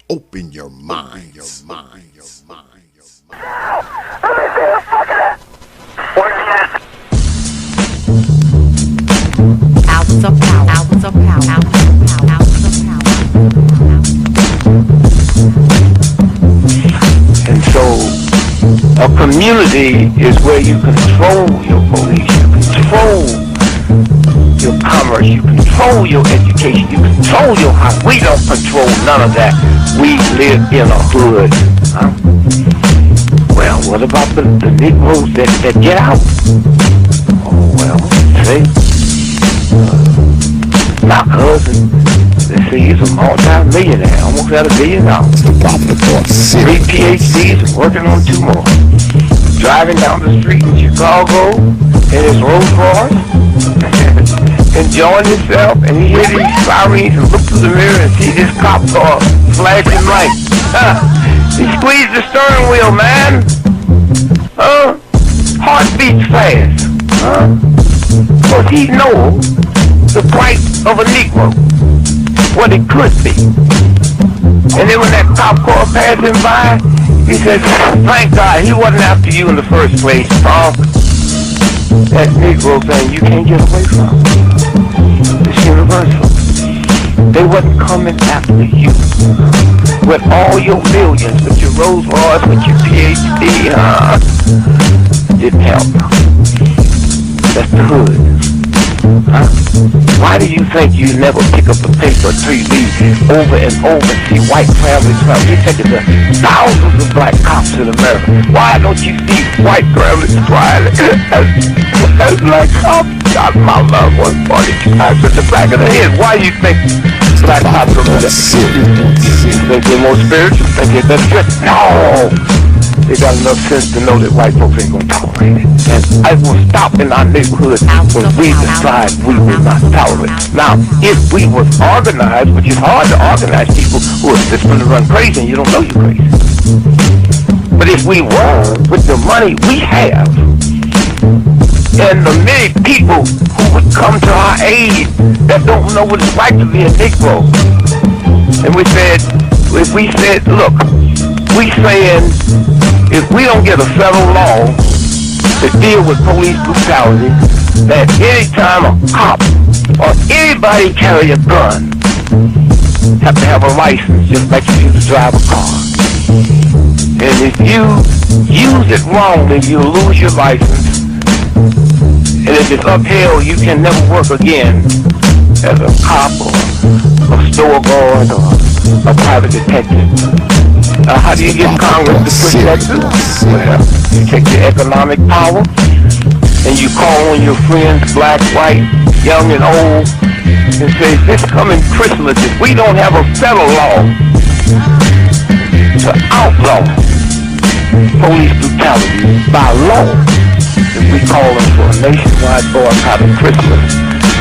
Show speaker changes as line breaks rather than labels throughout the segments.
Open your mind. Your mind. Your mind. Your mind.
Let me see the fucking ass. Where's he at?
Hours of power. Hours of power. Hours of power. Hours of power.
And so a community is where you control your police, you control your commerce, you control your education, you control your house. We don't control none of that. We live in a hood. Huh? Well, what about the Negroes that get out? Oh, well, see, my cousin, they say he's a multi-millionaire, almost at $1 billion. Three PhDs, working on 2 more. Driving down the street in Chicago in his Rolls Royce, enjoying himself, and he hear these sirens and look through the mirror and see this cop car flashing lights. He squeezed the steering wheel, man. Heart beats fast. Because he knows the price of a Negro, what it could be. And then when that cop car passed him by, he said, thank God he wasn't after you in the first place, Paul. That Negro thing you can't get away from. It's universal. They wasn't coming after you. With all your millions, with your Rolls Royce, with your PhD, didn't help. That's the hood. Huh? Why do you think you never pick up a paper till you leave over and over and see white families? You think it's thousands of black cops in America. Why don't you see white families crying as black cops got my loved one 40 times in the back of the head? Why do you think black cops are better? You think they're more spiritual? Think they're better? No! They got enough sense to know that white folks ain't gonna tolerate it. And I will stop in our neighborhood when we decide we will not tolerate it. Now, if we was organized, which is hard to organize people who are just gonna run crazy and you don't know you're crazy. But if we were, with the money we have, and the many people who would come to our aid that don't know what it's like to be a Negro, and we said, if we said, look, we saying, if we don't get a federal law to deal with police brutality, that anytime a cop or anybody carry a gun, have to have a license just like you used to drive a car. And if you use it wrongly, you'll lose your license. And if it's upheld, you can never work again as a cop or a store guard or a private detective. How do you get Congress to push that through? Well, you take your economic power and you call on your friends, black, white, young and old, and say, this coming Christmas, if we don't have a federal law to outlaw police brutality by law, then we call them for a nationwide boycott of Christmas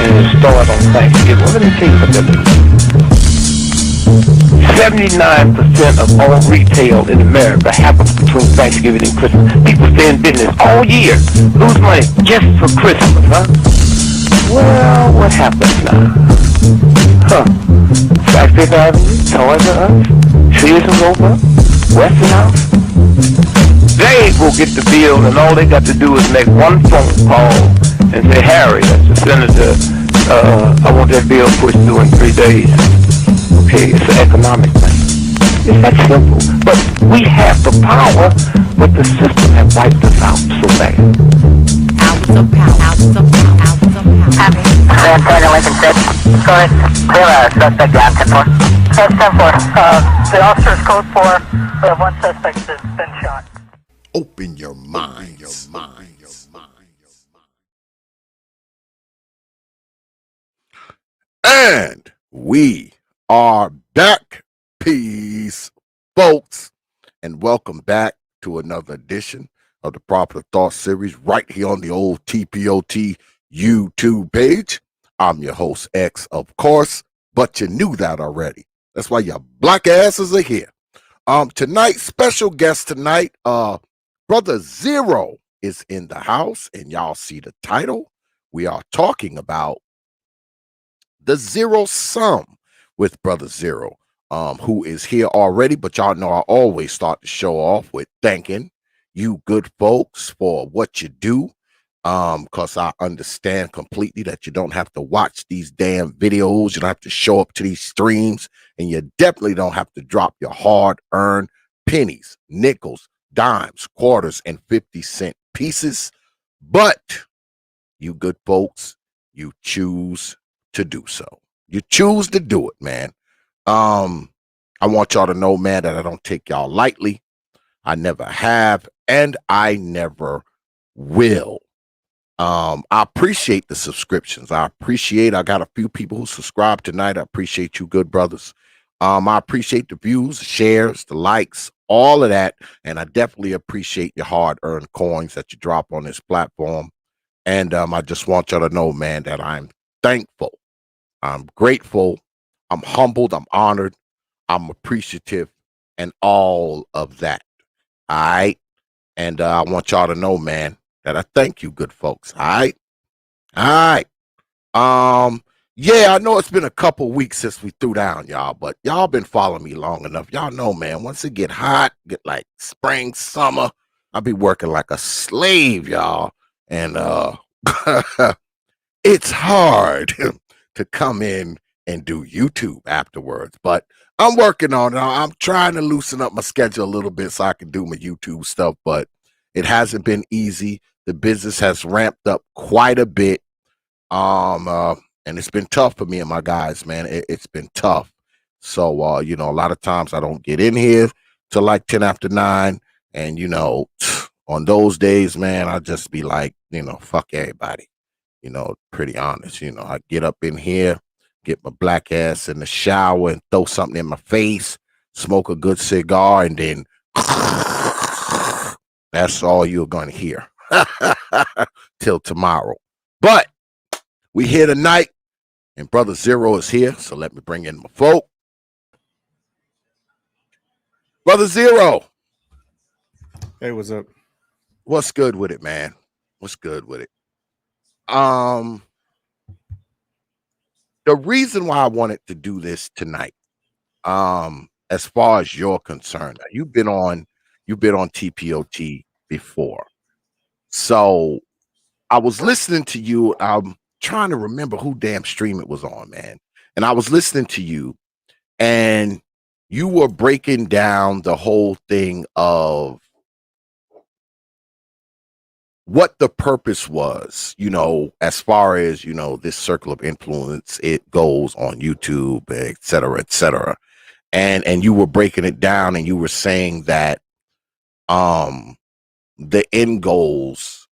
and it'll start on Thanksgiving. Well, let me tell you what that means. 79% of all retail in America happens between Thanksgiving and Christmas. People stay in business all year, lose money just for Christmas, huh? Well, what happens now? Sac Fifth Avenue, Toys R Us, Sears and Roebuck, Westinghouse. They will get the bill, and all they got to do is make one phone call and say, Harry, that's the senator, I want that bill pushed through in 3 days. Okay, it's an economic thing. It's that simple. But we have the power, but the system has wiped us out so bad.
Hours of power. Hours of power. Hours of power.
San Antonio, Lincoln 6. Go ahead. Clear suspect, you have 10-4. That's 10-4. The officer's code 4. We have one suspect that's been shot.
Open your mind. Your mind. Your mind. Your mind. And we are back. Peace, folks, and welcome back to another edition of the Proper Thought series right here on the old T.P.O.T. YouTube page. I'm your host, X, of course, but you knew that already. That's why your black asses are here. Tonight, special guest tonight, Brother Zero is in the house, and y'all see the title. We are talking about the zero sum with Brother Zero. who is here already, but y'all know I always start the show off with thanking you good folks for what you do. Because I understand completely that you don't have to watch these damn videos, you don't have to show up to these streams, and you definitely don't have to drop your hard-earned pennies, nickels, dimes, quarters, and 50-cent pieces. But you good folks, you choose to do so. You choose to do it, man. I want y'all to know, man, that I don't take y'all lightly. I never have, and I never will. I appreciate the subscriptions. I got a few people who subscribe tonight. I appreciate you, good brothers. I appreciate the views, shares, the likes, all of that. And I definitely appreciate your hard-earned coins that you drop on this platform. And I just want y'all to know, man, that I'm thankful. I'm grateful. I'm humbled. I'm honored. I'm appreciative and all of that. All right. And I want y'all to know, man, that I thank you, good folks. All right. All right. Yeah, I know it's been a couple weeks since we threw down, y'all, but y'all been following me long enough. Y'all know, man, once it get hot, get like spring, summer, I'll be working like a slave, y'all. And it's hard to come in and do YouTube afterwards, but I'm working on it. I'm trying to loosen up my schedule a little bit so I can do my YouTube stuff, but it hasn't been easy. The business has ramped up quite a bit. And it's been tough for me and my guys, man. It's been tough. So, you know, a lot of times I don't get in here till like 10 after 9. And, you know, on those days, man, I just be like, you know, fuck everybody. You know, pretty honest. You know, I get up in here, get my black ass in the shower and throw something in my face, smoke a good cigar, and then that's all you're going to hear till tomorrow. But we here tonight, and Brother Zero is here, so let me bring in my folk. Brother Zero.
Hey, what's up?
What's good with it, man? What's good with it? The reason why I wanted to do this tonight, as far as you're concerned, you've been on T.P.O.T before. So I was listening to you. I'm trying to remember who damn stream it was on, man. And I was listening to you, and you were breaking down the whole thing of what the purpose was, you know, as far as, you know, this circle of influence, it goes on YouTube, et cetera, et cetera. And you were breaking it down, and you were saying that the end goals,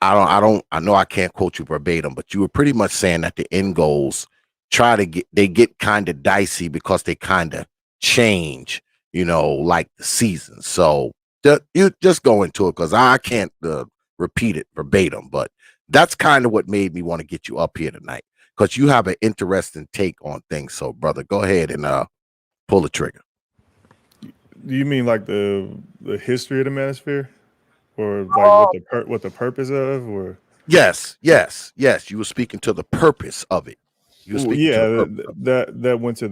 I know I can't quote you verbatim, but you were pretty much saying that the end goals they get kind of dicey because they kind of change, you know, like the season. So you just go into it, because I can't repeat it verbatim, but that's kind of what made me want to get you up here tonight, because you have an interesting take on things. So, brother, go ahead and pull the trigger.
Do you mean like the history of the manosphere, or like what the purpose of, or?
Yes. You were speaking to the purpose of it. You were
Well,
speaking to
yeah,
the purpose of it.
that went to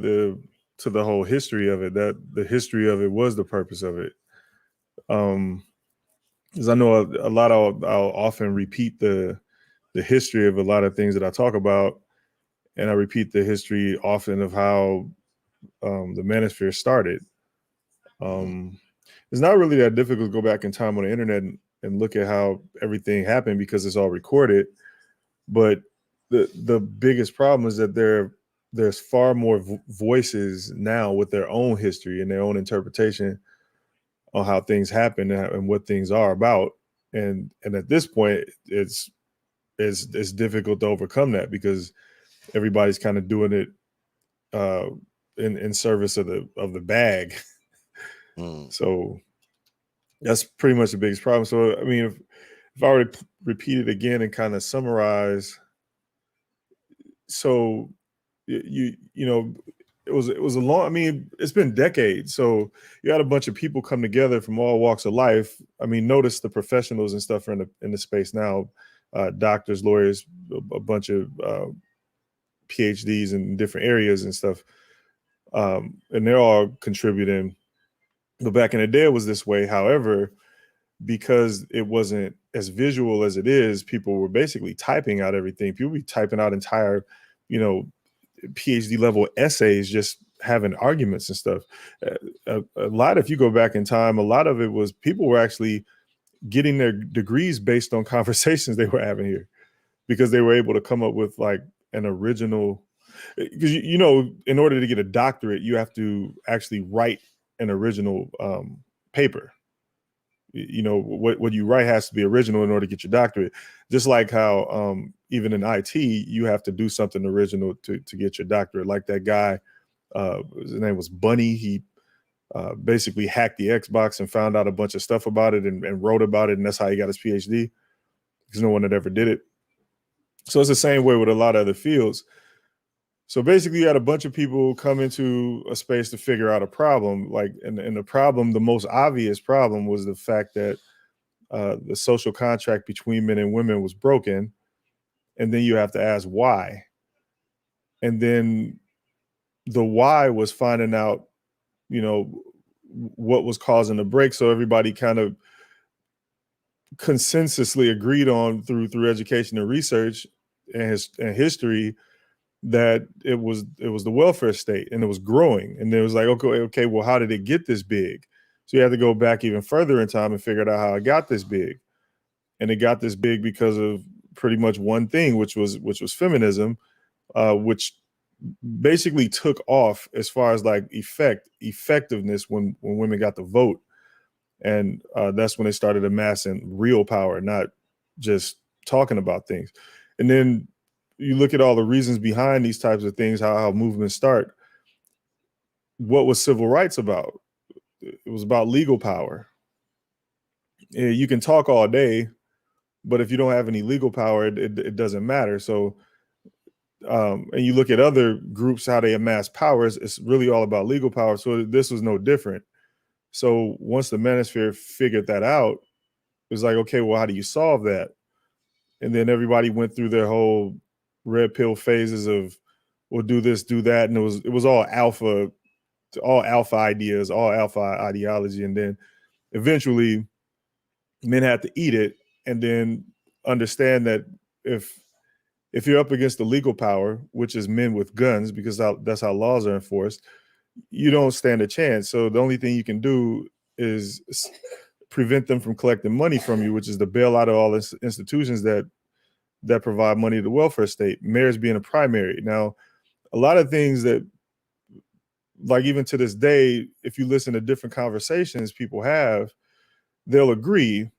the whole history of it. That the history of it was the purpose of it. Because I know a lot of I'll often repeat the history of a lot of things that I talk about, and I repeat the history often of how the manosphere started. It's not really that difficult to go back in time on the internet and look at how everything happened, because it's all recorded. But the biggest problem is that there's far more voices now with their own history and their own interpretation on how things happen and what things are about. And at this point, it's difficult to overcome that, because everybody's kind of doing it in service of the bag. So that's pretty much the biggest problem. So I mean, if I were to repeat it again and kind of summarize, so you know, it was a long. I mean, it's been decades. So you had a bunch of people come together from all walks of life. I mean, notice the professionals and stuff are in the space now, doctors, lawyers, a bunch of PhDs in different areas and stuff. and they're all contributing. But back in the day, it was this way. However, because it wasn't as visual as it is, people were basically typing out everything. People be typing out entire, PhD level essays, just having arguments and stuff. A lot, if you go back in time, a lot of it was people were actually getting their degrees based on conversations they were having here, because they were able to come up with like an original. Because in order to get a doctorate, you have to actually write an original paper. What you write has to be original in order to get your doctorate. Just like how even in IT, you have to do something original to get your doctorate. Like that guy, his name was Bunny. He basically hacked the Xbox and found out a bunch of stuff about it and wrote about it, and that's how he got his PhD, because no one had ever did it. So it's the same way with a lot of other fields. So basically, you had a bunch of people come into a space to figure out a problem. And the problem, the most obvious problem, was the fact that the social contract between men and women was broken. And then you have to ask why. And then the why was finding out, what was causing the break. So everybody kind of consensusly agreed on through education and research and history that it was the welfare state, and it was growing. And it was like, okay, well, how did it get this big? So you had to go back even further in time and figure out how it got this big. And it got this big because of pretty much one thing, which was feminism, which basically took off as far as like effectiveness when women got to vote. And that's when they started amassing real power, not just talking about things. And then you look at all the reasons behind these types of things, how movements start. What was civil rights about? It was about legal power. You can talk all day, but if you don't have any legal power, it doesn't matter. So, and you look at other groups, how they amass powers, it's really all about legal power. So this was no different. So once the manosphere figured that out, it was like, okay, well, how do you solve that? And then everybody went through their whole red pill phases of, we'll do this, do that. And it was all alpha ideas, all alpha ideology. And then eventually men had to eat it and then understand that if you're up against the legal power, which is men with guns, because that's how laws are enforced, you don't stand a chance. So the only thing you can do is prevent them from collecting money from you, which is the bailout of all institutions that provide money to the welfare state, mayors being a primary. Now, a lot of things that, like even to this day, if you listen to different conversations people have, they'll agree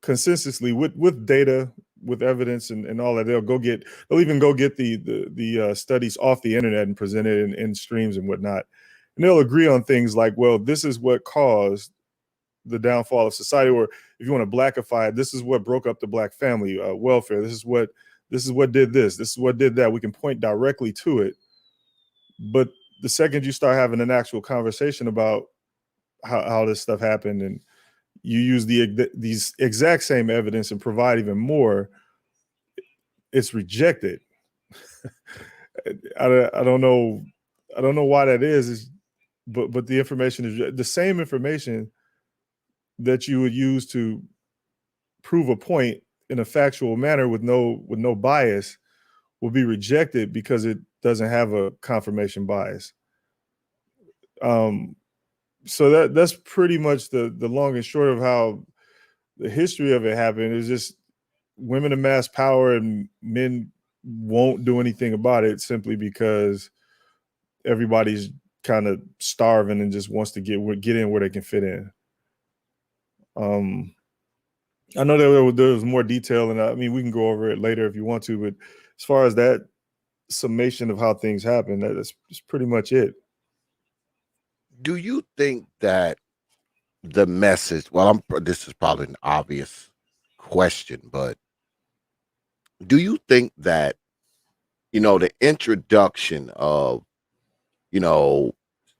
consensusly with data, with evidence and all that. They'll even go get the studies off the internet and present it in streams and whatnot. And they'll agree on things like, well, this is what caused the downfall of society, or if you want to blackify it, this is what broke up the black family, welfare. This is what did this. This is what did that. We can point directly to it. But the second you start having an actual conversation about how this stuff happened, and you use these exact same evidence and provide even more, it's rejected. I don't know why that is, but the information is the same information that you would use to prove a point in a factual manner with no bias will be rejected because it doesn't have a confirmation bias. So that's pretty much the long and short of how the history of it happened. Is just women amass power and men won't do anything about it simply because everybody's kind of starving and just wants to get in where they can fit in. I know there was more detail, and I mean, we can go over it later if you want to, but as far as that summation of how things happen, that's pretty much it.
Do you think that the message, this is probably an obvious question, but do you think that, the introduction of,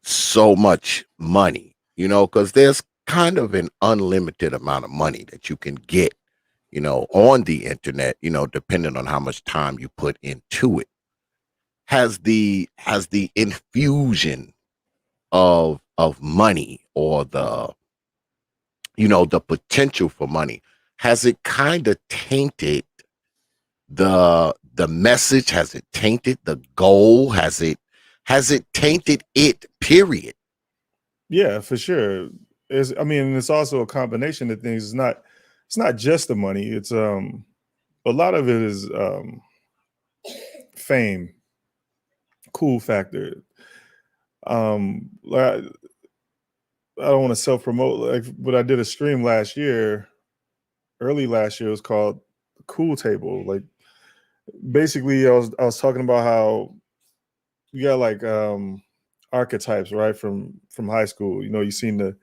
so much money, because there's kind of an unlimited amount of money that you can get, on the internet, depending on how much time you put into it. Has the infusion of money, or the, the potential for money, has it kind of tainted the message? Has it tainted the goal? Has it tainted it, period?
Yeah, for sure. It's also a combination of things. It's not just the money. It's a lot of it is fame, cool factor. Like, I don't want to self promote, but I did a stream early last year. It was called Cool Table. Like, basically, I was talking about how you got like archetypes, right, from high school. You've seen the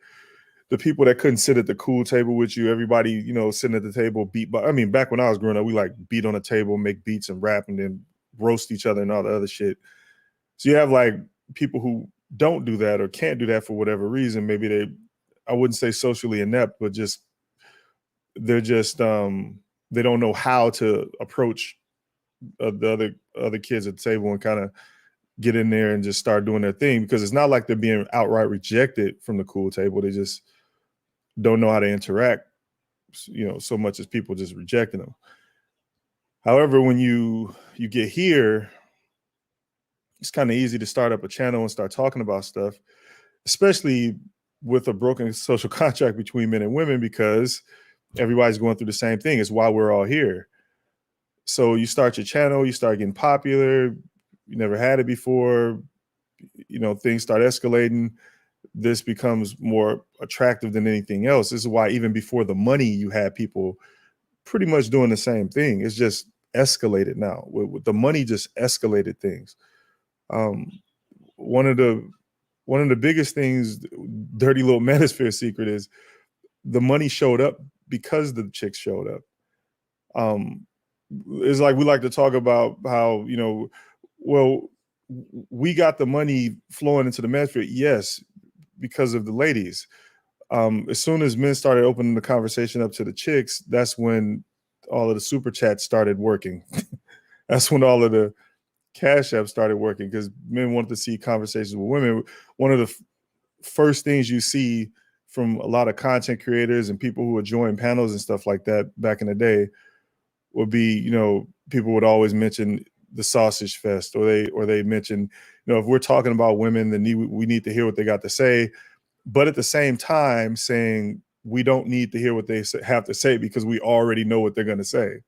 people that couldn't sit at the cool table with you. Everybody, sitting at the table back when I was growing up, we like beat on a table, make beats and rap, and then roast each other and all the other shit. So you have like people who don't do that or can't do that for whatever reason. Maybe I wouldn't say socially inept, but they're just they don't know how to approach the other kids at the table and kind of get in there and just start doing their thing, because it's not like they're being outright rejected from the cool table. They just don't know how to interact, so much as people just rejecting them. However, when you get here, it's kind of easy to start up a channel and start talking about stuff, especially with a broken social contract between men and women, because everybody's going through the same thing. It's why we're all here. So you start your channel, you start getting popular, you never had it before, things start escalating. This becomes more attractive than anything else. This is why even before the money, you had people pretty much doing the same thing. It's just escalated now. With the money, just escalated things. One of the biggest things, dirty little manosphere secret, is the money showed up because the chicks showed up. It's like we like to talk about how, well, we got the money flowing into the manosphere. Yes, because of the ladies. As soon as men started opening the conversation up to the chicks, that's when all of the super chats started working. That's when all of the cash apps started working, because men wanted to see conversations with women. One of the first things you see from a lot of content creators and people who would join panels and stuff like that back in the day would be, people would always mention the sausage fest, or they mention, if we're talking about women, then we need to hear what they got to say, but at the same time saying we don't need to hear what they have to say because we already know what they're going to say.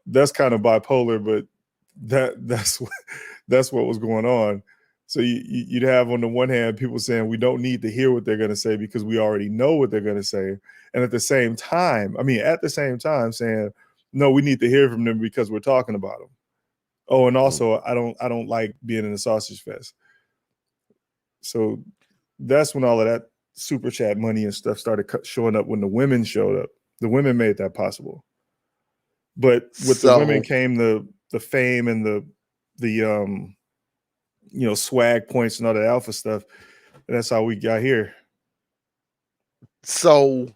That's kind of bipolar, but that's what was going on. So you'd have, on the one hand, people saying we don't need to hear what they're going to say because we already know what they're going to say, and at the same time saying no, we need to hear from them because we're talking about them. Oh, and also I don't like being in the sausage fest. So that's when all of that super chat money and stuff started showing up. When the women showed up, the women made that possible. But with the women came the fame and the swag points and all that alpha stuff. And that's how we got here.
So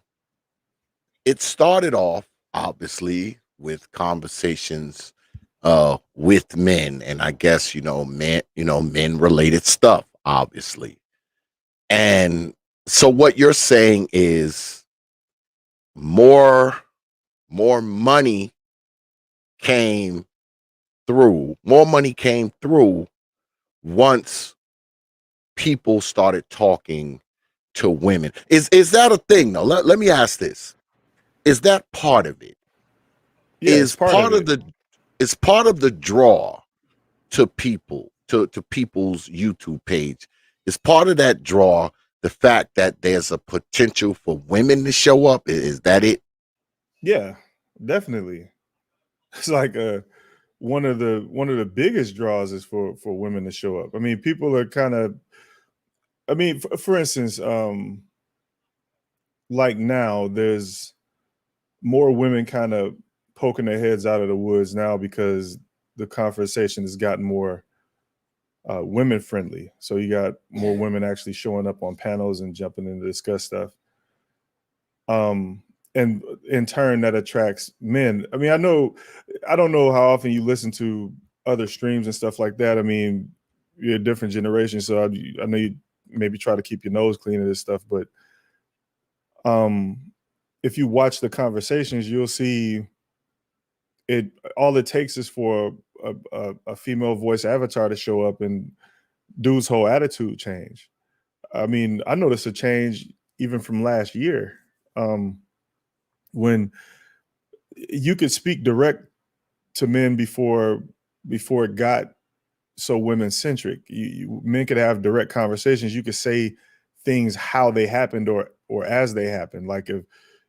it started off, obviously, with conversations with men, and I guess men related stuff, obviously. And so what you're saying is more money came through. More money came through once people started talking to women. Is that a thing though? Let me ask this. Is that part of it?
Yeah, it's part of it.
It's part of the draw to people, to people's YouTube page. Is part of that draw the fact that there's a potential for women to show up? Is that it?
Yeah, definitely. It's like one of the biggest draws is for women to show up. I mean, people are kind of, for instance, like now there's more women kind of poking their heads out of the woods now because the conversation has gotten more women friendly. So you got more women actually showing up on panels and jumping in to discuss stuff. And in turn, that attracts men. I mean, I don't know how often you listen to other streams and stuff like that. I mean, you're a different generation, so I know you maybe try to keep your nose clean of this stuff. But if you watch the conversations, you'll see it. All it takes is for a female voice avatar to show up, and dude's whole attitude change. I mean, I noticed a change even from last year, when you could speak direct to men before it got so women centric. Men could have direct conversations. You could say things how they happened or as they happened. Like if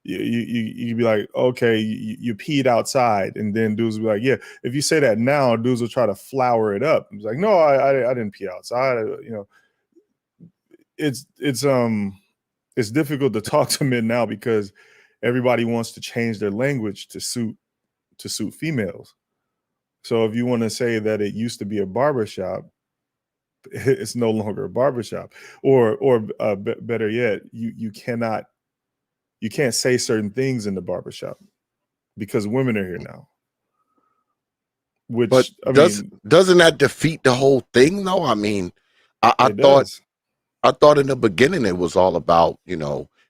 you'd be like, okay, you peed outside, and then dudes would be like, yeah. If you say that now, dudes will try to flower it up. It's like, no, I didn't pee outside. You know, it's difficult to talk to men now because everybody wants to change their language to suit females. So if you want to say that it used to be a barbershop, it's no longer a barbershop. Or better yet, you can't say certain things in the barbershop because women are here now. Which,
But doesn't that defeat the whole thing though? I mean, I
it
thought
does.
in the beginning it was all about,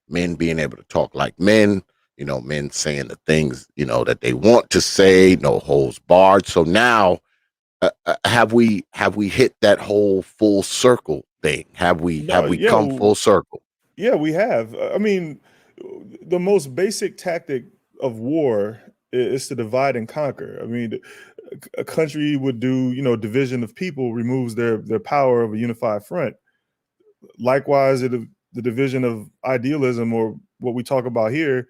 men being able to talk like men, men saying the things, that they want to say, no holds barred. So now, have we hit that whole full circle thing? Have we
No,
come full circle?
yeah, we have. I mean, the most basic tactic of war is to divide and conquer. I mean, a country would do, division of people removes their power of a unified front. Likewise, the division of idealism, or what we talk about here,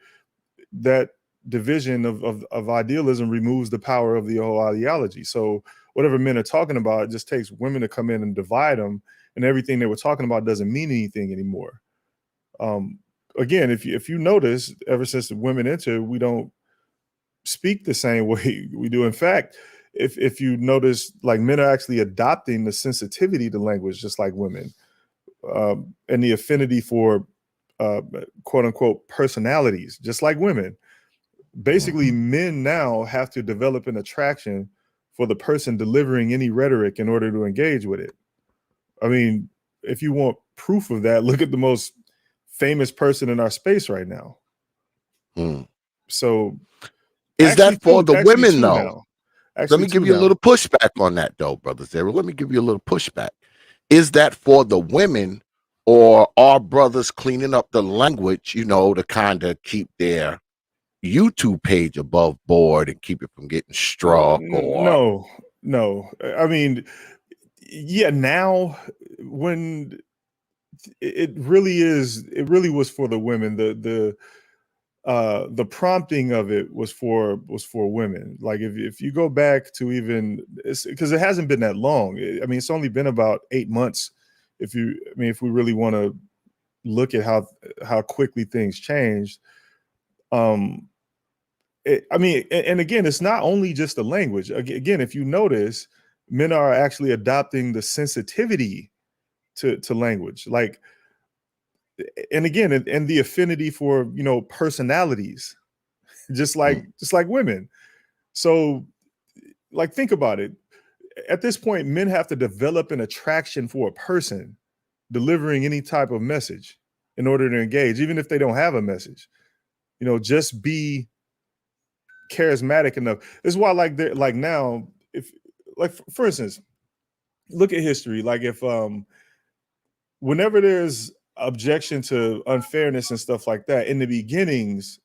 that division of idealism removes the power of the whole ideology. So whatever men are talking about, it just takes women to come in and divide them, and everything they were talking about doesn't mean anything anymore. Again, if you notice, ever since the women entered, we don't speak the same way we do. In fact, if you notice, like, men are actually adopting the sensitivity to language just like women, and the affinity for quote unquote personalities just like women. Basically, men now have to develop an attraction for the person delivering any rhetoric in order to engage with it. I mean, if you want proof of that, look at the most famous person in our space right now. So
is that for the women though?
Now.
Let me give you a little pushback on that though, brother Zero. Let me give you a little pushback. Is that for the women, or are brothers cleaning up the language, to kind of keep their YouTube page above board and keep it from getting struck? Or
no. I mean, yeah, now when it really was for the women. The prompting of it was for women. Like if you go back to even, because it hasn't been that long. I mean, it's only been about 8 months. If we really want to look at how quickly things changed. And again, it's not only just the language. Again, if you notice, men are actually adopting the sensitivity to language. Like, and again, and the affinity for, personalities, just like women. So, like, think about it. At this point, men have to develop an attraction for a person delivering any type of message in order to engage, even if they don't have a message. Just be charismatic enough. This is why, like now, if, like, for instance, look at history. Like, if whenever there's objection to unfairness and stuff like that, in the beginnings,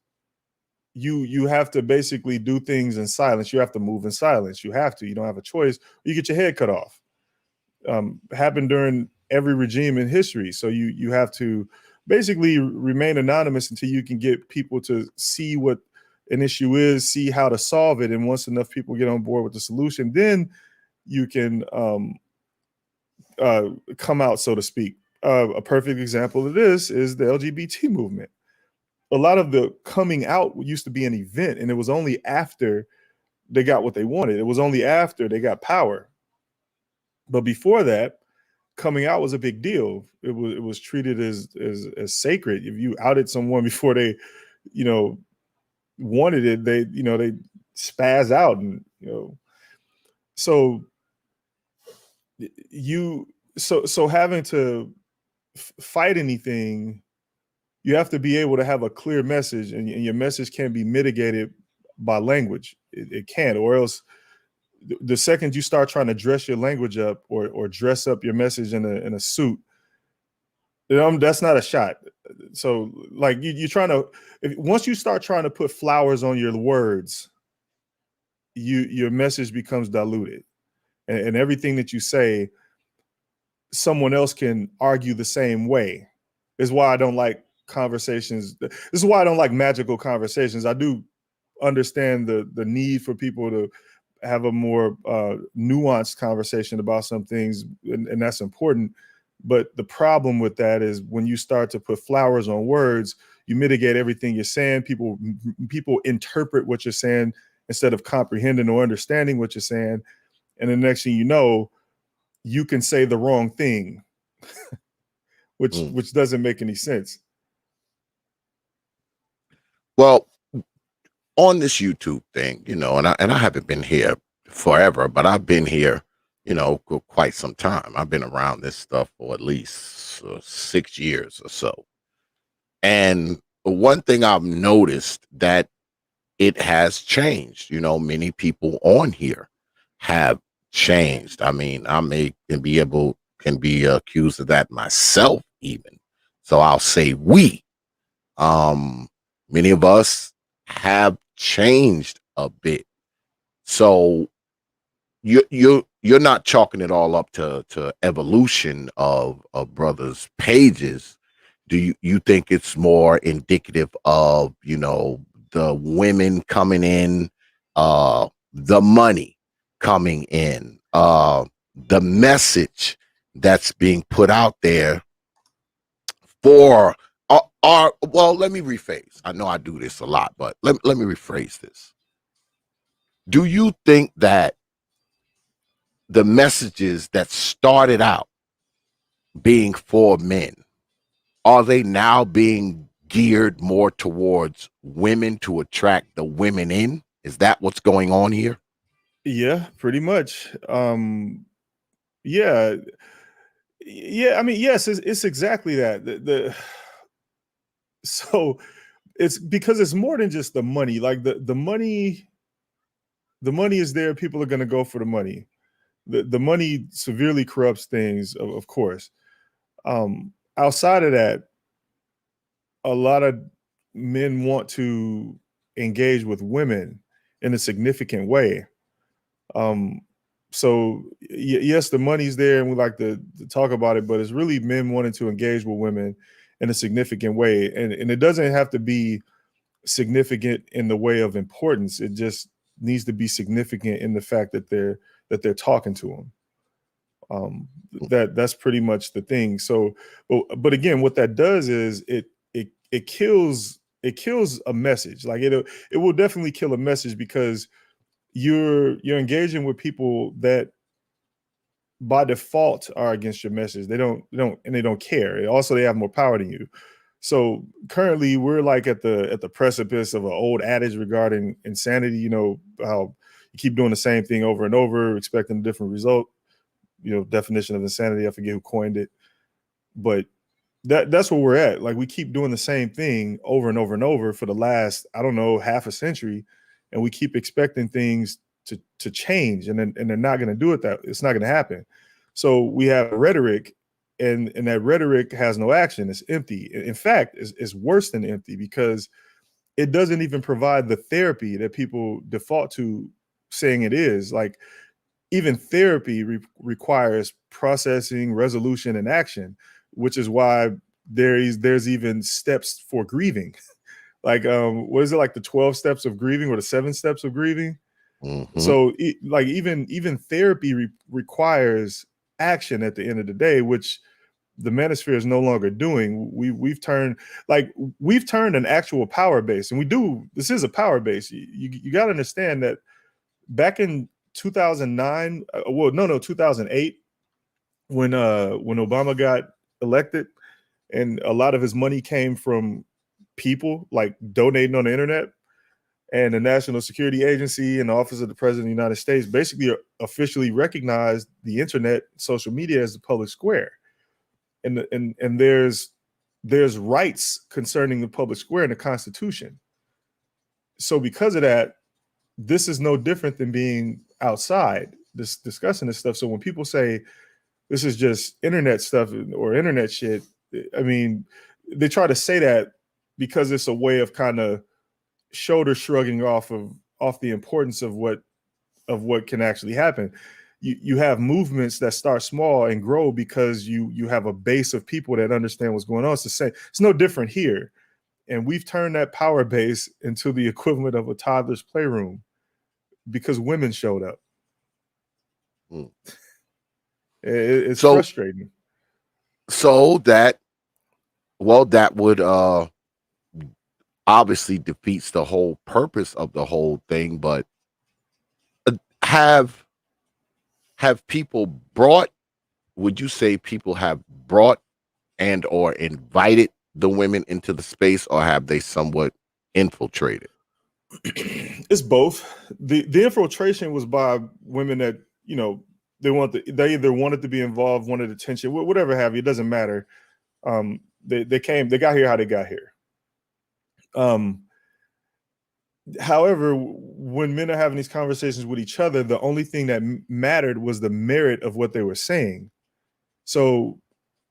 you have to basically do things in silence. You have to move in silence. You don't have a choice. You get your head cut off. Happened during every regime in history. So you have to basically remain anonymous until you can get people to see what an issue is, see how to solve it. And once enough people get on board with the solution, then you can come out, so to speak. A perfect example of this is the LGBT movement. A lot of the coming out used to be an event, and it was only after they got what they wanted. It was only after they got power. But before that, coming out was a big deal. It was treated as sacred. If you outed someone before they, wanted it, they spaz out, and so having to fight anything, you have to be able to have a clear message, and your message can't be mitigated by language. It can't, or else the second you start trying to dress your language up or dress up your message in a suit, that's not a shot. So like you're trying to, once you start trying to put flowers on your words, your message becomes diluted, and everything that you say, someone else can argue the same way. Is why I don't like conversations. This is why I don't like magical conversations. I do understand the need for people to have a more nuanced conversation about some things, and that's important. But the problem with that is when you start to put flowers on words, you mitigate everything you're saying. People interpret what you're saying instead of comprehending or understanding what you're saying. And the next thing you know, you can say the wrong thing, which doesn't make any sense.
Well, on this YouTube thing, and I haven't been here forever, but I've been here, for quite some time. I've been around this stuff for at least 6 years or so. And one thing I've noticed that it has changed. Many people on here have changed. I mean, can be accused of that myself even. So I'll say we. Many of us have changed a bit. So you're not chalking it all up to evolution of brothers' pages. Do you think it's more indicative of the women coming in, the money coming in, the message that's being put out there for well, let me rephrase. I know I do this a lot, but let me rephrase this. Do you think that the messages that started out being for men, are they now being geared more towards women to attract the women in? Is that what's going on here?
Yeah, pretty much. Yeah. I mean, yes, it's exactly that. So it's because it's more than just the money. Like the money is there. People are going to go for the money. The money severely corrupts things, of course. Outside of that, a lot of men want to engage with women in a significant way. So yes, the money's there, and we like to talk about it, but it's really men wanting to engage with women in a significant way, and it doesn't have to be significant in the way of importance. It just needs to be significant in the fact that they're talking to them. That's pretty much the thing. So, but again, what that does is it kills a message. Like it will definitely kill a message, because you're engaging with people that by default are against your message. They don't care. Also, they have more power than you. So currently we're like at the precipice of an old adage regarding insanity. You know, how you keep doing the same thing over and over, expecting a different result. Definition of insanity, I forget who coined it, but that's where we're at. Like, we keep doing the same thing over and over and over for the last, I don't know, half a century, and we keep expecting things to change, and they're not going to do it. That it's not going to happen. So we have rhetoric, and that rhetoric has no action. It's empty. In fact, it's worse than empty, because it doesn't even provide the therapy that people default to saying it is. Like, even therapy requires processing, resolution, and action, which is why there's even steps for grieving. Like, what is it, like the 12 steps of grieving or the 7 steps of grieving?
Mm-hmm.
So like even therapy requires action at the end of the day, which the manosphere is no longer doing. We've turned an actual power base, and this is a power base. You got to understand that back in 2009, 2008, when Obama got elected, and a lot of his money came from people like donating on the internet, and the National Security Agency and the Office of the President of the United States basically officially recognized the internet, social media, as the public square. and there's rights concerning the public square in the Constitution. So because of that, this is no different than being outside discussing this stuff. So when people say this is just internet stuff or internet shit, I mean, they try to say that because it's a way of kind of shoulder shrugging off the importance of what can actually happen. You have movements that start small and grow because you have a base of people that understand what's going on. It's the same. It's no different here. And we've turned that power base into the equivalent of a toddler's playroom because women showed up.
Mm.
It's frustrating.
So that would obviously defeats the whole purpose of the whole thing. But have people brought? Would you say people have brought and or invited the women into the space, or have they somewhat infiltrated?
It's both. The infiltration was by women that, you know, they either wanted to be involved, wanted attention, whatever have you. It doesn't matter. They got here how they got here. However, when men are having these conversations with each other, the only thing that mattered was the merit of what they were saying. So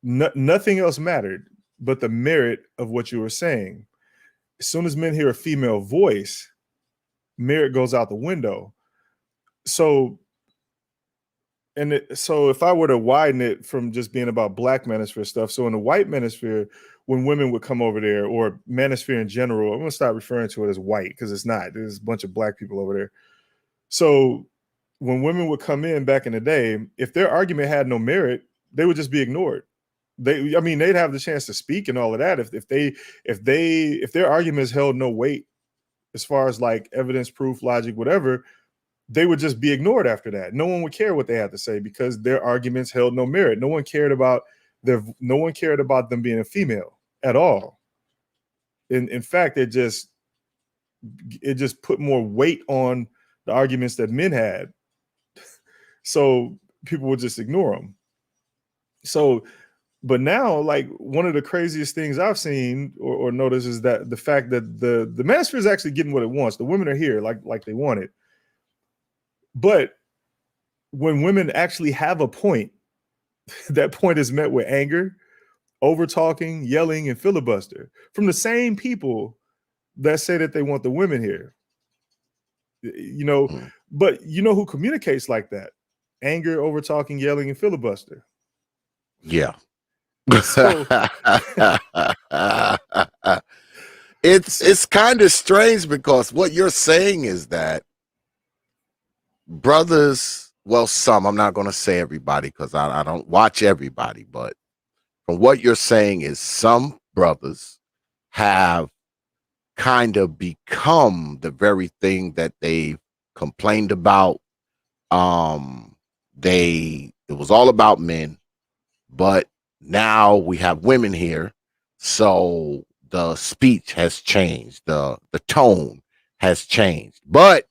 nothing else mattered but the merit of what you were saying. As soon as men hear a female voice, merit goes out the window. So if I were to widen it from just being about Black manosphere stuff, so in the white manosphere, when women would come over there, or manosphere in general, I'm going to stop referring to it as white because it's not. There's a bunch of Black people over there. So when women would come in back in the day, if their argument had no merit, they would just be ignored. They'd have the chance to speak and all of that. If their arguments held no weight as far as like evidence, proof, logic, whatever, they would just be ignored after that. No one would care what they had to say because their arguments held no merit. No one cared about them being a female at all. In fact, it just put more weight on the arguments that men had. So people would just ignore them. So, but now, like, one of the craziest things I've seen or noticed is that the fact that the manosphere is actually getting what it wants. The women are here like they want it. But when women actually have a point, that point is met with anger, over talking, yelling, and filibuster from the same people that say that they want the women here. You know, but you know who communicates like that? Anger, over talking, yelling, and filibuster.
Yeah.
So
it's kind of strange because what you're saying is that brothers, well, some, I'm not going to say everybody because I don't watch everybody, but from what you're saying is some brothers have kind of become the very thing that they complained about. It was all about men, but now we have women here, so the speech has changed, the tone has changed. But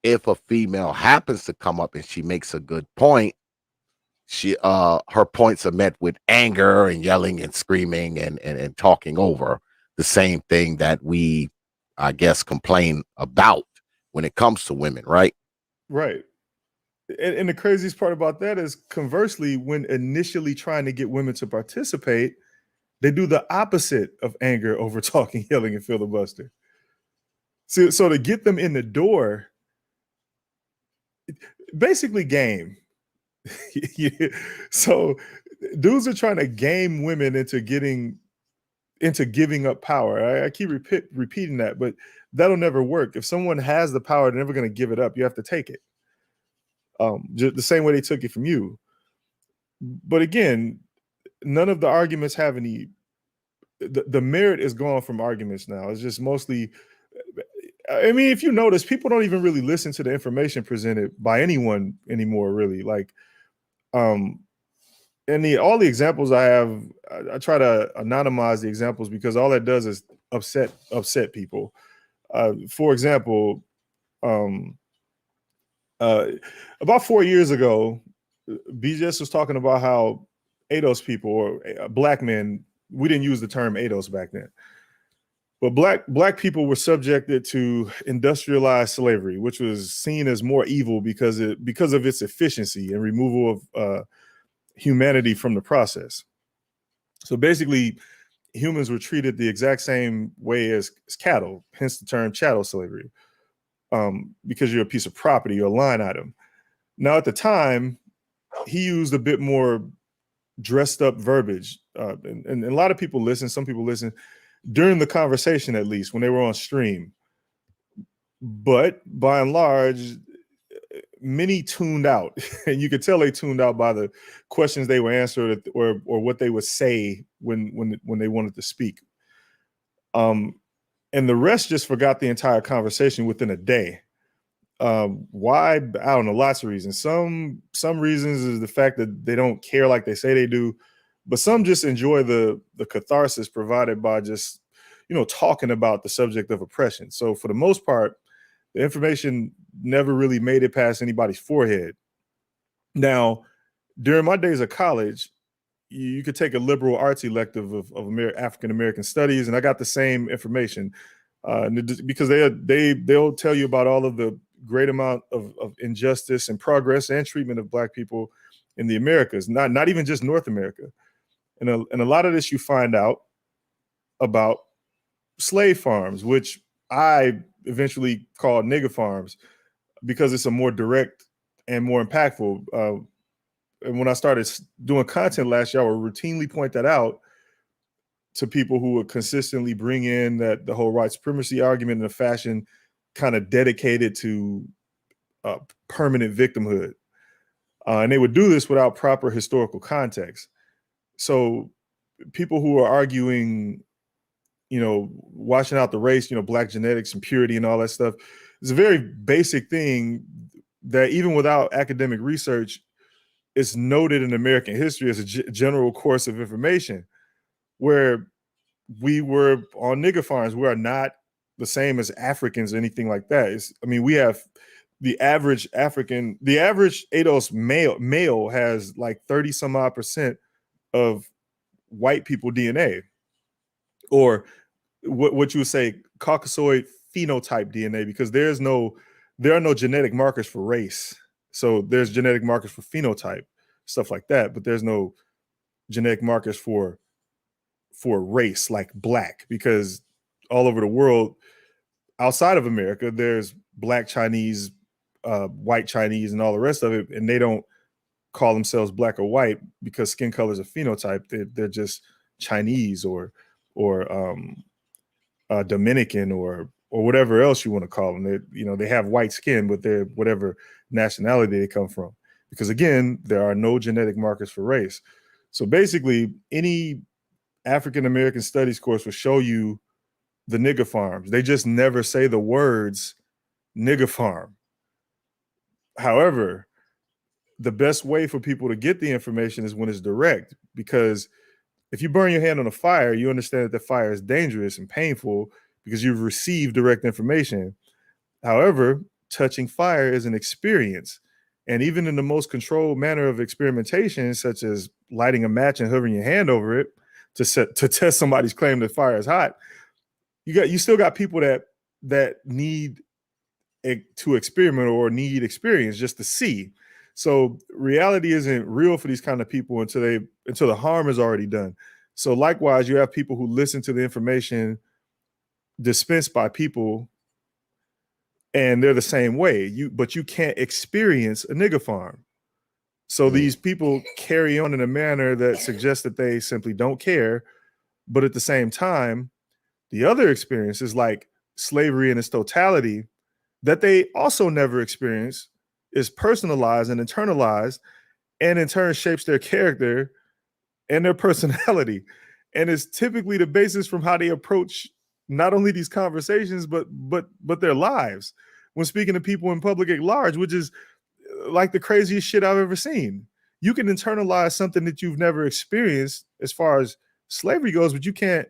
if a female happens to come up and she makes a good point, her points are met with anger and yelling and screaming and talking over the same thing that we, I guess, complain about when it comes to women, right?
Right. And the craziest part about that is, conversely, when initially trying to get women to participate, they do the opposite of anger, over talking, yelling, and filibuster. So to get them in the door, basically game. So dudes are trying to game women into giving up power. I keep repeating that, but that'll never work. If someone has the power, they're never going to give it up. You have to take it. Just the same way they took it from you. But again, none of the arguments have any. The merit is gone from arguments now. It's just mostly. I mean, if you notice, people don't even really listen to the information presented by anyone anymore. Really, like, and all the examples I have, I try to anonymize the examples because all that does is upset people. For example, about 4 years ago, BJS was talking about how ADOS people or black men, we didn't use the term ADOS back then, but black people were subjected to industrialized slavery, which was seen as more evil because of its efficiency and removal of humanity from the process. So basically, humans were treated the exact same way as cattle, hence the term chattel slavery, because you're a piece of property or a line item. Now, at the time, he used a bit more dressed up verbiage, and a lot of people listen. Some people listen during the conversation, at least when they were on stream. But by and large, many tuned out, and you could tell they tuned out by the questions they were answered or what they would say when they wanted to speak. And the rest just forgot the entire conversation within a day. Why? I don't know. Lots of reasons. Some reasons is the fact that they don't care like they say they do, but some just enjoy the catharsis provided by just talking about the subject of oppression. So for the most part, the information never really made it past anybody's forehead. Now, during my days of college, you could take a liberal arts elective of African American studies, and I got the same information because they'll tell you about all of the great amount of injustice and progress and treatment of Black people in the Americas, not even just North America. And a lot of this you find out about slave farms, which I eventually called nigger farms because it's a more direct and more impactful. And when I started doing content last year, I would routinely point that out to people who would consistently bring in that the whole white supremacy argument in a fashion kind of dedicated to permanent victimhood. And they would do this without proper historical context. So people who are arguing, washing out the race, Black genetics and purity and all that stuff, is a very basic thing that even without academic research, is noted in American history as a general course of information, where we were on nigger farms. We are not the same as Africans or anything like that. We have the average ADOS male has like 30 some odd % of white people DNA, or what you would say Caucasoid phenotype DNA, because there are no genetic markers for race. So there's genetic markers for phenotype, stuff like that, but there's no genetic markers for race like Black, because all over the world outside of America, there's Black Chinese, white Chinese, and all the rest of it, and they don't call themselves Black or white because skin color is a phenotype. They're just Chinese or Dominican or whatever else you want to call them. They have white skin, but they're whatever nationality they come from. Because again, there are no genetic markers for race. So basically, any African American studies course will show you the nigger farms. They just never say the words nigger farm. However, the best way for people to get the information is when it's direct, because if you burn your hand on a fire, you understand that the fire is dangerous and painful because you've received direct information. However, touching fire is an experience. And even in the most controlled manner of experimentation, such as lighting a match and hovering your hand over it to test somebody's claim that fire is hot, you still got people that need to experiment or need experience just to see. So reality isn't real for these kind of people until the harm is already done. So likewise, you have people who listen to the information dispensed by people, and they're the same way. But you can't experience a nigger farm. So these people carry on in a manner that suggests that they simply don't care. But at the same time, the other experiences, like slavery in its totality, that they also never experience, is personalized and internalized, and in turn shapes their character and their personality. And it's typically the basis from how they approach not only these conversations, but their lives when speaking to people in public at large, which is like the craziest shit I've ever seen. You can internalize something that you've never experienced as far as slavery goes, but you can't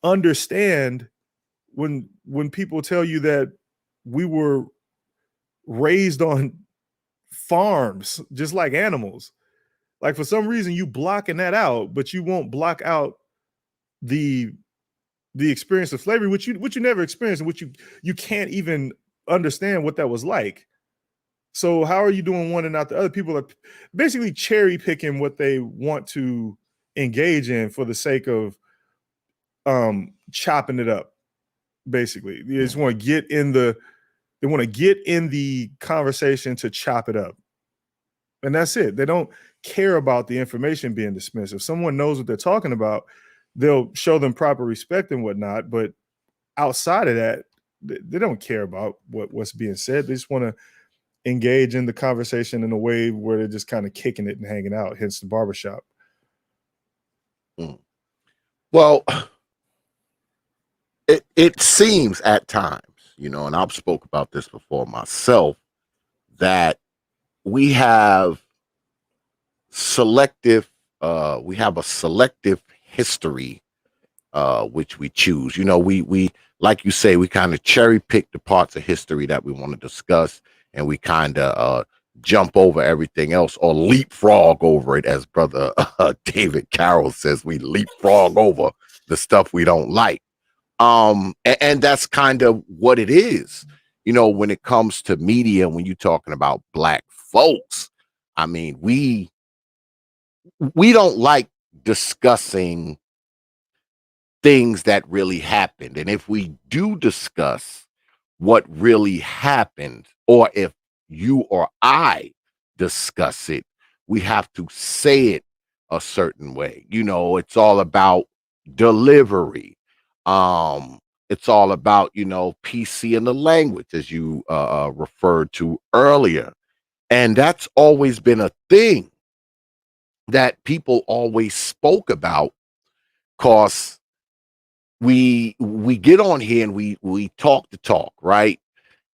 understand when people tell you that we were raised on farms just like animals. Like for some reason you blocking that out, but you won't block out the experience of slavery, which you never experienced, and which you can't even understand what that was like. So how are you doing one and not the other? People are basically cherry picking what they want to engage in for the sake of chopping it up. Basically, they just want to get in the conversation to chop it up, and that's it. They don't care about the information being dismissed. If someone knows what they're talking about, they'll show them proper respect and whatnot. But outside of that, they don't care about what's being said. They just want to engage in the conversation in a way where they're just kind of kicking it and hanging out, hence the barbershop.
Well, it seems at times, and I've spoke about this before myself, that we have we have a selective history which we choose. We like you say, we kind of cherry pick the parts of history that we want to discuss, and we kind of jump over everything else or leapfrog over it, as brother David Carroll says. We leapfrog over the stuff we don't like. And that's kind of what it is, when it comes to media. When you're talking about black folks, I mean, we don't like discussing things that really happened. And if we do discuss what really happened, or if you or I discuss it, we have to say it a certain way. It's all about delivery. It's all about, PC in the language, as you referred to earlier. And that's always been a thing that people always spoke about, because we get on here and we talk the talk, right?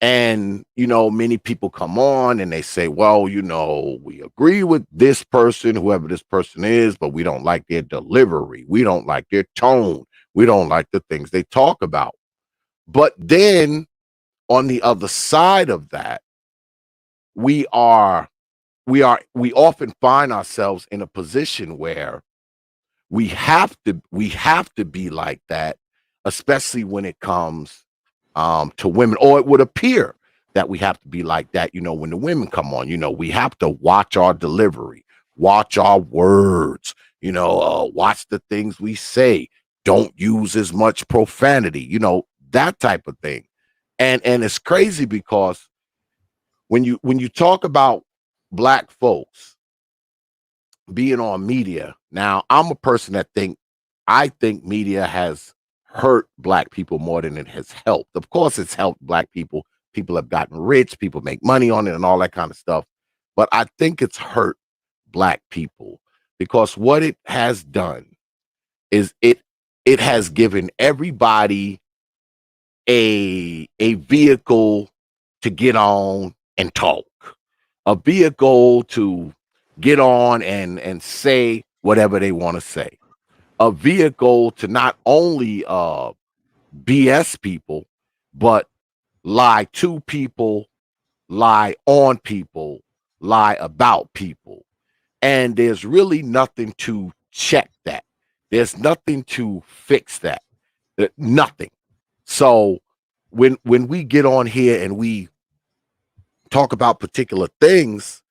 And many people come on and they say, well, we agree with this person, whoever this person is, but we don't like their delivery, we don't like their tone, we don't like the things they talk about. But then on the other side of that, we often find ourselves in a position where we have to be like that, especially when it comes to women. Or it would appear that we have to be like that, when the women come on. We have to watch our delivery, watch our words, watch the things we say, don't use as much profanity, that type of thing. And it's crazy, because when you talk about black folks being on media, now I'm a person that I think media has hurt black people more than it has helped. Of course, it's helped black people. People have gotten rich, people make money on it and all that kind of stuff. But I think it's hurt black people, because what it has done is it has given everybody a vehicle to get on and talk, a vehicle to get on and say whatever they want to say, a vehicle to not only BS people, but lie to people, lie on people, lie about people. And there's really nothing to check that. There's nothing to fix that. Nothing. So when we get on here and we talk about particular things,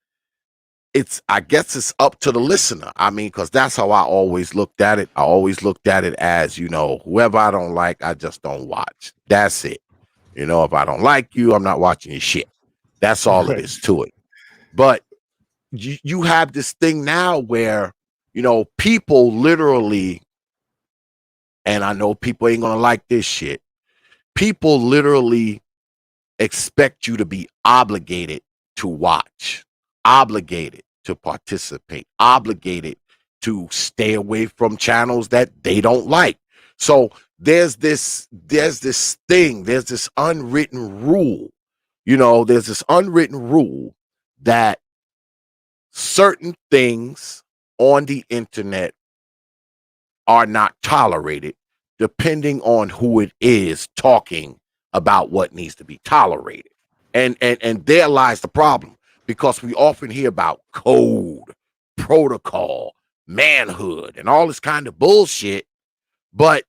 I guess it's up to the listener. I mean, because that's how I always looked at it. I always looked at it as, whoever I don't like, I just don't watch. That's it. If I don't like you, I'm not watching your shit. That's all it is to it. But you have this thing now where, people literally, and I know people ain't gonna like this shit, people literally expect you to be obligated to watch, obligated to participate, obligated to stay away from channels that they don't like. So there's this thing, there's this unwritten rule, there's this unwritten rule that certain things on the internet are not tolerated, depending on who it is talking about what needs to be tolerated. And there lies the problem, because we often hear about code, protocol, manhood, and all this kind of bullshit. But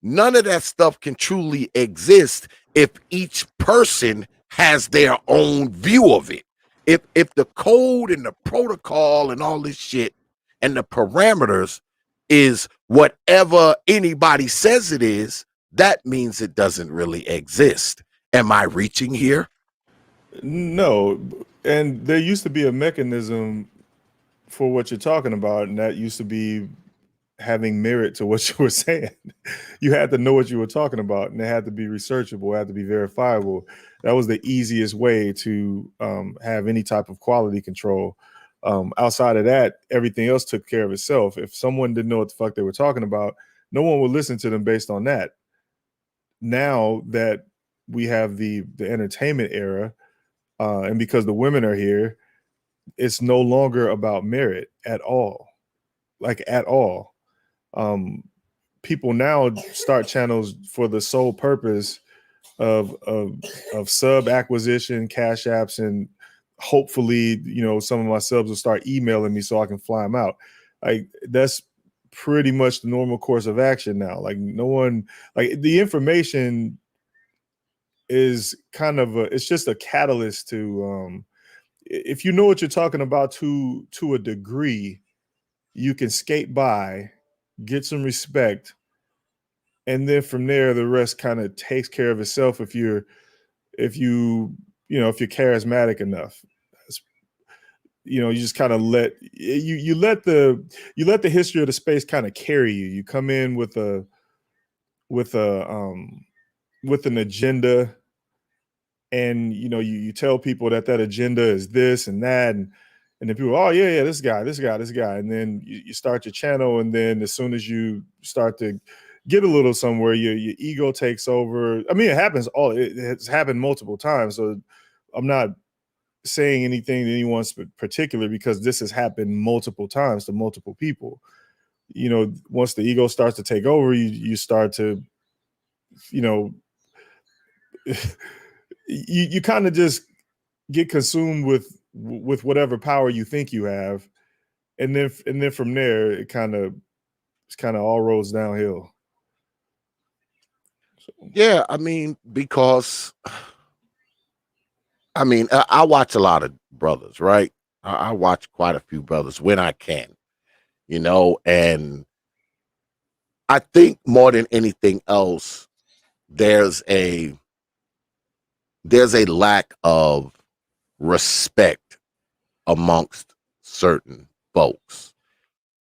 none of that stuff can truly exist if each person has their own view of it. If the code and the protocol and all this shit and the parameters is whatever anybody says it is, that means it doesn't really exist. Am I reaching here?
No, and there used to be a mechanism for what you're talking about, and that used to be having merit to what you were saying. You had to know what you were talking about, and it had to be researchable, it had to be verifiable. That was the easiest way to have any type of quality control. Outside of that, everything else took care of itself. If someone didn't know what the fuck they were talking about, no one would listen to them based on that. Now that we have the entertainment era, and because the women are here, it's no longer about merit at all, like at all. People now start channels for the sole purpose of sub acquisition, cash apps, and hopefully, some of my subs will start emailing me so I can fly them out. Like, that's pretty much the normal course of action now. Like, no one, like, the information is kind of it's just a catalyst to, if you know what you're talking about to a degree, you can skate by, get some respect, and then from there the rest kind of takes care of itself if you're charismatic enough. You just kind of let the history of the space kind of carry you. You come in with an agenda, and you tell people that agenda is this and that, and then people, oh yeah, this guy, and then you start your channel, and then as soon as you start to get a little somewhere, your ego takes over. I mean, it's happened multiple times, so I'm not saying anything to anyone particular, because this has happened multiple times to multiple people. Once the ego starts to take over, you start to, you kind of just get consumed with whatever power you think you have, and then from there it's kind of all rolls downhill.
Yeah, I mean, because I watch a lot of brothers, right? I watch quite a few brothers when I can, and I think more than anything else, there's a lack of respect amongst certain folks.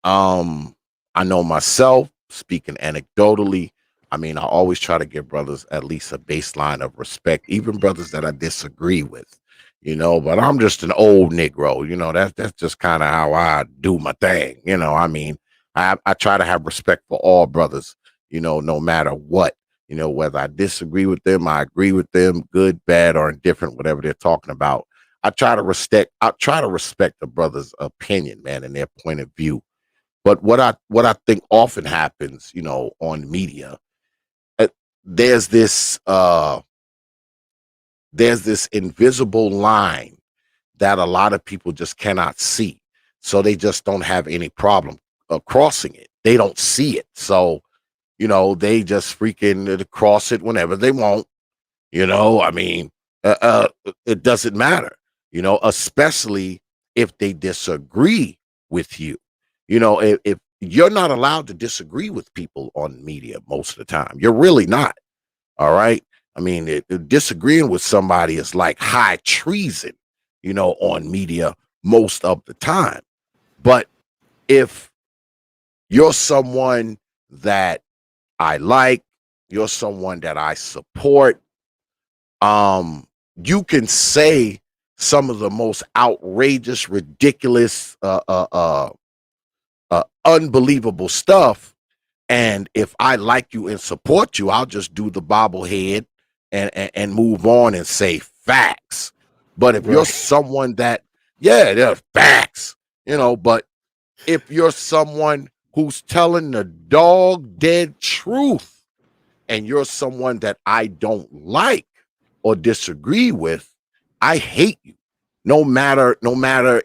I know myself, speaking anecdotally, I always try to give brothers at least a baseline of respect, even brothers that I disagree with, but I'm just an old Negro, that's just kind of how I do my thing. I try to have respect for all brothers, no matter what, whether I disagree with them, I agree with them, good, bad, or indifferent, whatever they're talking about. I try to respect the brother's opinion, man, and their point of view. But what I think often happens, on media, there's this invisible line that a lot of people just cannot see, so they just don't have any problem crossing it. They don't see it, so they just freaking cross it whenever they want. It doesn't matter, especially if they disagree with you. If you're not allowed to disagree with people on media most of the time, you're really not. All right. Disagreeing with somebody is like high treason, on media most of the time. But if you're someone that I like, you're someone that I support, you can say some of the most outrageous, ridiculous, unbelievable stuff. And if I like you and support you, I'll just do the bobblehead and move on and say facts. But if you're someone that, they're facts, but if you're someone who's telling the dog dead truth, and you're someone that I don't like or disagree with, I hate you. No matter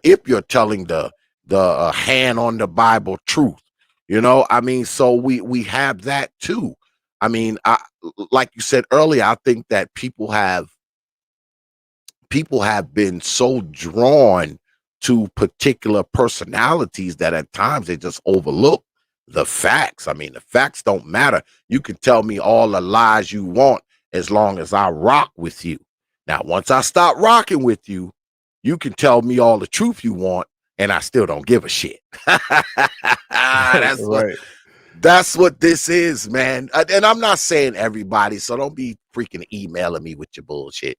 if you're telling the the hand on the Bible truth. You know, I mean, so we have that too. I mean, like you said earlier, I think that people have been so drawn to particular personalities that at times they just overlook the facts. I mean, the facts don't matter. You can tell me all the lies you want as long as I rock with you. Now, once I stop rocking with you, you can tell me all the truth you want, and I still don't give a shit.
Right.
That's what this is, man. And I'm not saying everybody, so don't be freaking emailing me with your bullshit.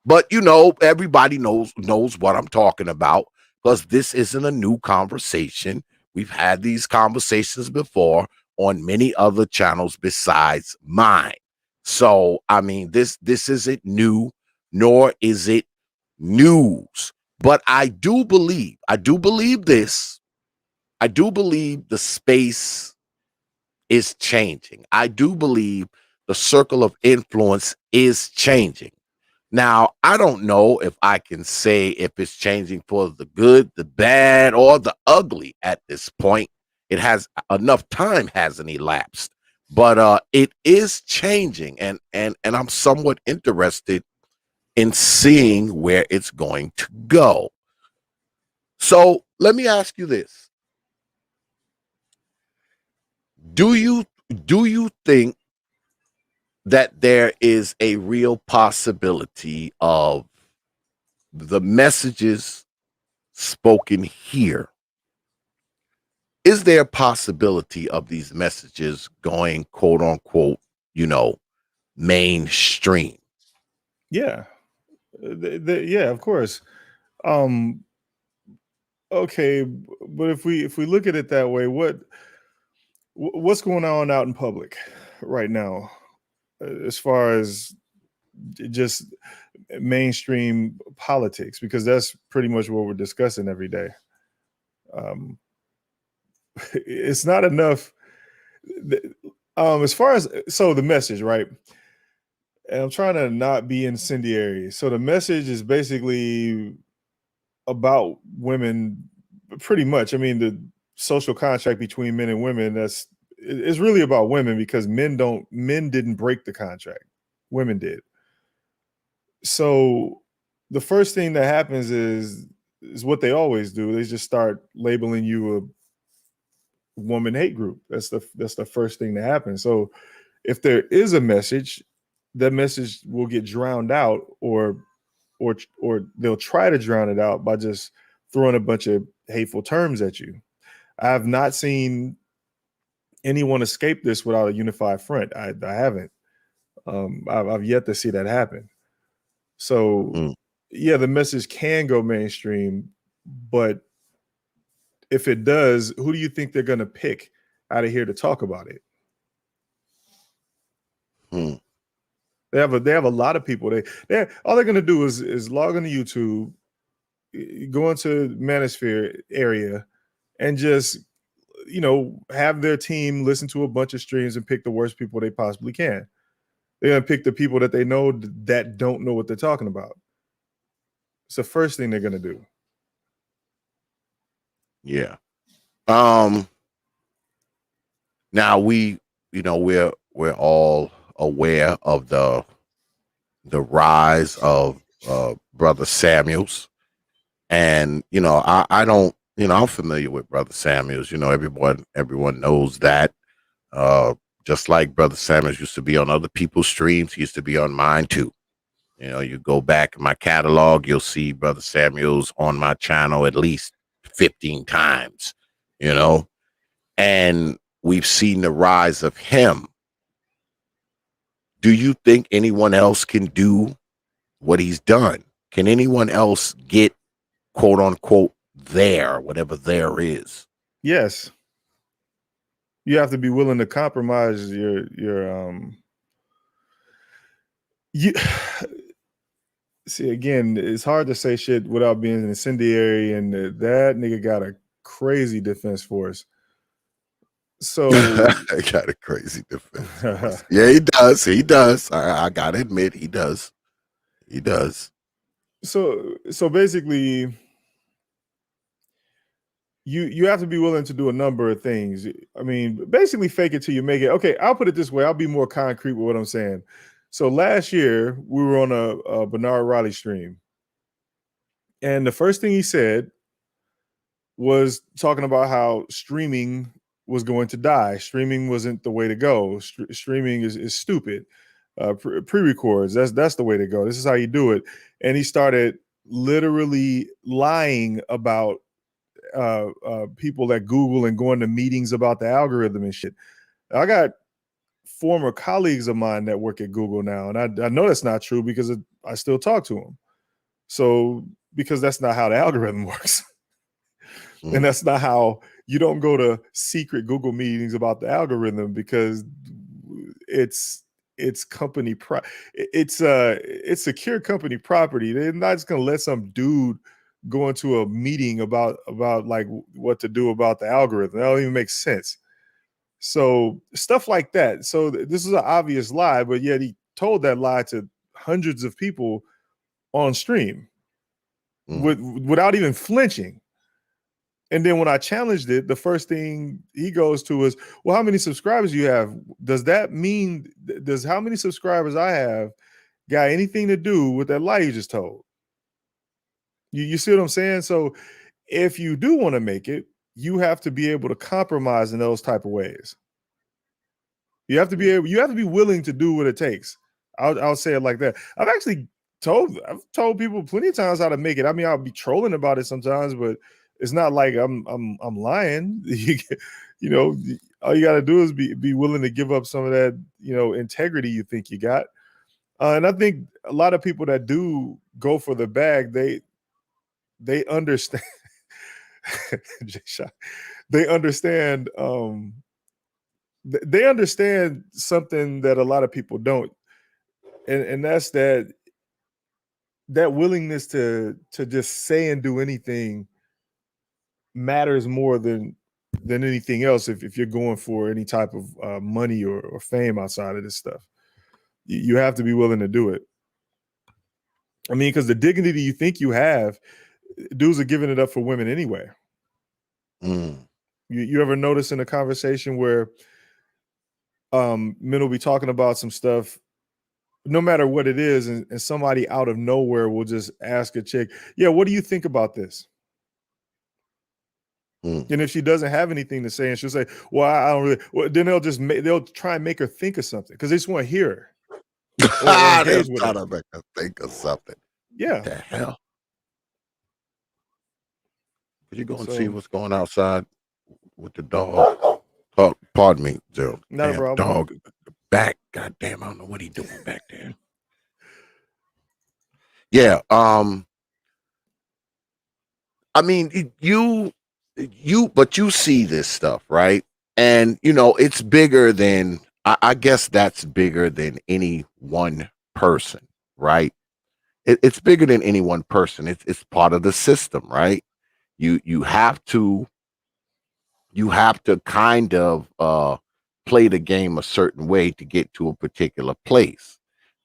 But you know, everybody knows what I'm talking about because this isn't a new conversation. We've had these conversations before on many other channels besides mine. So, I mean, this isn't new, nor is it news. But I do believe this. I do believe the space is changing. I do believe the circle of influence is changing. Now, I don't know if I can say if it's changing for the good, the bad, or the ugly at this point. It has enough time hasn't elapsed, but it is changing, and I'm somewhat interested in seeing where it's going to go. So let me ask you this: Do you think that there is a real possibility of the messages spoken here? Is there a possibility of these messages going, quote unquote, you know, mainstream?
Yeah. Yeah, of course. Um, okay, but if we look at it that way, what's going on out in public right now, as far as just mainstream politics, because that's pretty much what we're discussing every day. Um, it's not enough. As far as so the message, right? And I'm trying to not be incendiary. So the message is basically about women, pretty much. I mean, the social contract between men and women, it's really about women, because men didn't break the contract. Women did. So the first thing that happens is what they always do. They just start labeling you a woman hate group. That's the first thing that happens. So if there is a message, that message will get drowned out, or they'll try to drown it out by just throwing a bunch of hateful terms at you. I have not seen anyone escape this without a unified front. I haven't. I've yet to see that happen. So
Mm,
yeah, the message can go mainstream, but if it does, who do you think they're going to pick out of here to talk about it?
mm,
They have a lot of people. They all they're going to do is log on to YouTube, go into Manosphere area, and just have their team listen to a bunch of streams and pick the worst people they possibly can. They're going to pick the people that they know that don't know what they're talking about. It's the first thing they're going to do.
yeah. Um. Now we're all aware of the rise of Brother Samuels, and I don't, I'm familiar with Brother Samuels. Everyone knows that. Just like Brother Samuels used to be on other people's streams, he used to be on mine too. You go back in my catalog, you'll see Brother Samuels on my channel at least 15 times. You know, and we've seen the rise of him. Do you think anyone else can do what he's done? Can anyone else get, quote unquote, there, whatever there is?
Yes, you have to be willing to compromise your you see, again, it's hard to say shit without being incendiary, and that nigga got a crazy defense force. So
I got a crazy defense. Yeah, he does. He does. I gotta admit, he does. He does.
so basically, you have to be willing to do a number of things. I mean, basically fake it till you make it. Okay, I'll put it this way. I'll be more concrete with what I'm saying. So last year we were on a Bernard Riley stream, and the first thing he said was talking about how streaming was going to die. Streaming wasn't the way to go. Streaming is stupid. Pre-records, that's the way to go. This is how you do it. And he started literally lying about people at Google and going to meetings about the algorithm and shit. I got former colleagues of mine that work at Google now, and I know that's not true because I still talk to them. So because that's not how the algorithm works. And that's not how you don't go to secret Google meetings about the algorithm, because it's company it's secure company property. They're not just gonna let some dude go into a meeting about like what to do about the algorithm. That don't even make sense. So stuff like that. So this is an obvious lie, but yet he told that lie to hundreds of people on stream without even flinching. And then when I challenged it, the first thing he goes to is, well, how many subscribers you have? Does that mean, does how many subscribers I have got anything to do with that lie you just told? You see what I'm saying? So if you do want to make it, you have to be able to compromise in those type of ways. You have to be willing to do what it takes. I'll say it like that. I've told people plenty of times how to make it. I mean, I'll be trolling about it sometimes, but it's not like I'm lying. You know, all you got to do is be willing to give up some of that, integrity you think you got. And I think a lot of people that do go for the bag, they understand. They understand. They understand something that a lot of people don't, and that's that willingness to just say and do anything matters more than anything else. If you're going for any type of money or fame outside of this stuff, you have to be willing to do it. I mean, because the dignity you think you have, dudes are giving it up for women anyway. You ever notice in a conversation where men will be talking about some stuff, no matter what it is, and somebody out of nowhere will just ask a chick, yeah, what do you think about this? And if she doesn't have anything to say, and she'll say, well, I don't really, well, then they'll try and make her think of something because they just want to hear her.
Or they'll try to make her think of something.
Yeah.
What the hell? Could you go and see what's going outside with the dog? Oh, pardon me, Joe.
Not a problem.
Dog back. God damn, I don't know what he's doing back there. Yeah. I mean, but you see this stuff, right? And it's bigger than, I guess that's bigger than any one person, right? It's bigger than any one person. It's part of the system, right? You have to kind of play the game a certain way to get to a particular place,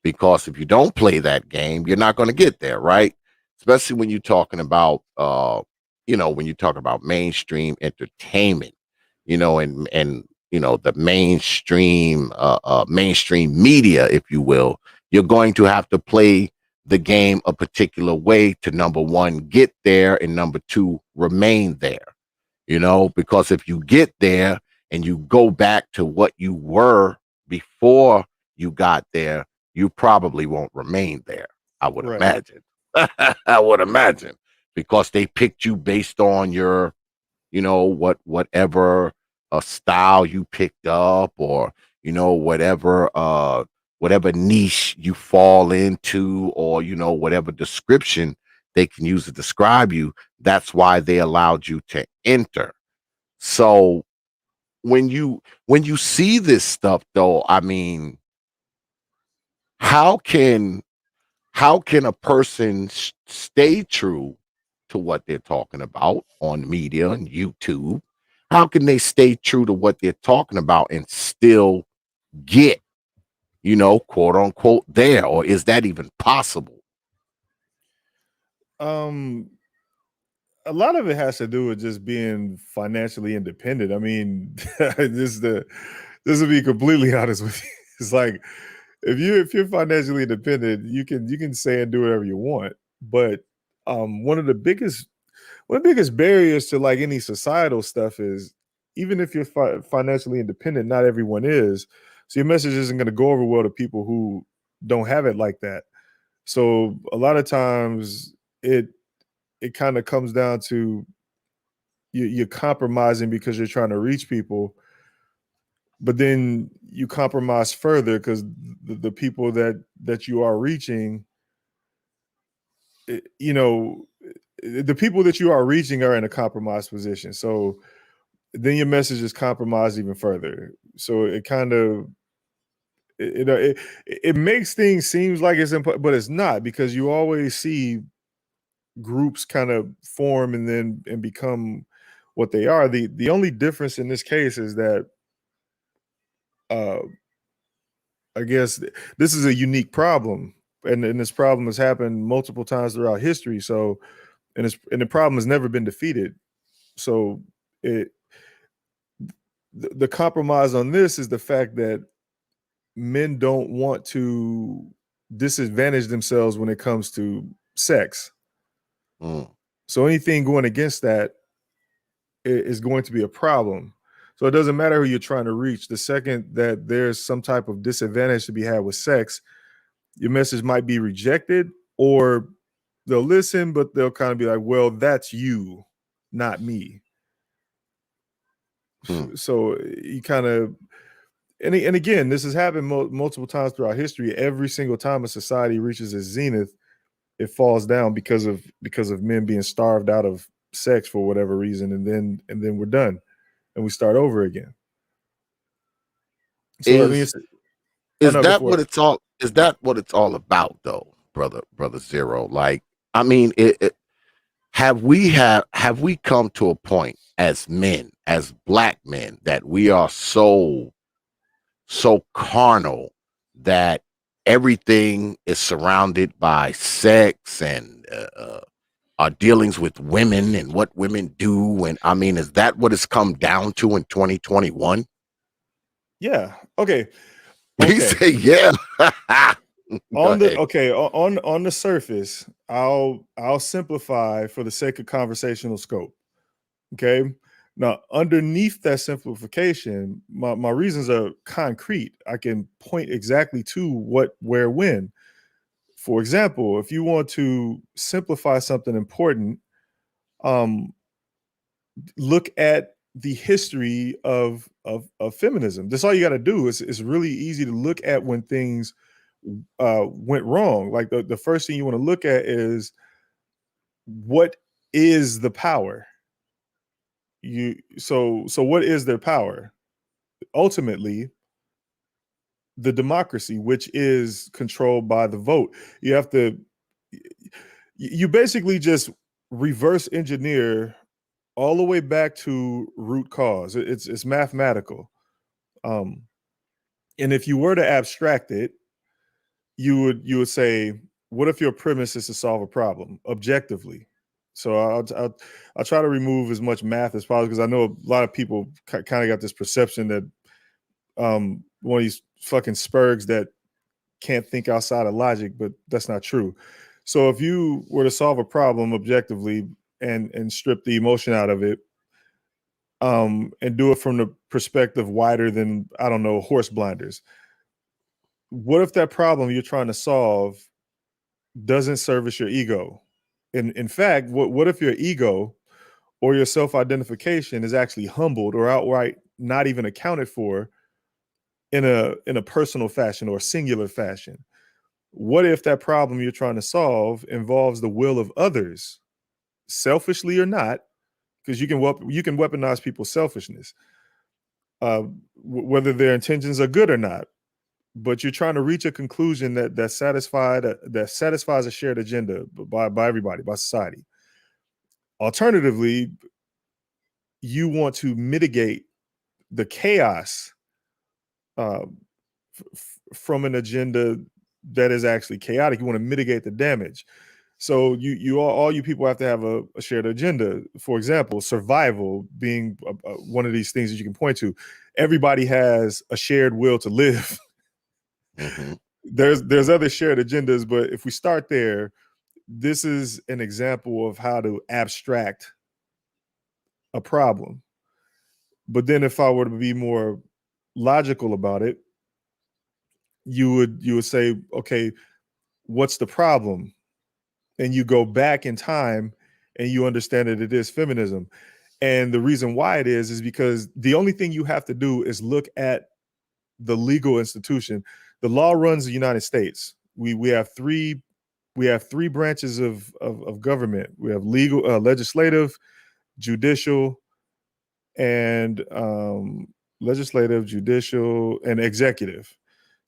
because if you don't play that game, you're not going to get there, right? Especially when you're talking about when you talk about mainstream entertainment, and the mainstream media, if you will. You're going to have to play the game a particular way to, number one, get there, and number two, remain there. Because if you get there and you go back to what you were before you got there, you probably won't remain there. I would imagine. I would imagine, because they picked you based on your, whatever style you picked up, or whatever niche you fall into, or whatever description they can use to describe you. That's why they allowed you to enter. So when you see this stuff, though, I mean, how can a person stay true to what they're talking about on media and YouTube? How can they stay true to what they're talking about and still get, quote unquote, there? Or is that even possible?
a lot of it has to do with just being financially independent. I mean, this will be completely honest with you. It's like if you're financially independent, you can say and do whatever you want. But one of the biggest barriers to like any societal stuff is even if you're financially independent, not everyone is. So your message isn't going to go over well to people who don't have it like that. So a lot of times it kind of comes down to you're compromising because you're trying to reach people, but then you compromise further because the people that you are reaching, you know, the people that you are reaching are in a compromised position. So then your message is compromised even further. So it kind of it makes things seems like it's important, but it's not, because you always see groups kind of form and become what they are. The only difference in this case is that uh I guess this is a unique problem, and this problem has happened multiple times throughout history. So and the problem has never been defeated. So it the compromise on this is the fact that men don't want to disadvantage themselves when it comes to sex.
Mm.
So anything going against that is going to be a problem. So it doesn't matter who you're trying to reach. The second that there's some type of disadvantage to be had with sex, your message might be rejected, or they'll listen, but they'll kind of be like, well, that's you, not me.
Mm.
So you kind of, and again, this has happened multiple times throughout history. Every single time a society reaches its zenith, it falls down because of men being starved out of sex for whatever reason, and then we're done and we start over again. So I mean,
Is
oh
is
no, go
that
for
what
it.
it's all? Is that what it's all about, though, brother Zero? Like, I mean, have we come to a point as men, as black men, that we are so carnal that everything is surrounded by sex and our dealings with women and what women do? And I mean, is that what it's come down to in 2021?
Yeah. Okay.
He
Okay.
said, "Yeah." Go ahead.
On the surface, I'll simplify for the sake of conversational scope. Okay. Now, underneath that simplification, my reasons are concrete. I can point exactly to what, where, when. For example, if you want to simplify something important, um, look at the history of feminism. That's all you got to do. It's really easy to look at when things went wrong. Like the first thing you want to look at is what is the power. So what is their power? Ultimately, the democracy, which is controlled by the vote. You have to you basically just reverse engineer all the way back to root cause. It's mathematical. Um, and if you were to abstract it, you would say, what if your premise is to solve a problem objectively? So I'll try to remove as much math as possible, because I know a lot of people kind of got this perception that one of these fucking spurgs that can't think outside of logic, but that's not true. So if you were to solve a problem objectively and strip the emotion out of it, and do it from the perspective wider than, I don't know, horse blinders. What if that problem you're trying to solve doesn't service your ego? In fact, what if your ego or your self-identification is actually humbled or outright not even accounted for in a personal fashion or singular fashion? What if that problem you're trying to solve involves the will of others, selfishly or not? Because you can weaponize people's selfishness, uh, whether their intentions are good or not. But you're trying to reach a conclusion that satisfies a shared agenda by everybody, by society. Alternatively, you want to mitigate the chaos uh, from an agenda that is actually chaotic. You want to mitigate the damage. So you all you people have to have a shared agenda. For example, survival being one of these things that you can point to. Everybody has a shared will to live.
Mm-hmm.
There's other shared agendas, but if we start there, this is an example of how to abstract a problem. But then if I were to be more logical about it, you would say, okay, what's the problem? And you go back in time and you understand that it is feminism. And the reason why it is because the only thing you have to do is look at the legal institution. The law runs the United States. We have three branches of government. We have legal, legislative, judicial, and legislative, judicial, and executive.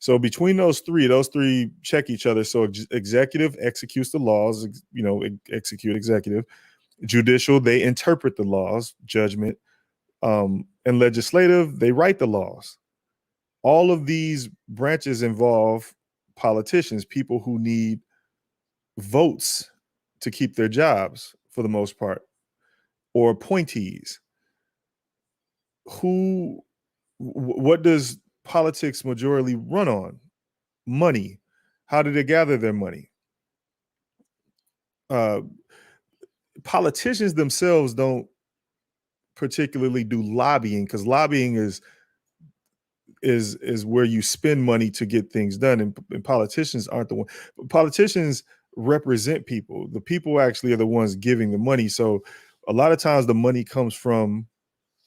So between those three check each other. So executive executes the laws, execute executive. Judicial, they interpret the laws, judgment, and legislative, they write the laws. All of these branches involve politicians, people who need votes to keep their jobs for the most part, or appointees. What does politics majorly run on? Money. How do they gather their money? Uh, Politicians themselves don't particularly do lobbying, because lobbying is where you spend money to get things done, and politicians aren't the one. Politicians represent people. The people actually are the ones giving the money. So a lot of times the money comes from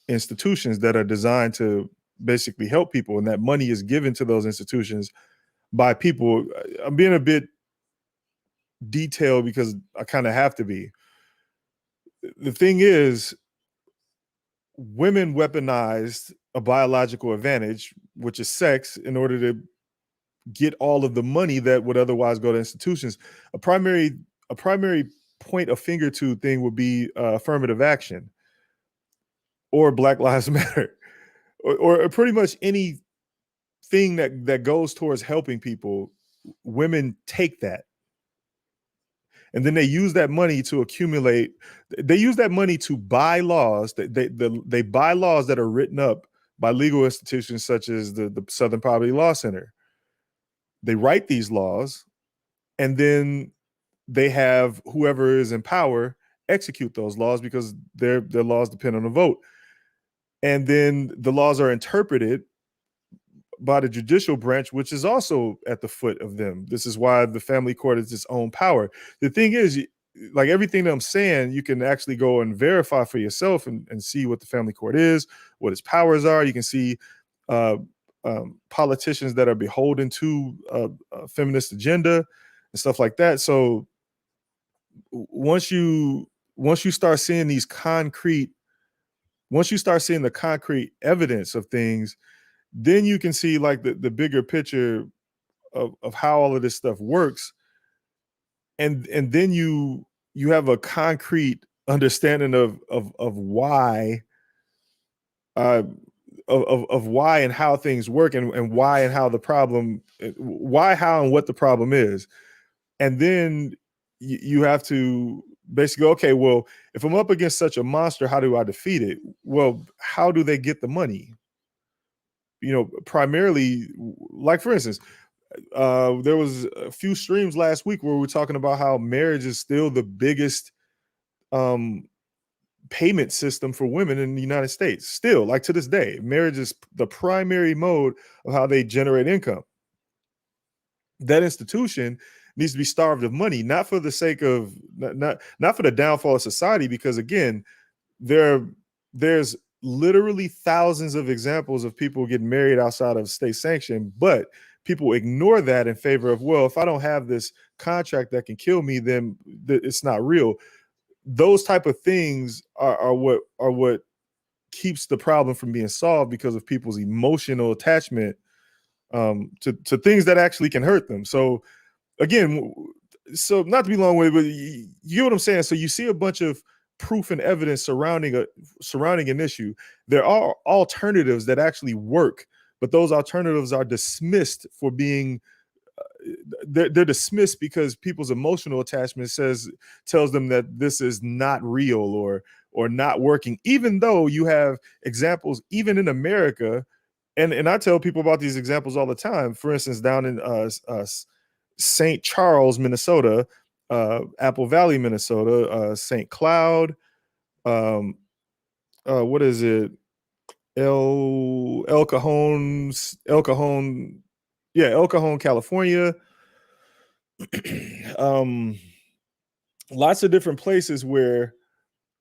institutions that are designed to basically help people, and that money is given to those institutions by people. I'm being a bit detailed because I kind of have to be. The thing is, women weaponized a biological advantage, which is sex, in order to get all of the money that would otherwise go to institutions. A primary point a finger to thing would be affirmative action or Black Lives Matter, or pretty much anything that goes towards helping people. Women take that, and then they use that money to accumulate. They use that money to buy laws. They buy laws that are written up by legal institutions such as the Southern Poverty Law Center. They write these laws, and then they have whoever is in power execute those laws, because their laws depend on a vote. And then the laws are interpreted by the judicial branch, which is also at the foot of them. This is why the family court is its own power. The thing is, like everything that I'm saying, you can actually go and verify for yourself and see what the family court is, what its powers are. You can see politicians that are beholden to a feminist agenda and stuff like that. So once you start seeing the concrete evidence of things, then you can see like the bigger picture of how all of this stuff works. And then you have a concrete understanding of why of why and how things work, and why and how the problem, why, how, and what the problem is. And then you have to basically go, okay, well, if I'm up against such a monster, how do I defeat it? Well, how do they get the money? Primarily, like for instance, there was a few streams last week where we were talking about how marriage is still the biggest payment system for women in the United States. Still, like to this day, marriage is the primary mode of how they generate income. That institution needs to be starved of money, not for the sake of not for the downfall of society, because again, there's literally thousands of examples of people getting married outside of state sanction, but people ignore that in favor of, well, if I don't have this contract that can kill me, then it's not real. Those type of things are what keeps the problem from being solved, because of people's emotional attachment to things that actually can hurt them. So again, so not to be long-winded, but you get what I'm saying. So you see a bunch of proof and evidence surrounding an issue. There are alternatives that actually work, but those alternatives are dismissed for being they're dismissed because people's emotional attachment tells them that this is not real or not working, even though you have examples even in America. And I tell people about these examples all the time. For instance, down in St. Charles, Minnesota, Apple Valley, Minnesota, St. Cloud, what is it? El Cajon, El Cajon, California. Lots of different places where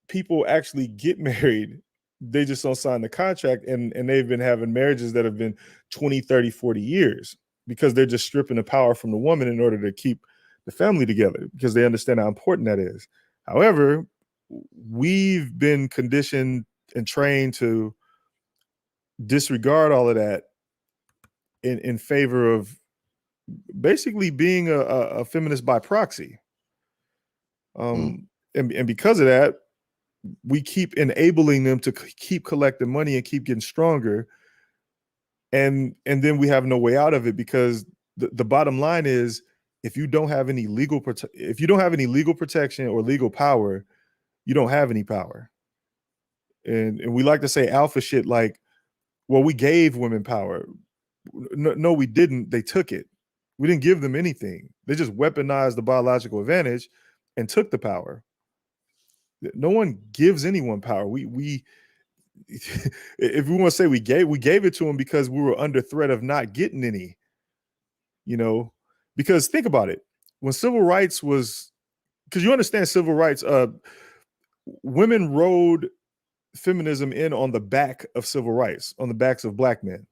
people actually get married. They just don't sign the contract, and they've been having marriages that have been 20, 30, 40 years because they're just stripping the power from the woman in order to keep the family together because they understand how important that is. However, we've been conditioned and trained to disregard all of that in favor of basically being a feminist by proxy. And because of that, we keep enabling them to keep collecting money and keep getting stronger. And then we have no way out of it because the bottom line is if you don't have any legal protection or legal power, you don't have any power. And we like to say alpha shit like, well, we gave women power. No, we didn't. They took it. We didn't give them anything. They just weaponized the biological advantage and took the power. No one gives anyone power. We if we want to say we gave it to them because we were under threat of not getting any, because think about it. When civil rights was, because you understand civil rights, women rode feminism in on the back of civil rights, on the backs of black men.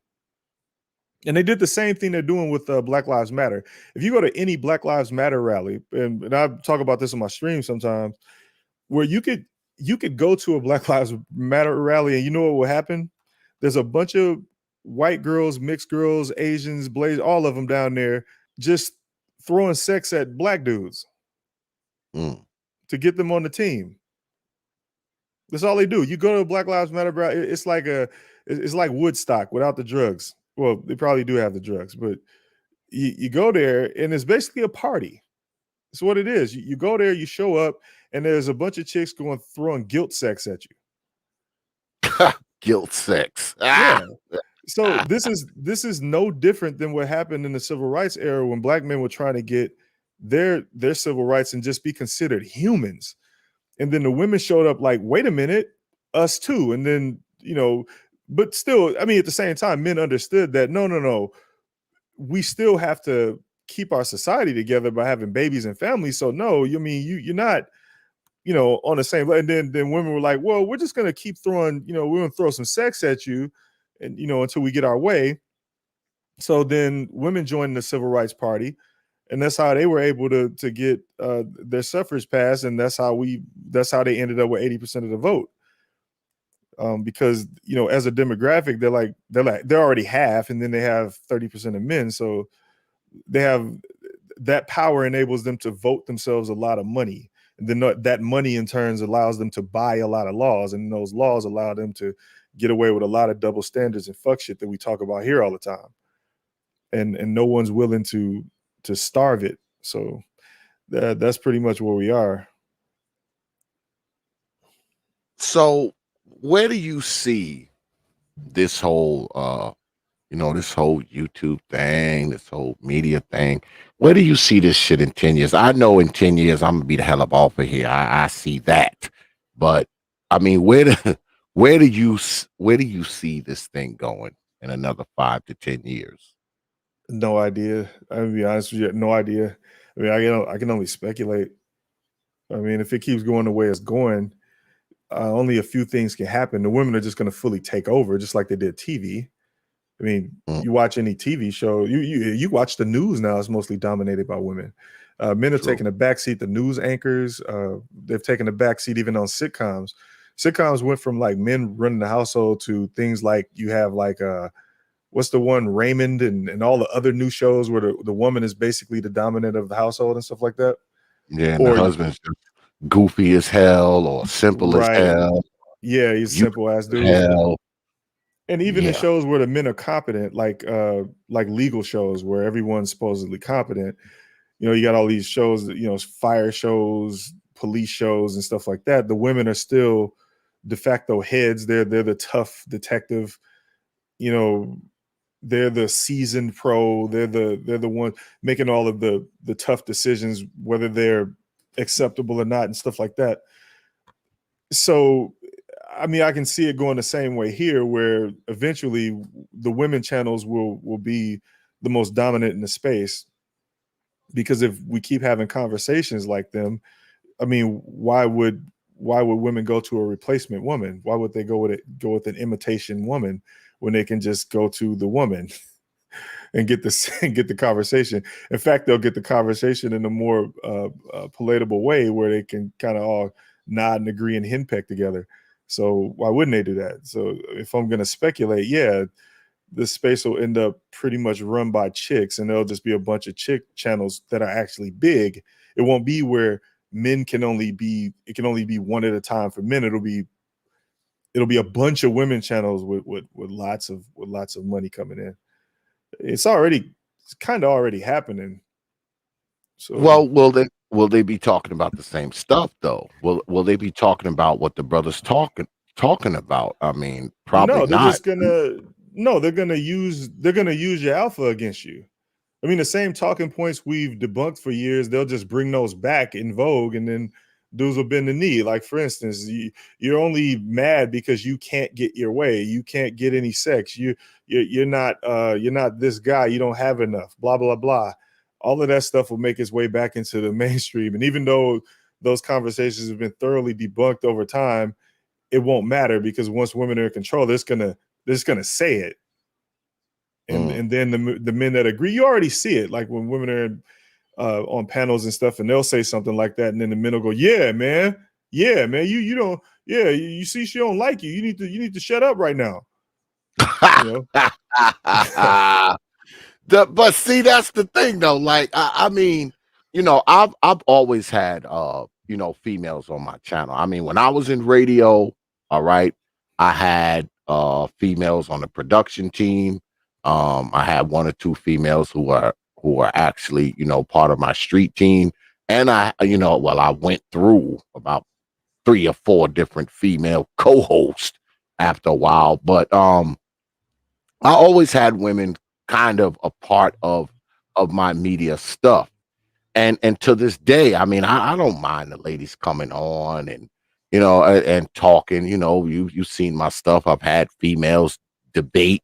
And they did the same thing they're doing with Black Lives Matter. If you go to any Black Lives Matter rally, and I talk about this on my stream sometimes, where you could go to a Black Lives Matter rally and you know what will happen? There's a bunch of white girls, mixed girls, Asians, all of them down there just throwing sex at black dudes to get them on the team. That's all they do. You go to a Black Lives Matter rally, it's like Woodstock without the drugs. Well, they probably do have the drugs, but you go there and it's basically a party. That's what it is. You go there, you show up, and there's a bunch of chicks throwing guilt sex at you.
Guilt sex.
Yeah. So this is no different than what happened in the civil rights era when black men were trying to get their civil rights and just be considered humans. And then the women showed up like, wait a minute, us too. And then, but still, I mean, at the same time, men understood that no, we still have to keep our society together by having babies and families. So no, you're not, on the same level. And then women were like, well, we're just going to keep throwing, we're going to throw some sex at you and, until we get our way. So then women joined the civil rights party, and that's how they were able to get their suffrage passed. And that's how they ended up with 80% of the vote. Because, as a demographic, they're already half, and then they have 30% of men. So they have that power enables them to vote themselves a lot of money. And then that money in turns allows them to buy a lot of laws. And those laws allow them to get away with a lot of double standards and fuck shit that we talk about here all the time. And no one's willing to starve it. So that's pretty much where we are.
So where do you see this whole this whole YouTube thing, this whole media thing? Where do you see this shit in 10 years? I know in 10 years I'm gonna be the hell up off of here. I see that. But I mean, where do you see this thing going in another 5 to 10 years?
No idea. I'm gonna be honest with you, no idea. I mean, I can only speculate. I mean, if it keeps going the way it's going, only a few things can happen. The women are just going to fully take over, just like they did TV. I mean, you watch any TV show, you watch the news now, it's mostly dominated by women. Men are taking a backseat, the news anchors, they've taken a backseat even on sitcoms. Sitcoms went from like men running the household to things like you have like, what's the one, Raymond and all the other new shows where the woman is basically the dominant of the household and stuff like that.
Yeah, and the husband's just goofy as hell or simple as hell.
Yeah, he's simple ass dude.
Hell.
And even in
Yeah.
shows where the men are competent, like legal shows where everyone's supposedly competent, you got all these shows that, fire shows, police shows, and stuff like that. The women are still de facto heads. They're the tough detective. You know, they're the seasoned pro. They're the one making all of the tough decisions, whether they're acceptable or not, and stuff like that. So, I mean, I can see it going the same way here, where eventually the women channels will be the most dominant in the space, because if we keep having conversations like them, I mean, why would women go to a replacement woman? Why would they go with an imitation woman when they can just go to the woman and get this and get the conversation? In fact, they'll get the conversation in a more palatable way where they can kind of all nod and agree and henpeck together. So why wouldn't they do that? So if I'm going to speculate, yeah, this space will end up pretty much run by chicks, and there'll just be a bunch of chick channels that are actually big. It won't be where it can only be one at a time for men. It'll be a bunch of women channels with lots of money coming in. It's kind of already happening. So
Well, will they be talking about the same stuff though? Will they be talking about what the brothers talking about? I mean, probably
no,
not.
they're gonna use your alpha against you. I mean, the same talking points we've debunked for years, they'll just bring those back in vogue, and then dudes will bend the knee. Like, for instance, you're only mad because you can't get your way. You can't get any sex. You're not this guy. You don't have enough. Blah blah blah. All of that stuff will make its way back into the mainstream. And even though those conversations have been thoroughly debunked over time, it won't matter, because once women are in control, they're just gonna say it. And then the men that agree, you already see it. Like when women are on panels and stuff, and they'll say something like that, and then the men will go, "Yeah, man, you don't, yeah, you see, she don't like you. You need to shut up right now." You
But see, that's the thing though. Like, I mean, I've always had females on my channel. I mean, when I was in radio, all right, I had females on the production team. I had one or two females who are actually, part of my street team. And I went through about 3 or 4 different female co-hosts after a while. But I always had women kind of a part of my media stuff. And to this day, I mean, I don't mind the ladies coming on and and talking. You've seen my stuff. I've had females debate,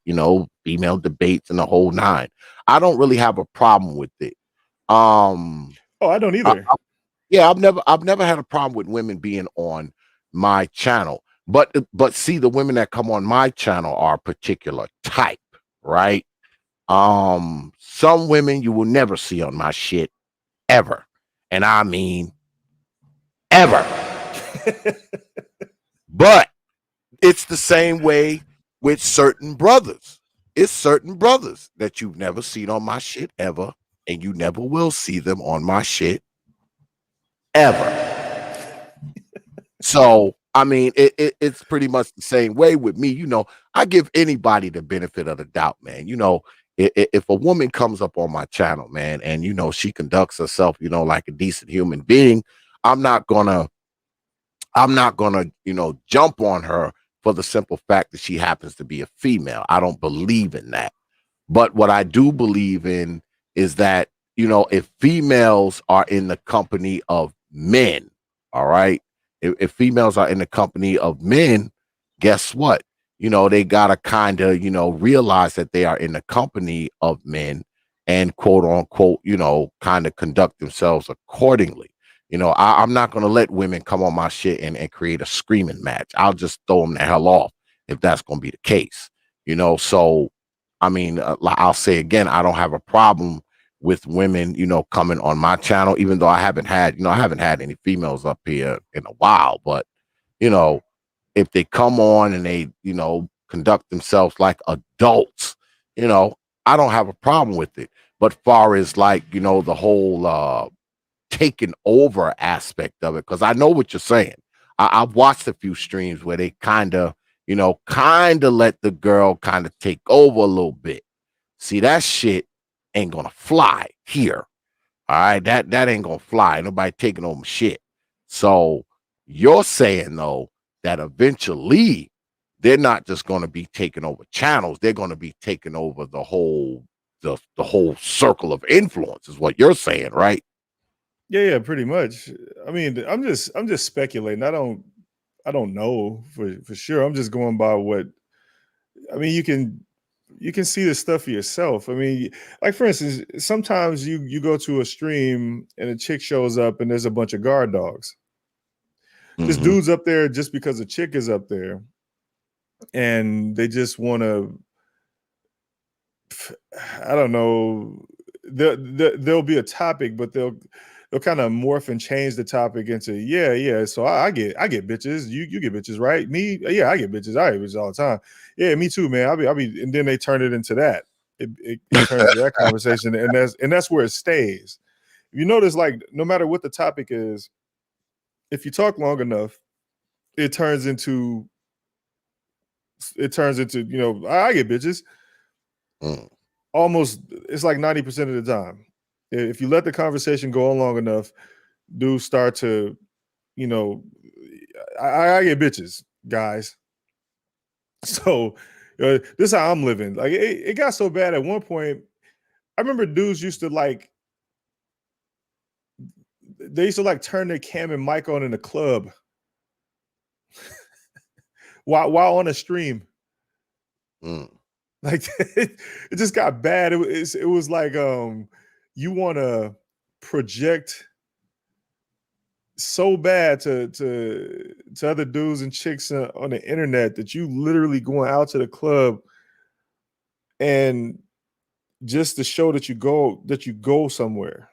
female debates and the whole nine. I don't really have a problem with it.
Oh, I don't either.
Yeah, I've never had a problem with women being on my channel. But see, the women that come on my channel are a particular type, right? Some women you will never see on my shit ever. And I mean ever. But it's the same way with certain brothers. It's certain brothers that you've never seen on my shit ever, and you never will see them on my shit ever. So, I mean, it's pretty much the same way with me. I give anybody the benefit of the doubt, man. If a woman comes up on my channel, man, and she conducts herself, like a decent human being, I'm not gonna, jump on her for the simple fact that she happens to be a female. I don't believe in that. But what I do believe in is that, if females are in the company of men, all right, if females are in the company of men, guess what? They got to kind of, realize that they are in the company of men and quote unquote, kind of conduct themselves accordingly. I'm not going to let women come on my shit and create a screaming match. I'll just throw them the hell off if that's going to be the case. So I mean, I'll say again, I don't have a problem with women, coming on my channel, even though I haven't had any females up here in a while. But, if they come on and they, conduct themselves like adults, I don't have a problem with it. But far as like, the whole taking over aspect of it, because I know what you're saying. I've watched a few streams where they kind of, kind of let the girl kind of take over a little bit. See, that shit ain't gonna fly here. All right, that ain't gonna fly. Ain't nobody taking over shit. So you're saying though that eventually they're not just gonna be taking over channels, they're gonna be taking over the whole circle of influence, is what you're saying, right?
Yeah, pretty much. I mean, I'm just speculating. I don't know for sure. I'm just going by what I mean. You can see this stuff for yourself. I mean, like for instance, sometimes you go to a stream and a chick shows up and there's a bunch of guard dogs. This
Mm-hmm.
dude's up there just because a chick is up there, and they just want to. I don't know. There'll be a topic, but they'll kind of morph and change the topic into yeah. So I get bitches. You get bitches, right? Me, yeah, I get bitches. I get bitches all the time. Yeah, me too, man. I'll be, and then they turn it into that. It turns to that conversation, and that's where it stays. You notice, like, no matter what the topic is, if you talk long enough, it turns into I get bitches.
Mm.
Almost, it's like 90% of the time. If you let the conversation go on long enough, dudes start to, you know, I get bitches, guys. So this is how I'm living. Like it got so bad at one point. I remember dudes used to like, they used to like turn their cam and mic on in the club while on a stream.
Mm.
Like it just got bad. It was like you want to project so bad to other dudes and chicks on the internet that you literally going out to the club and just to show that you go somewhere.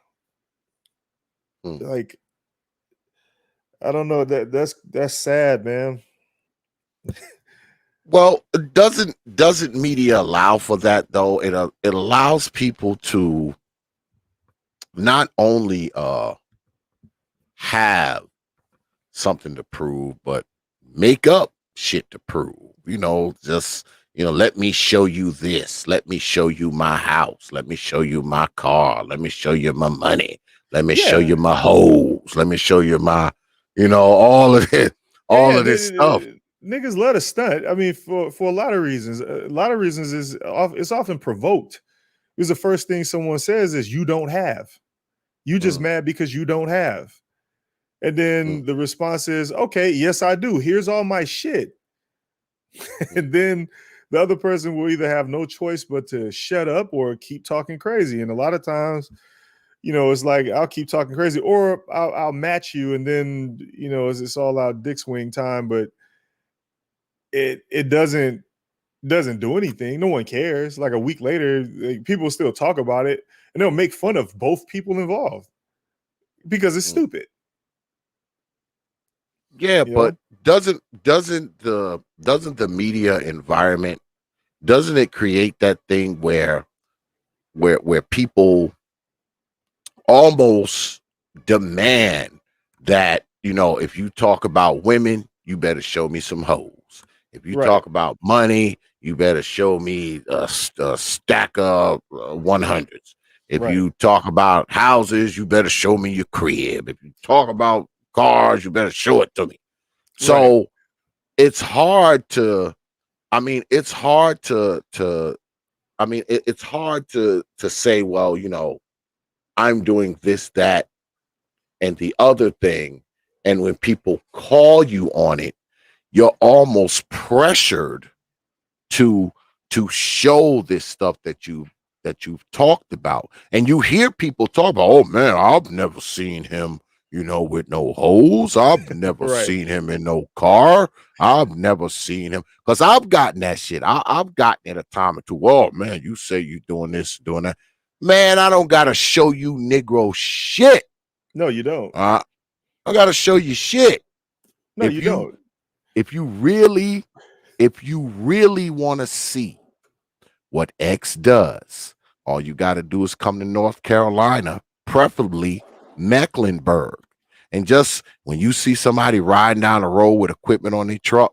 Mm.
Like I don't know, that's sad, man.
Well, doesn't media allow for that though? It allows people to not only have something to prove, but make up shit to prove. Just let me show you this. Let me show you my house. Let me show you my car. Let me show you my money. Let me show
Yeah.
you my hoes. Let me show you my, all of it, all
Yeah,
of this stuff.
niggas love to stunt. I mean, for a lot of reasons. A lot of reasons it's often provoked. Because the first thing someone says is you don't have. You just
Mm,
mad because you don't have. And
mm,
then the response is, okay, yes, I do. Here's all my shit. And then the other person will either have no choice but to shut up or keep talking crazy. And a lot of times, it's like I'll keep talking crazy, or I'll match you, and then it's all out dick swing time. But it doesn't do anything. No one cares. Like a week later, like, people still talk about it, and they'll make fun of both people involved because it's
mm.
stupid.
Yeah,
You know?
but doesn't the media environment, doesn't it create that thing where people almost demand that, if you talk about women, you better show me some hoes. If you
Right.
talk about money, you better show me a stack of 100s. If
Right.
you talk about houses, you better show me your crib. If you talk about cars, you better show it to me.
Right.
So it's hard to, I mean, it's hard to, I mean, it's hard to say, well, I'm doing this, that, and the other thing. And when people call you on it, you're almost pressured to show this stuff that you've talked about. And you hear people talk about, oh man, I've never seen him, with no hoes. I've never
Right.
seen him in no car. I've never seen him, because I've gotten that shit. I've gotten it a time or two. Oh man, you say you doing this, doing that. Man, I don't gotta show you Negro shit.
No, you don't.
Uh, I gotta show you shit.
No,
If
you
you
don't.
if you really want to see what X does, all you got to do is come to North Carolina, preferably Mecklenburg. And just when you see somebody riding down the road with equipment on their truck,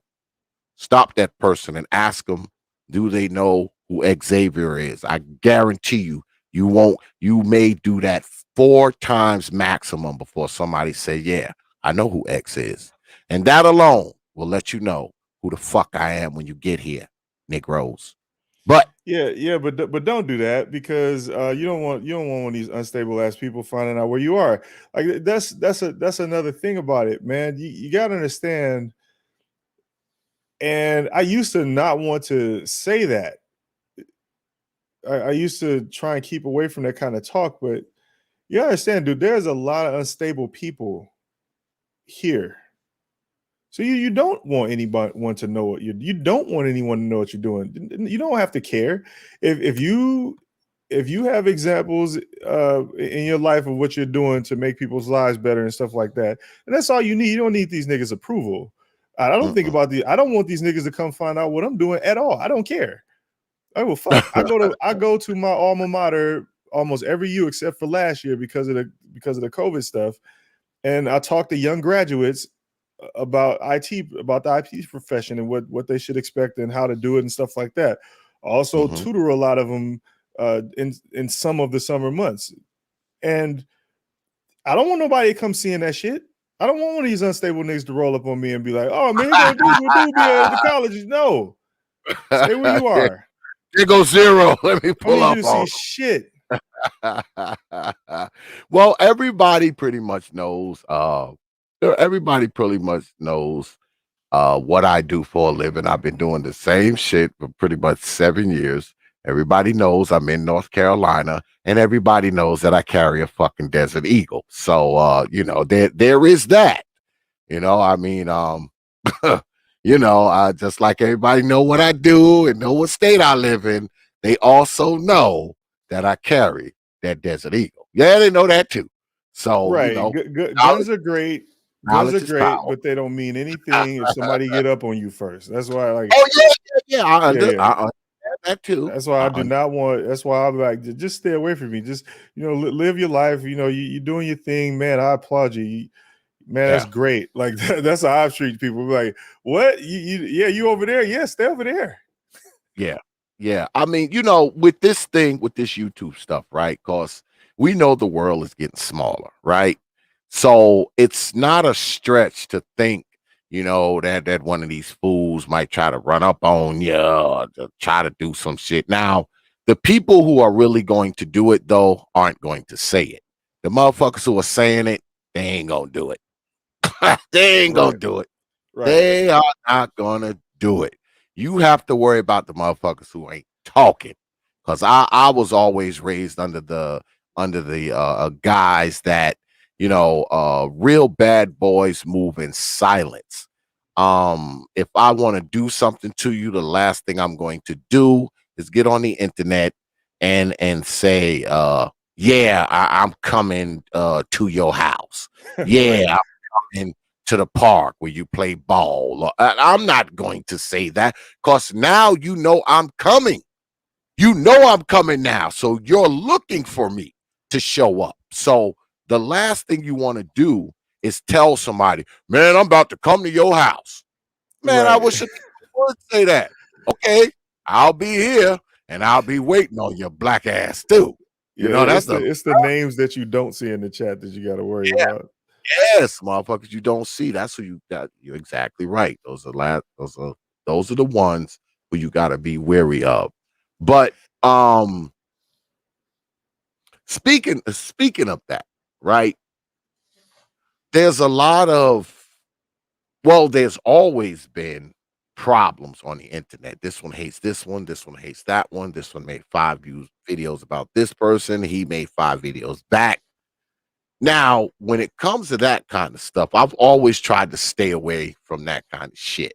stop that person and ask them, do they know who Xavier is? I guarantee you, you won't. You may do that 4 times maximum before somebody say, "Yeah, I know who X is," and that alone will let you know who the fuck I am when you get here, Negroes. But
Yeah, but don't do that because you don't want one of these unstable ass people finding out where you are. Like that's another thing about it, man. You got to understand. And I used to not want to say that. I used to try and keep away from that kind of talk, but you understand, dude. There's a lot of unstable people here. So you don't want anyone to know what you don't want anyone to know what you're doing. You don't have to care if you have examples in your life of what you're doing to make people's lives better and stuff like that, and that's all you need. You don't need these niggas' approval. I don't think
mm-mm.
about I don't want these niggas to come find out what I'm doing at all. I don't care. I will fuck. I go to my alma mater almost every year except for last year because of the COVID stuff, and I talk to young graduates about about the IT profession and what they should expect and how to do it and stuff like that. I also
Mhm.
tutor a lot of them in some of the summer months, and I don't want nobody to come seeing that shit. I don't want one of these unstable niggas to roll up on me and be like, "Oh man, here go dude be at the college." No, stay where you
there,
are.
there goes zero. Let me
I don't
pull
need you
up
to see
on.
shit.
Well, everybody pretty much knows. Everybody pretty much knows what I do for a living. I've been doing the same shit for pretty much 7 years. Everybody knows I'm in North Carolina, and everybody knows that I carry a fucking Desert Eagle. So, there is that. I mean, just like everybody know what I do and know what state I live in, they also know that I carry that Desert Eagle. Yeah, they know that too. So,
Right.
knowledge,
Guns are great. Guns are
knowledge is power.
great, but they don't mean anything if somebody get up on you first. That's why, like,
Oh yeah.
yeah.
I understand that too.
That's why I
I
do
un-
not want. That's why I'm like, just stay away from me. Just live your life. You're doing your thing, man. I applaud you. Man, that's
yeah,
great. Like that's how I treat people. Like, what? Yeah, you over there? Yeah, stay over there.
yeah, yeah. I mean, with this thing, with this YouTube stuff, right? Because we know the world is getting smaller, right? So it's not a stretch to think, that one of these fools might try to run up on you or to try to do some shit. Now, the people who are really going to do it though aren't going to say it. The motherfuckers who are saying it, they ain't gonna do it. They ain't gonna
Right.
do it.
Right.
They are not gonna do it. You have to worry about the motherfuckers who ain't talking. Cause I was always raised under the guys that, real bad boys move in silence. If I want to do something to you, the last thing I'm going to do is get on the internet and say, yeah, I'm coming to your house.
Right.
Yeah, in to the park where you play ball. I'm not going to say that because now I'm coming. You know I'm coming now. So you're looking for me to show up. So the last thing you want to do is tell somebody, man, I'm about to come to your house. Man, I
Right.
wish I would say that. Okay, I'll be here and I'll be waiting on your black ass too.
Yeah.
That's the
It's the names that you don't see in the chat that you got to worry about.
yes, motherfuckers you don't see. That's who you got. You're exactly right. Those are the ones who you got to be wary of. But speaking of that, right? There's a lot of there's always been problems on the internet. This one hates this one hates that one. This one made 5 videos about this person. He made 5 videos back. Now, when it comes to that kind of stuff, I've always tried to stay away from that kind of shit,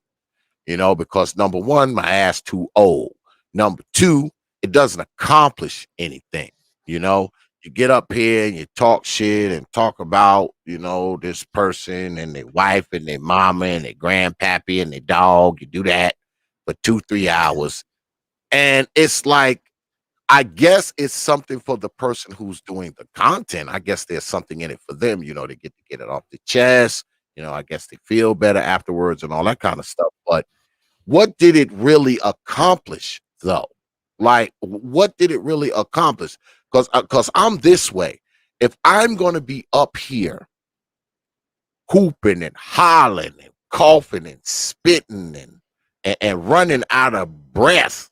because number one, my ass too old. Number two, it doesn't accomplish anything. You know, you get up here and you talk shit and talk about, this person and their wife and their mama and their grandpappy and their dog. You do that for 2, 3 hours. And it's like, I guess it's something for the person who's doing the content. I guess there's something in it for them, they get to get it off the chest. I guess they feel better afterwards and all that kind of stuff. But what did it really accomplish though? Like, what did it really accomplish? Because I'm this way. If I'm going to be up here hooping and hollering and coughing and spitting and running out of breath,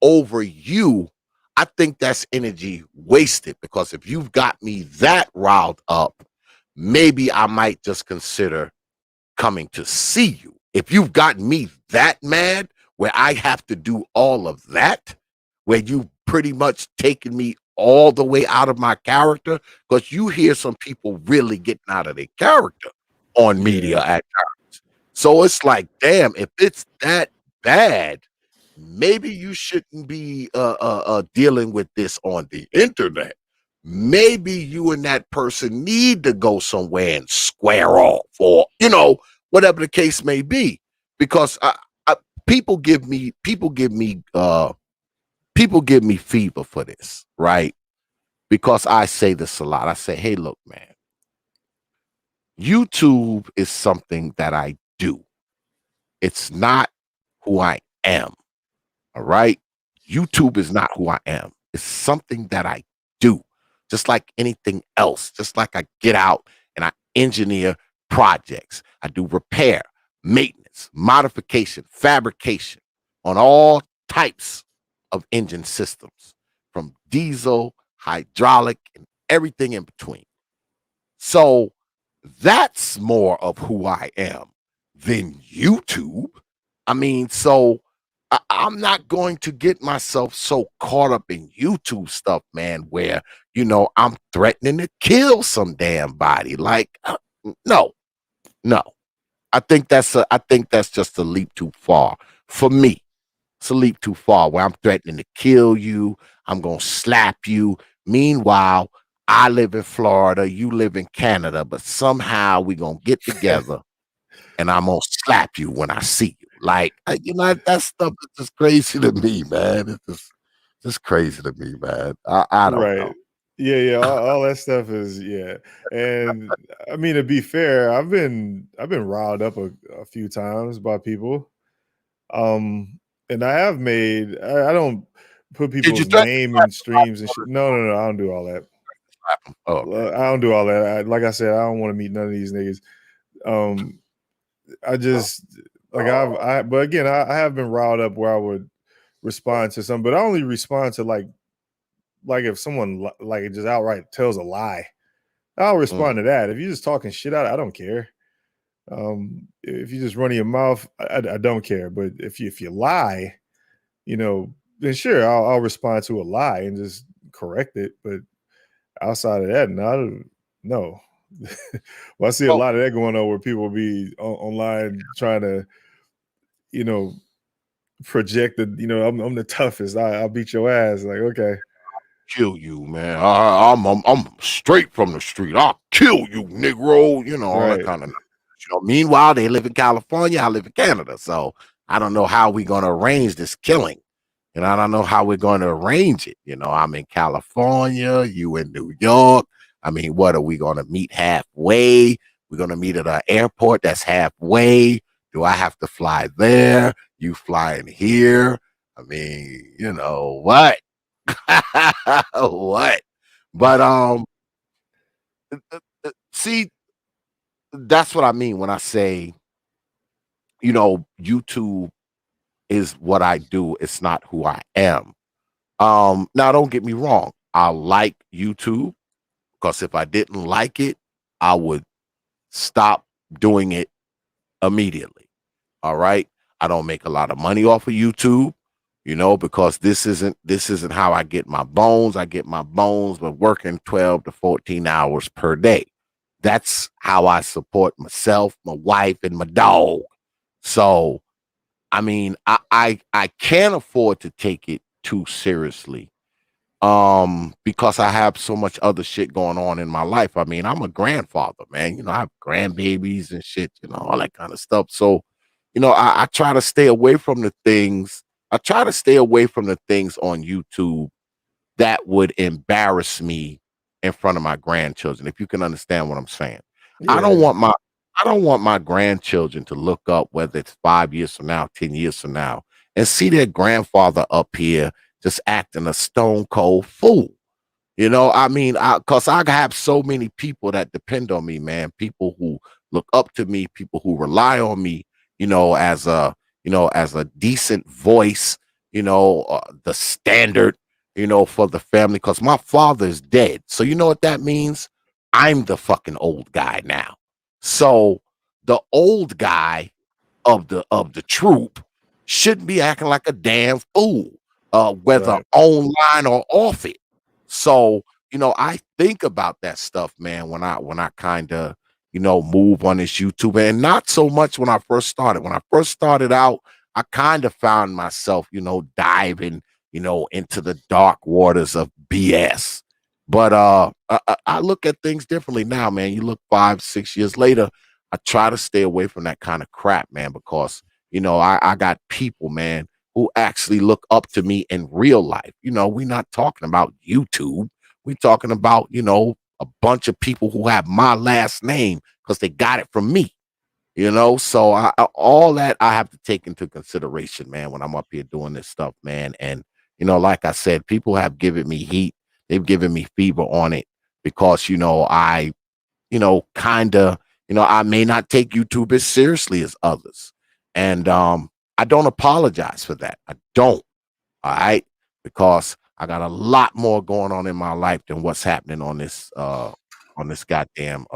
over you, I think that's energy wasted, because if you've got me that riled up, maybe I might just consider coming to see you. If you've got me that mad where I have to do all of that, where you pretty much taken me all the way out of my character, because you hear some people really getting out of their character on media
Yeah.
at times. So it's like, damn, if it's that bad, maybe you shouldn't be dealing with this on the internet. Maybe you and that person need to go somewhere and square off, or whatever the case may be, because people give me fever for this, right? Because I say this a lot. I say, hey, look, man, YouTube is something that I do. It's not who I am. All right. YouTube is not who I am. It's something that I do, just like anything else. Just like I get out and I engineer projects, I do repair, maintenance, modification, fabrication on all types of engine systems, from diesel, hydraulic, and everything in between. So that's more of who I am than YouTube. I mean, so I'm not going to get myself so caught up in YouTube stuff, man, where, I'm threatening to kill some damn body. Like, no, no. I think that's just a leap too far for me. It's a leap too far where I'm threatening to kill you. I'm going to slap you. Meanwhile, I live in Florida, you live in Canada, but somehow we going to get together and I'm going to slap you when I see you. Like, that stuff is just crazy to me, man. It's just crazy to me, man. I don't
Right.
know.
Yeah. All that stuff is, yeah. And I mean, to be fair, I've been riled up a few times by people. And I have made. I don't put
Did you
people's
threaten to
name
slap
in streams and shit. No. I don't do all that.
him? Oh, okay.
I don't do all that. Like I said, I don't want to meet none of these niggas. I just like but again, I have been riled up where I would respond to some, but I only respond to like if someone like just outright tells a lie, I'll
Mm.
respond to that. If you're just talking shit out, I don't care. If you just running your mouth, I don't care. But if you lie, then sure, I'll respond to a lie and just correct it. But outside of that, no. Well, I see a
Well,
lot of that going on where people be online trying to, you know, project that, I'm the toughest. I'll beat your ass. Like, okay,
kill you, man. I'm straight from the street. I'll kill you, Negro. All that
right.
kind of. Meanwhile, they live in California. I live in Canada, so I don't know how we're gonna arrange this killing. I don't know how we're going to arrange it. I'm in California. You in New York. I mean, what are we going to meet halfway? We're going to meet at an airport that's halfway. Do I have to fly there? You flying here? I mean, what? What? But see, that's what I mean when I say, YouTube is what I do. It's not who I am. Now don't get me wrong. I like YouTube, because if I didn't like it, I would stop doing it immediately. All right. I don't make a lot of money off of YouTube, because this isn't how I get my bones. I get my bones by working 12 to 14 hours per day. That's how I support myself, my wife, and my dog. So I mean, I can't afford to take it too seriously, because I have so much other shit going on in my life. I mean, I'm a grandfather, man. I have grandbabies and shit, all that kind of stuff. So, I try to stay away from the things. I try to stay away from the things on YouTube that would embarrass me in front of my grandchildren, if you can understand what I'm saying. I
Yeah.
don't want my I don't want my grandchildren to look up, whether it's 5 years from now, 10 years from now, and see their grandfather up here just acting a stone cold fool. I mean, because I have so many people that depend on me, man. People who look up to me, people who rely on me, as a decent voice, the standard, for the family. Because my father is dead, so you know what that means. I'm the fucking old guy now. So the old guy of the troop shouldn't be acting like a damn fool, whether
Right.
online or off it. So, I think about that stuff, man, when I kind of, move on this YouTube, and not so much when I first started. When I first started out, I kind of found myself, diving, into the dark waters of BS. But I look at things differently now, man. You look 5, 6 years later, I try to stay away from that kind of crap, man, because I got people, man, who actually look up to me in real life. We're not talking about YouTube. We're talking about, a bunch of people who have my last name because they got it from me. So all that I have to take into consideration, man, when I'm up here doing this stuff, man. And like I said, people have given me heat. They've given me fever on it because I kind of, I may not take YouTube as seriously as others. And I don't apologize for that. I don't. All right. Because I got a lot more going on in my life than what's happening on this goddamn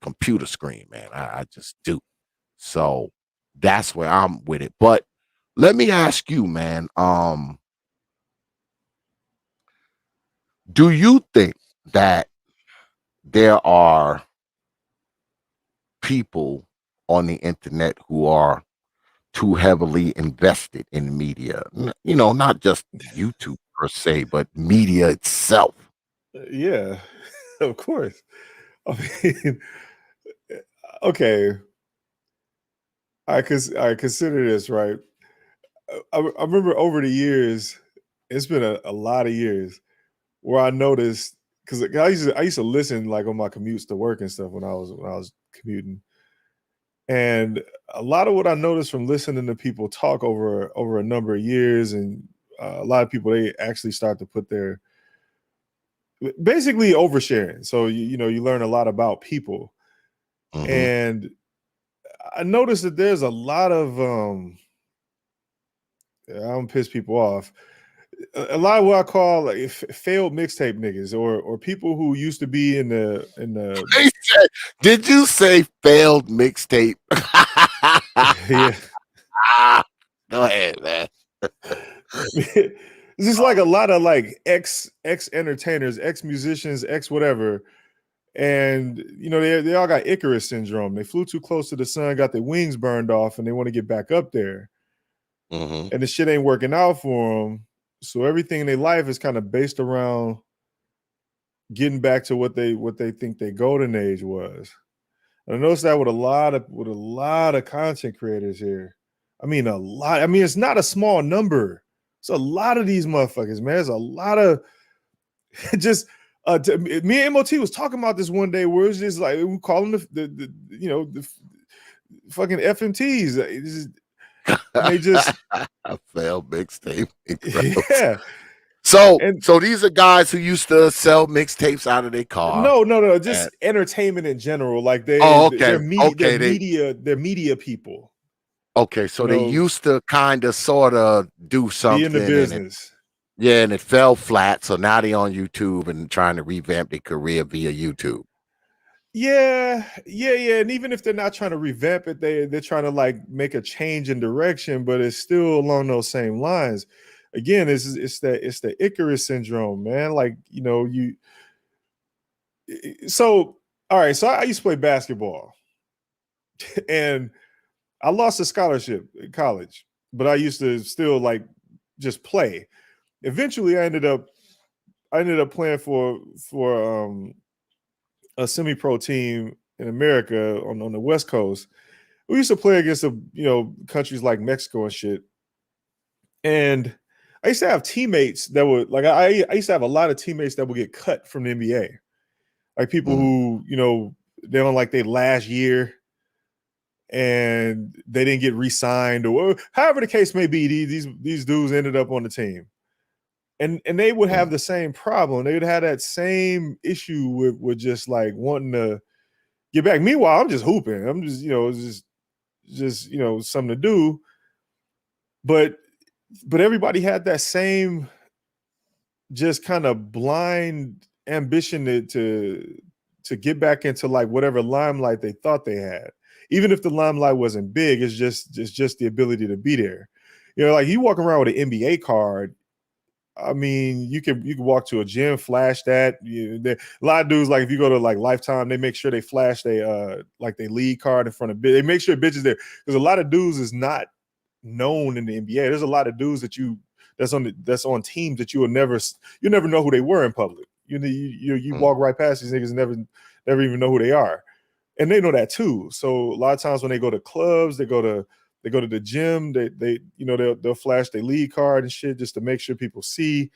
computer screen, man. I just do. So that's where I'm with it. But let me ask you, man, do you think that there are people on the internet who are too heavily invested in media? Not just YouTube per se, but media itself.
Yeah, of course. I mean, okay. I consider this right. I remember over the years, it's been a lot of years where I noticed because I used to listen like on my commutes to work and stuff when I was commuting, and a lot of what I noticed from listening to people talk over a number of years, and a lot of people they actually start to put their basically oversharing. So you learn a lot about people,
Hmm.
and I noticed that there's a lot of I don't piss people off. A lot of what I call like failed mixtape niggas, or people who used to be in the
They said, did you say failed mixtape?
yeah.
Go ahead, man.
It's just like a lot of like ex entertainers, ex musicians, ex whatever, and they all got Icarus syndrome. They flew too close to the sun, got their wings burned off, and they want to get back up there,
Hmm.
and the shit ain't working out for them. So everything in their life is kind of based around getting back to what they think their golden age was. And I noticed that with a lot of content creators here. I mean, a lot. I mean, it's not a small number. It's a lot of these motherfuckers, man. There's a lot of just. Me and MOT was talking about this one day where it's just like we call them the fucking FMTs. And they just
A failed mixtape. Incredible.
yeah.
So,
And
so these are guys who used to sell mixtapes out of their car.
no, just
And
entertainment in general. Like
oh,
they're
okay,
media,
okay,
they're media people.
okay.
You
So they
know,
used to kind of, sort of do
be in the
something, and
business.
yeah, and it fell flat. So now they on YouTube and trying to revamp their career via YouTube.
Yeah. And even if they're not trying to revamp it, they're trying to like make a change in direction, but it's still along those same lines. Again, it's the Icarus syndrome, man. Like, so all right, so I used to play basketball and I lost a scholarship in college, but I used to still like just play. Eventually I ended up playing for a semi-pro team in America on the West Coast. We used to play against countries like Mexico and shit. And I used to have teammates that would like I used to have a lot of teammates that would get cut from the NBA. Like people
Mhm.
who, they're on like their last year. and they didn't get re-signed, or however the case may be. These dudes ended up on the team, and they would have the same problem. They would have that same issue with just like wanting to get back. Meanwhile, I'm just hooping. I'm just, something to do. But everybody had that same just kind of blind ambition to get back into like whatever limelight they thought they had. Even if the limelight wasn't big, it's just the ability to be there. Like you walk around with an NBA card. I mean, you can walk to a gym, flash that. A lot of dudes, like if you go to like Lifetime, they make sure they flash their league card in front of bitch. They make sure bitches there, because a lot of dudes is not known in the NBA. There's a lot of dudes that's on teams that you'll never know who they were in public. You walk right past these niggas and never even know who they are, and they know that too. So a lot of times when they go to clubs, they go to the gym, they'll flash their league card and shit just to make sure people see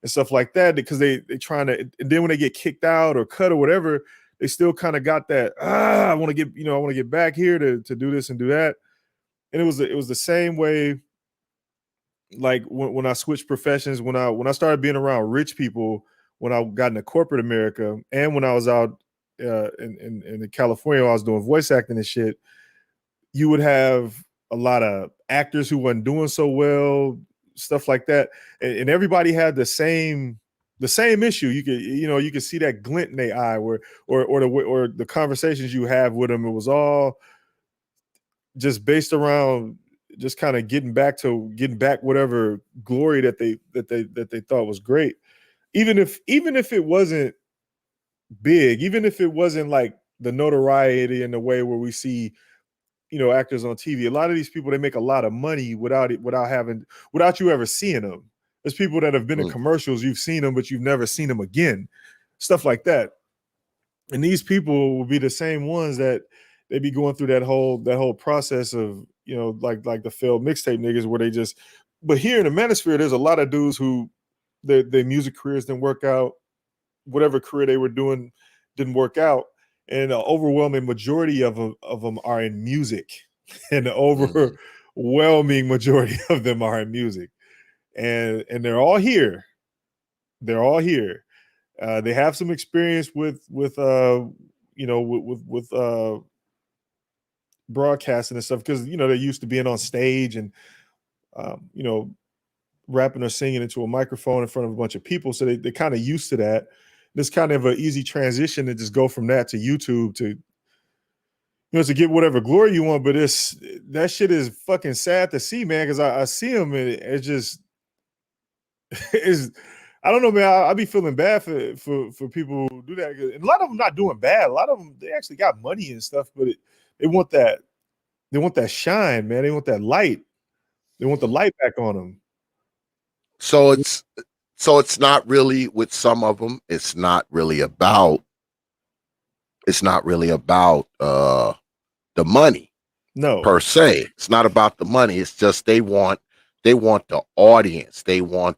and stuff like that, because they trying to. And then when they get kicked out or cut or whatever, they still kind of got that. I want to get back here to do this and do that. And it was the same way. Like when I switched professions, when I started being around rich people, when I got into corporate America, and when I was out in California, I was doing voice acting and shit. You would have a lot of actors who wasn't doing so well, stuff like that, and everybody had the same issue. You could see that glint in their eye, or the conversations you have with them. It was all just based around just kind of getting back whatever glory that they thought was great, even if it wasn't big, even if it wasn't like the notoriety in the way where we see actors on TV. A lot of these people, they make a lot of money without you ever seeing them. There's people that have been in commercials, you've seen them, but you've never seen them again, stuff like that. And these people will be the same ones that they be going through that whole process of like the failed mixtape niggas, where they just. But here in the manosphere, there's a lot of dudes who their music careers didn't work out, whatever career they were doing didn't work out, and the overwhelming majority of them are in music, and the overwhelming majority of them are in music, and they're all here. They have some experience with broadcasting and stuff, because they're used to being on stage and rapping or singing into a microphone in front of a bunch of people, so they're kind of used to that. It's kind of an easy transition to just go from that to YouTube to to get whatever glory you want. But that shit is fucking sad to see, man, because I see them and it's just is. I don't know, man. I be feeling bad for people who do that. And a lot of them not doing bad. A lot of them, they actually got money and stuff, but they want that shine, man. They want that light. They want the light back on them.
So it's not really, with some of them, it's not really about the money.
No.
Per se. It's not about the money. It's just they want the audience. They want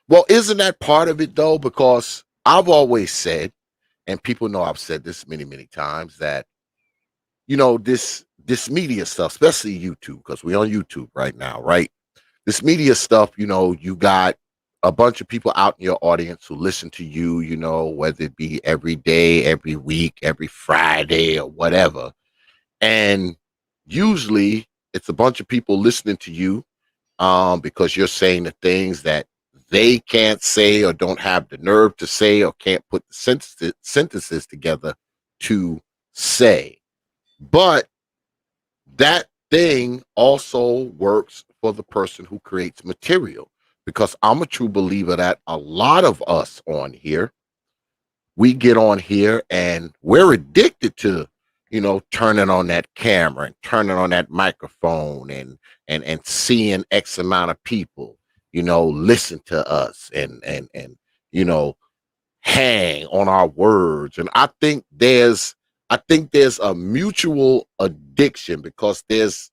well, isn't that part of it though? Because I've always said, and people know I've said this many, many times, that this media stuff, especially YouTube, because we're on YouTube right now, right? This media stuff, you got a bunch of people out in your audience who listen to you, whether it be every day, every week, every Friday, or whatever. And usually it's a bunch of people listening to you because you're saying the things that they can't say, or don't have the nerve to say, or can't put the sentences together to say. But that thing also works for the person who creates material, because I'm a true believer that a lot of us on here, we get on here and we're addicted to, turning on that camera and turning on that microphone and seeing X amount of people, listen to us and hang on our words. And I think there's a mutual addiction, because there's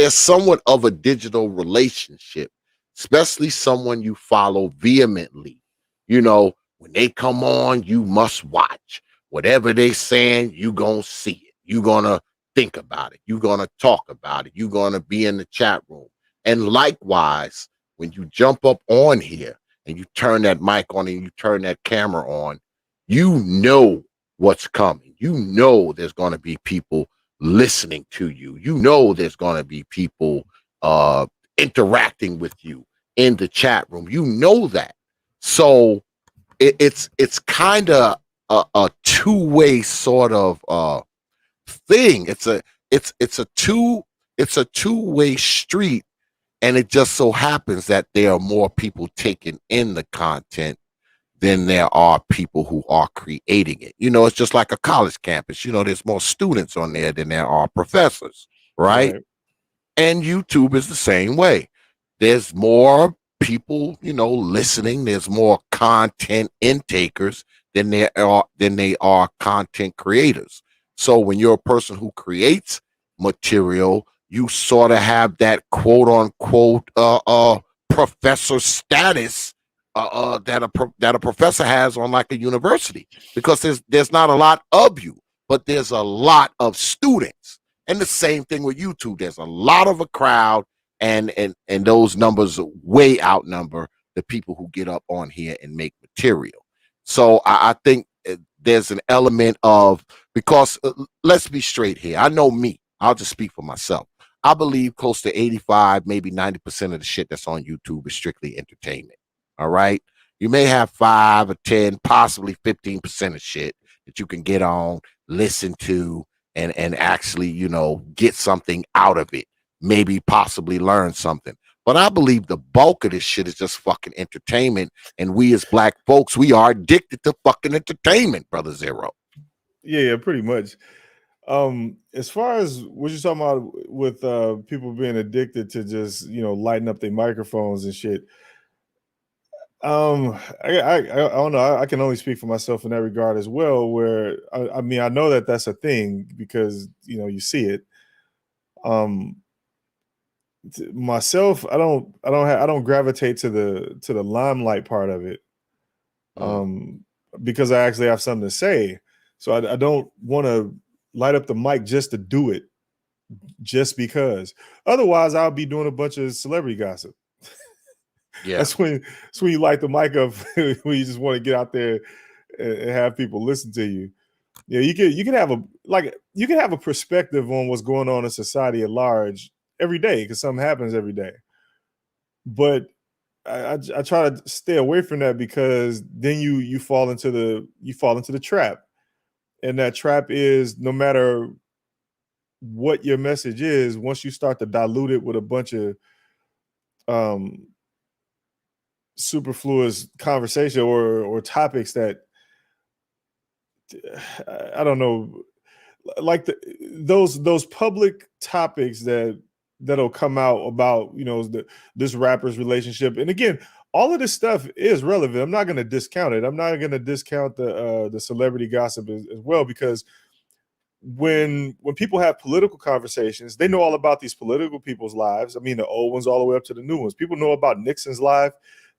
somewhat of a digital relationship, especially someone you follow vehemently. When they come on, you must watch whatever they saying. You gonna see it. You gonna think about it. You're going to talk about it. You're going to be in the chat room. And likewise, when you jump up on here and you turn that mic on and you turn that camera on, you know what's coming. You know there's going to be people listening to you. You know there's going to be people interacting with you in the chat room. You know that. So it's kind of a two-way sort of thing. It's a two-way street, and it just so happens that there are more people taking in the content than there are people who are creating it. You know, it's just like a college campus. You know, there's more students on there than there are professors, right?
Right.
And YouTube is the same way. There's more people, you know, listening. There's more content intakers than they are content creators. So when you're a person who creates material, you sort of have that quote unquote professor status that a professor has on like a university, because there's not a lot of you, but there's a lot of students. And the same thing with YouTube. There's a lot of a crowd, and those numbers way outnumber the people who get up on here and make material. So I think there's an element of, because let's be straight here. I know me. I'll just speak for myself. I believe close to 85, maybe 90% of the shit that's on YouTube is strictly entertainment. All right. You may have 5 or 10, possibly 15% of shit that you can get on, listen to, and actually, you know, get something out of it. Maybe possibly learn something. But I believe the bulk of this shit is just fucking entertainment. And we as black folks, we are addicted to fucking entertainment, Brother Zero.
Yeah, pretty much. As far as what you're talking about with people being addicted to just, you know, lighting up their microphones and shit. I don't know. I can only speak for myself in that regard as well. Where I mean, I know that that's a thing because you know you see it. Um, Myself, I don't gravitate to the limelight part of it.
Mm.
Because I actually have something to say, so I don't want to light up the mic just to do it, just because. Otherwise, I'll be doing a bunch of celebrity gossip.
Yeah.
That's when you light the mic up when you just want to get out there and have people listen to you. Yeah, you can have a perspective on what's going on in society at large every day because something happens every day. But I try to stay away from that because then you fall into the trap, and that trap is no matter what your message is, once you start to dilute it with a bunch of um superfluous conversation or topics that I don't know, like those public topics that'll come out about, you know, this rapper's relationship. And again, all of this stuff is relevant. I'm not going to discount it. I'm not going to discount the celebrity gossip as well, because when people have political conversations, they know all about these political people's lives. I mean, the old ones all the way up to the new ones. People know about Nixon's life,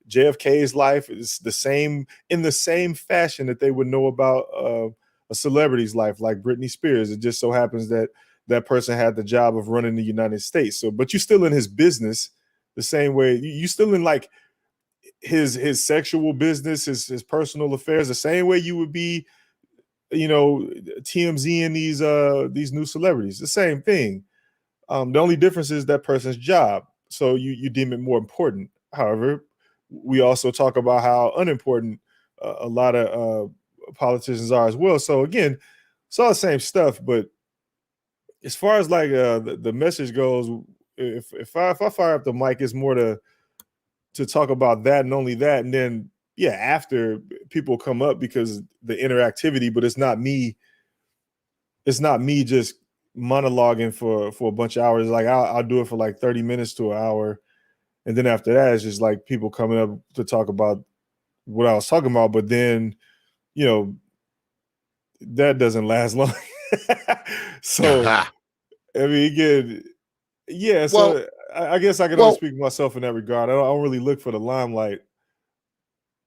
JFK's life is the same, in the same fashion that they would know about a celebrity's life, like Britney Spears. It just so happens that that person had the job of running the United States. So, but you're still in his business the same way. You still in like his sexual business, his personal affairs, the same way you would be, you know, TMZ and these new celebrities. The same thing. The only difference is that person's job. So you deem it more important. However, we also talk about how unimportant a lot of politicians are as well. So again, it's all the same stuff. But as far as like the message goes, if I fire up the mic, it's more to talk about that and only that, and then yeah, after people come up because the interactivity, but it's not me. It's not me just monologuing for a bunch of hours. Like I'll do it for like 30 minutes to an hour, and then after that, it's just like people coming up to talk about what I was talking about. But then, you know, that doesn't last long. So I mean, again, yeah.
well,
So I guess I can only
well,
speak for myself in that regard. I don't really look for the limelight.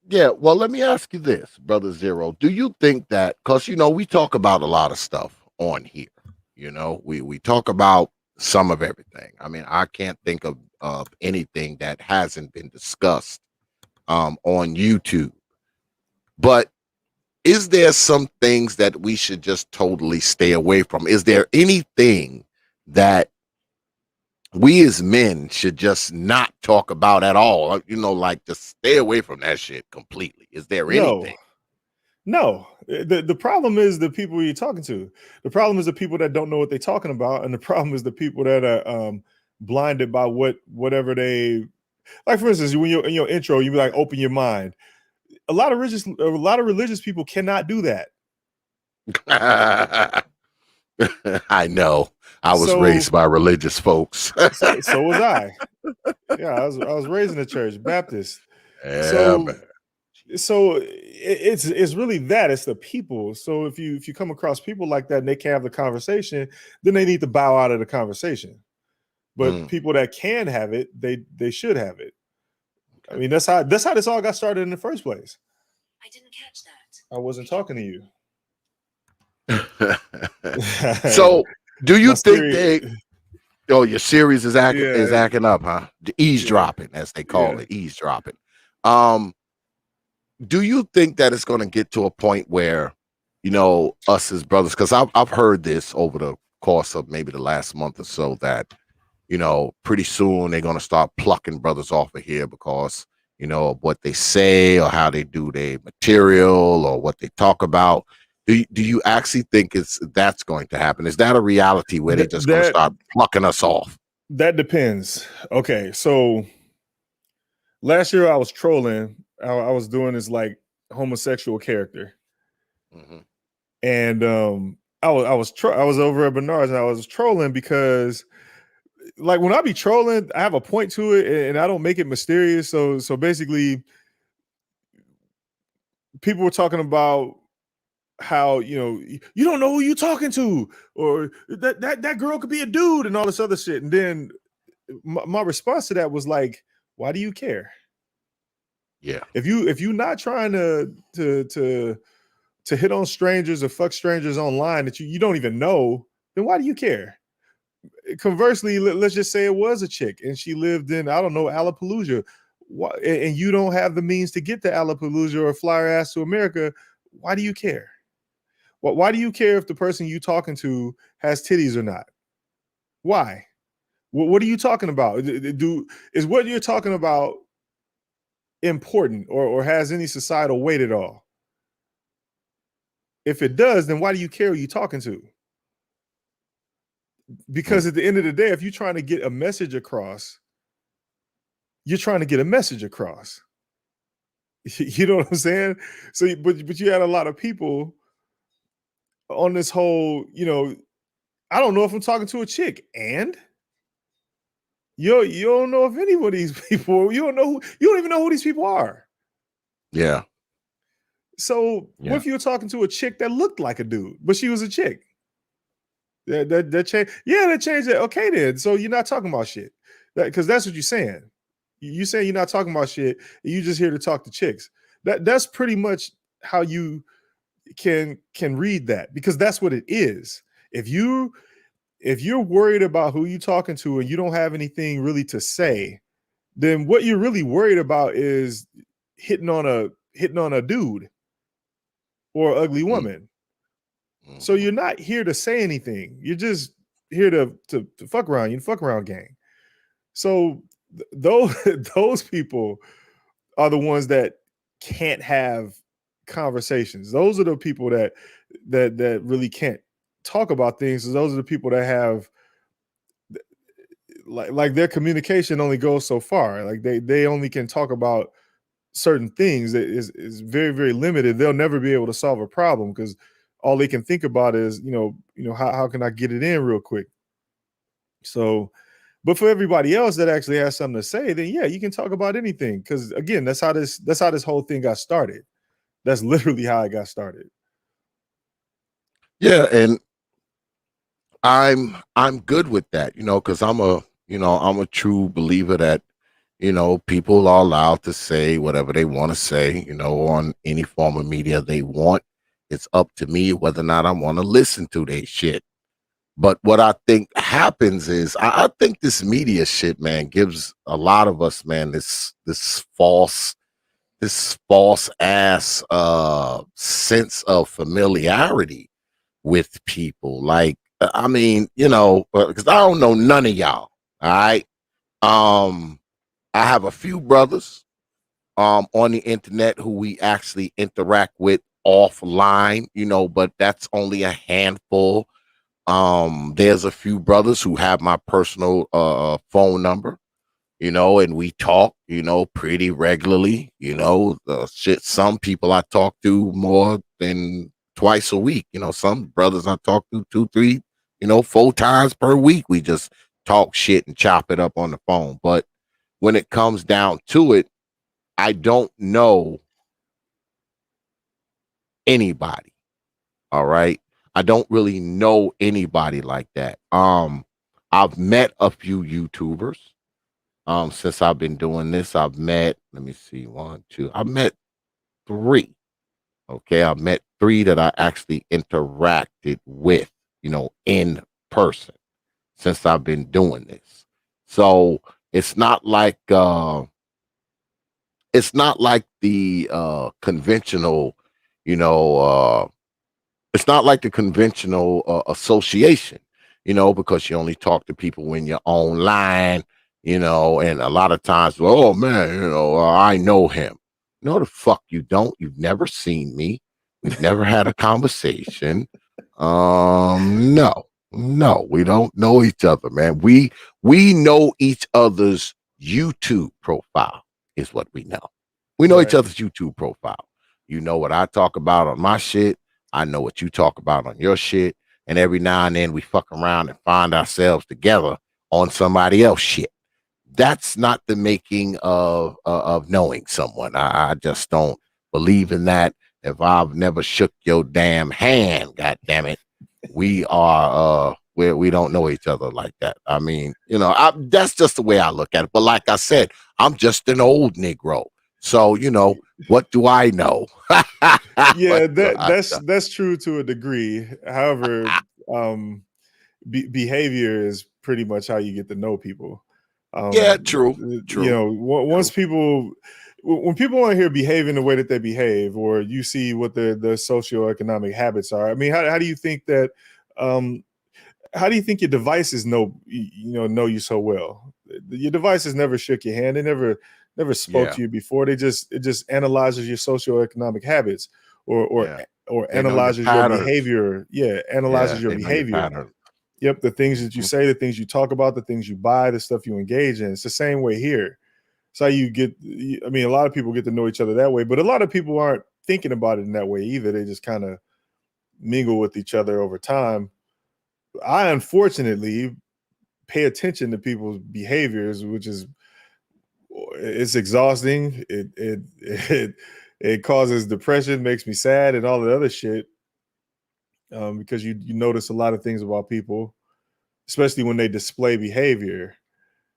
yeah. Well, let me ask you this, Brother Zero. Do you think that, because, you know, we talk about a lot of stuff on here. You know, we talk about some of everything. I mean, I can't think of anything that hasn't been discussed on YouTube. But is there some things that we should just totally stay away from? Is there anything that we as men should just not talk about at all? You know, like just stay away from that shit completely. Is there
No,
anything?
no. The problem is the people you're talking to. The problem is the people that don't know what they're talking about, and the problem is the people that are blinded by whatever they like. For instance, when you're in your intro, you be like, open your mind. A lot of religious people cannot do that.
I know. I was
So
raised by religious folks.
so was I. Yeah, I was raised in the church, Baptist.
Yeah,
So
man.
it's really that, it's the people. So if you come across people like that and they can't have the conversation, then they need to bow out of the conversation. But people that can have it, they should have it. I mean, that's how this all got started in the first place.
I didn't catch that.
I wasn't talking to you.
So do you
My
think
theory-
your series is
Yeah.
acting up, huh? The eavesdropping, as they call
Yeah.
it, eavesdropping. Do you think that it's going to get to a point where, you know, us as brothers, because I've heard this over the course of maybe the last month or so, that, you know, pretty soon they're going to start plucking brothers off of here because, you know, of what they say or how they do their material or what they talk about. Do you actually think that's going to happen? Is that a reality where they're just going to start plucking us off?
That depends. Okay, so last year I was trolling. I was doing this like homosexual character, and I was over at Bernard's and I was trolling because, like, when I be trolling, I have a point to it and I don't make it mysterious. So basically, people were talking about how, you know, you don't know who you're talking to, or that girl could be a dude and all this other shit. And then my response to that was like, why do you care?
Yeah.
If you're not trying to hit on strangers or fuck strangers online that you don't even know, then why do you care? Conversely, let's just say it was a chick and she lived in, I don't know, Alapalooza, and you don't have the means to get to Alapalooza or fly her ass to America. Why do you care? Why do you care if the person you talking to has titties or not? Why? What are you talking about? Is what you're talking about important or has any societal weight at all? If it does, then why do you care who you're talking to? Because at the end of the day, if you're trying to get a message across, you're trying to get a message across. You know what I'm saying? So, but you had a lot of people on this whole, you know, I don't know if I'm talking to a chick, and you don't know if any of these people, you don't even know who these people are.
Yeah.
So what if you were talking to a chick that looked like a dude, but she was a chick? That changed. Yeah, that changed it. Okay, then. So you're not talking about shit. Because that's what you're saying. You saying you're not talking about shit. You just here to talk to chicks. That's pretty much how you can read that, because that's what it is. If you're worried about who you're talking to and you don't have anything really to say, then what you're really worried about is hitting on a dude or ugly woman. So you're not here to say anything. You're just here to fuck around. You fuck around gang. So those people are the ones that can't have conversations. Those are the people that really can't talk about things. Those are the people that have like their communication only goes so far. Like they only can talk about certain things that is very, very limited. They'll never be able to solve a problem because all they can think about is, you know, how can I get it in real quick? So, but for everybody else that actually has something to say, then yeah, you can talk about anything. Because again, that's how this whole thing got started. That's literally how it got started.
Yeah, and I'm good with that, you know, because I'm a true believer that, you know, people are allowed to say whatever they want to say, you know, on any form of media they want. It's up to me whether or not I want to listen to their shit. But what I think happens is I think this media shit, man, gives a lot of us, man, this false ass sense of familiarity with people. Like, I mean, because I don't know none of y'all. All right. Um, I have a few brothers on the internet who we actually interact with offline, but that's only a handful. There's a few brothers who have my personal phone number, and we talk, pretty regularly. Shit. Some people I talk to more than twice a week. Some brothers I talk to 2, 3, 4 times per week. We just talk shit and chop it up on the phone. But when it comes down to it, I don't know anybody. All right. I don't really know anybody like that. I've met a few YouTubers. Since I've been doing this, I've met, let me see, one, two, I've met three. Okay. I've met three that I actually interacted with, in person since I've been doing this. So it's not like the conventional, you know, it's not like the conventional association, because you only talk to people when you're online, and a lot of times, well, oh man, I know him. No, the fuck you don't. You've never seen me. We've never had a conversation. No, no, we don't know each other, man. We know each other's YouTube profile is what we know. We know each
Right.
other's YouTube profile. You know what I talk about on my shit. I know what you talk about on your shit. And every now and then we fuck around and find ourselves together on somebody else shit. That's not the making of knowing someone. I just don't believe in that. If I've never shook your damn hand, god damn it, we don't know each other like that. I mean, that's just the way I look at it. But like I said, I'm just an old Negro. So, what do I know?
Yeah,
What do
that
I
that's
know?
that's true to a degree. However, um, behavior is pretty much how you get to know people.
Yeah, true, true,
Once
true.
people, when people are here behaving the way that they behave, or you see what their socioeconomic habits are. I mean, how do you think that? Um, how do you think your devices know you so well? Your devices never shook your hand. They never spoke
Yeah,
to you before. It just analyzes your socioeconomic habits, or or
yeah.
or
They know your
analyzes your
patterns.
behavior. Yeah, analyzes
Yeah,
your
they know your
behavior.
patterns.
Yep, the things that you
Mhm.
say, the things you talk about, the things you buy, the stuff you engage in. It's the same way here. It's how you get. I mean, a lot of people get to know each other that way, but a lot of people aren't thinking about it in that way either. They just kind of mingle with each other over time. I unfortunately pay attention to people's behaviors, which is it's exhausting. It causes depression, makes me sad, and all the other shit. Because you notice a lot of things about people, especially when they display behavior.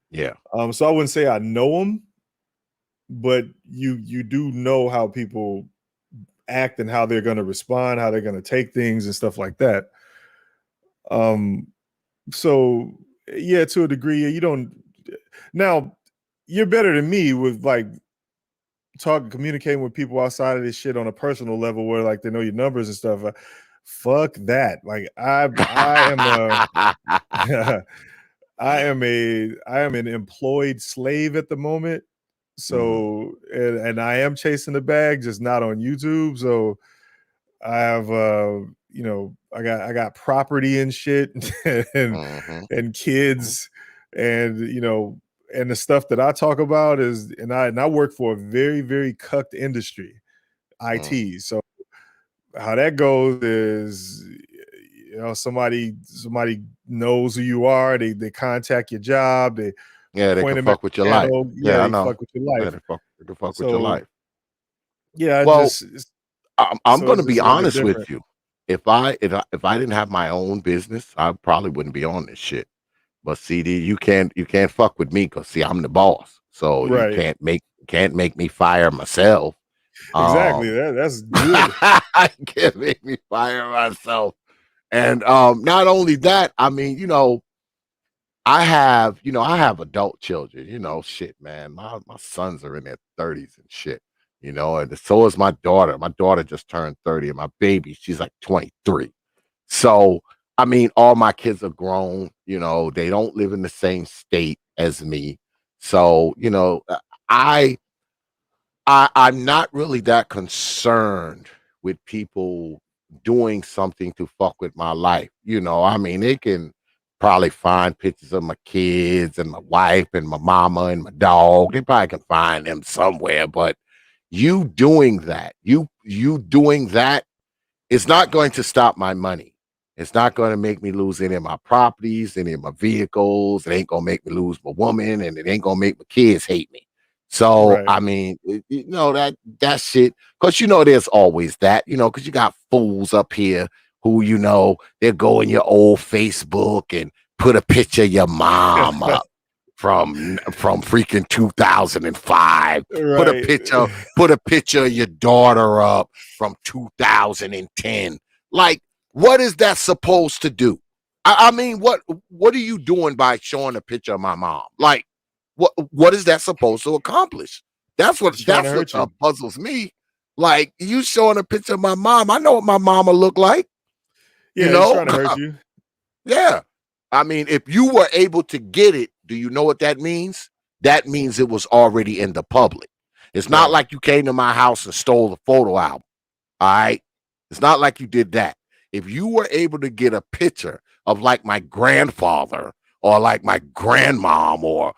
Yeah,
So I wouldn't say I know them, but you do know how people act and how they're going to respond, how they're going to take things and stuff like that. Um, so yeah, to a degree, you don't. Now you're better than me with like talking, communicating with people outside of this shit on a personal level, where like they know your numbers and stuff. Fuck that. Like I am a I am an employed slave at the moment.
Mhm,
So and I am chasing the bag, just not on YouTube. So I have I got property and shit and
mhm,
and
mhm,
kids and and the stuff that I talk about is and I work for a very, very cucked industry,
mhm.
IT. So how that goes is somebody knows who you are, they contact your job, they
Yeah, they
point
can
them at
fuck with your
the
life.
channel, yeah,
Yeah, I
they
know.
fuck with your
Yeah,
life.
they can fuck with your
So
life.
yeah,
Well, I'm
so
gonna
it's
be
just a little bit
honest
different.
with you. If I didn't have my own business, I probably wouldn't be on this shit. But CD, you can't fuck with me because see, I'm the boss. So you
Right.
can't make me fire myself.
Exactly.
Um
That's good.
can't make me fire myself. And not only that, I mean, I have adult children, shit, man. My sons are in their 30s and shit, and so is my daughter. My daughter just turned 30, and my baby, she's like 23. So, I mean, all my kids are grown, they don't live in the same state as me. So, I I'm not really that concerned with people doing something to fuck with my life. I mean, they can probably find pictures of my kids and my wife and my mama and my dog. They probably can find them somewhere, but you doing that it's not going to stop my money. It's not going to make me lose any of my properties, any of my vehicles. It ain't going to make me lose my woman, and it ain't going to make my kids hate me. So,
Right.
I mean, that shit, because there's always that, because you got fools up here who, they'll go in your old Facebook and put a picture of your mom up from freaking 2005. Put a
Right.
picture, put a picture of your daughter up from 2010. Like, what is that supposed to do? I mean, what are you doing by showing a picture of my mom? Like, what is that supposed to accomplish? That's what
It's trying to
that's what
hurt you.
puzzles me. Like, you showing a picture of my mom. I know what my mama look like, you
Yeah, it's
know?
trying to hurt you.
Yeah. I mean, if you were able to get it, do you know what that means? That means it was already in the public. It's not
Right.
like you came to my house and stole the photo album. All right. It's not like you did that. If you were able to get a picture of like my grandfather or like my grandmom or,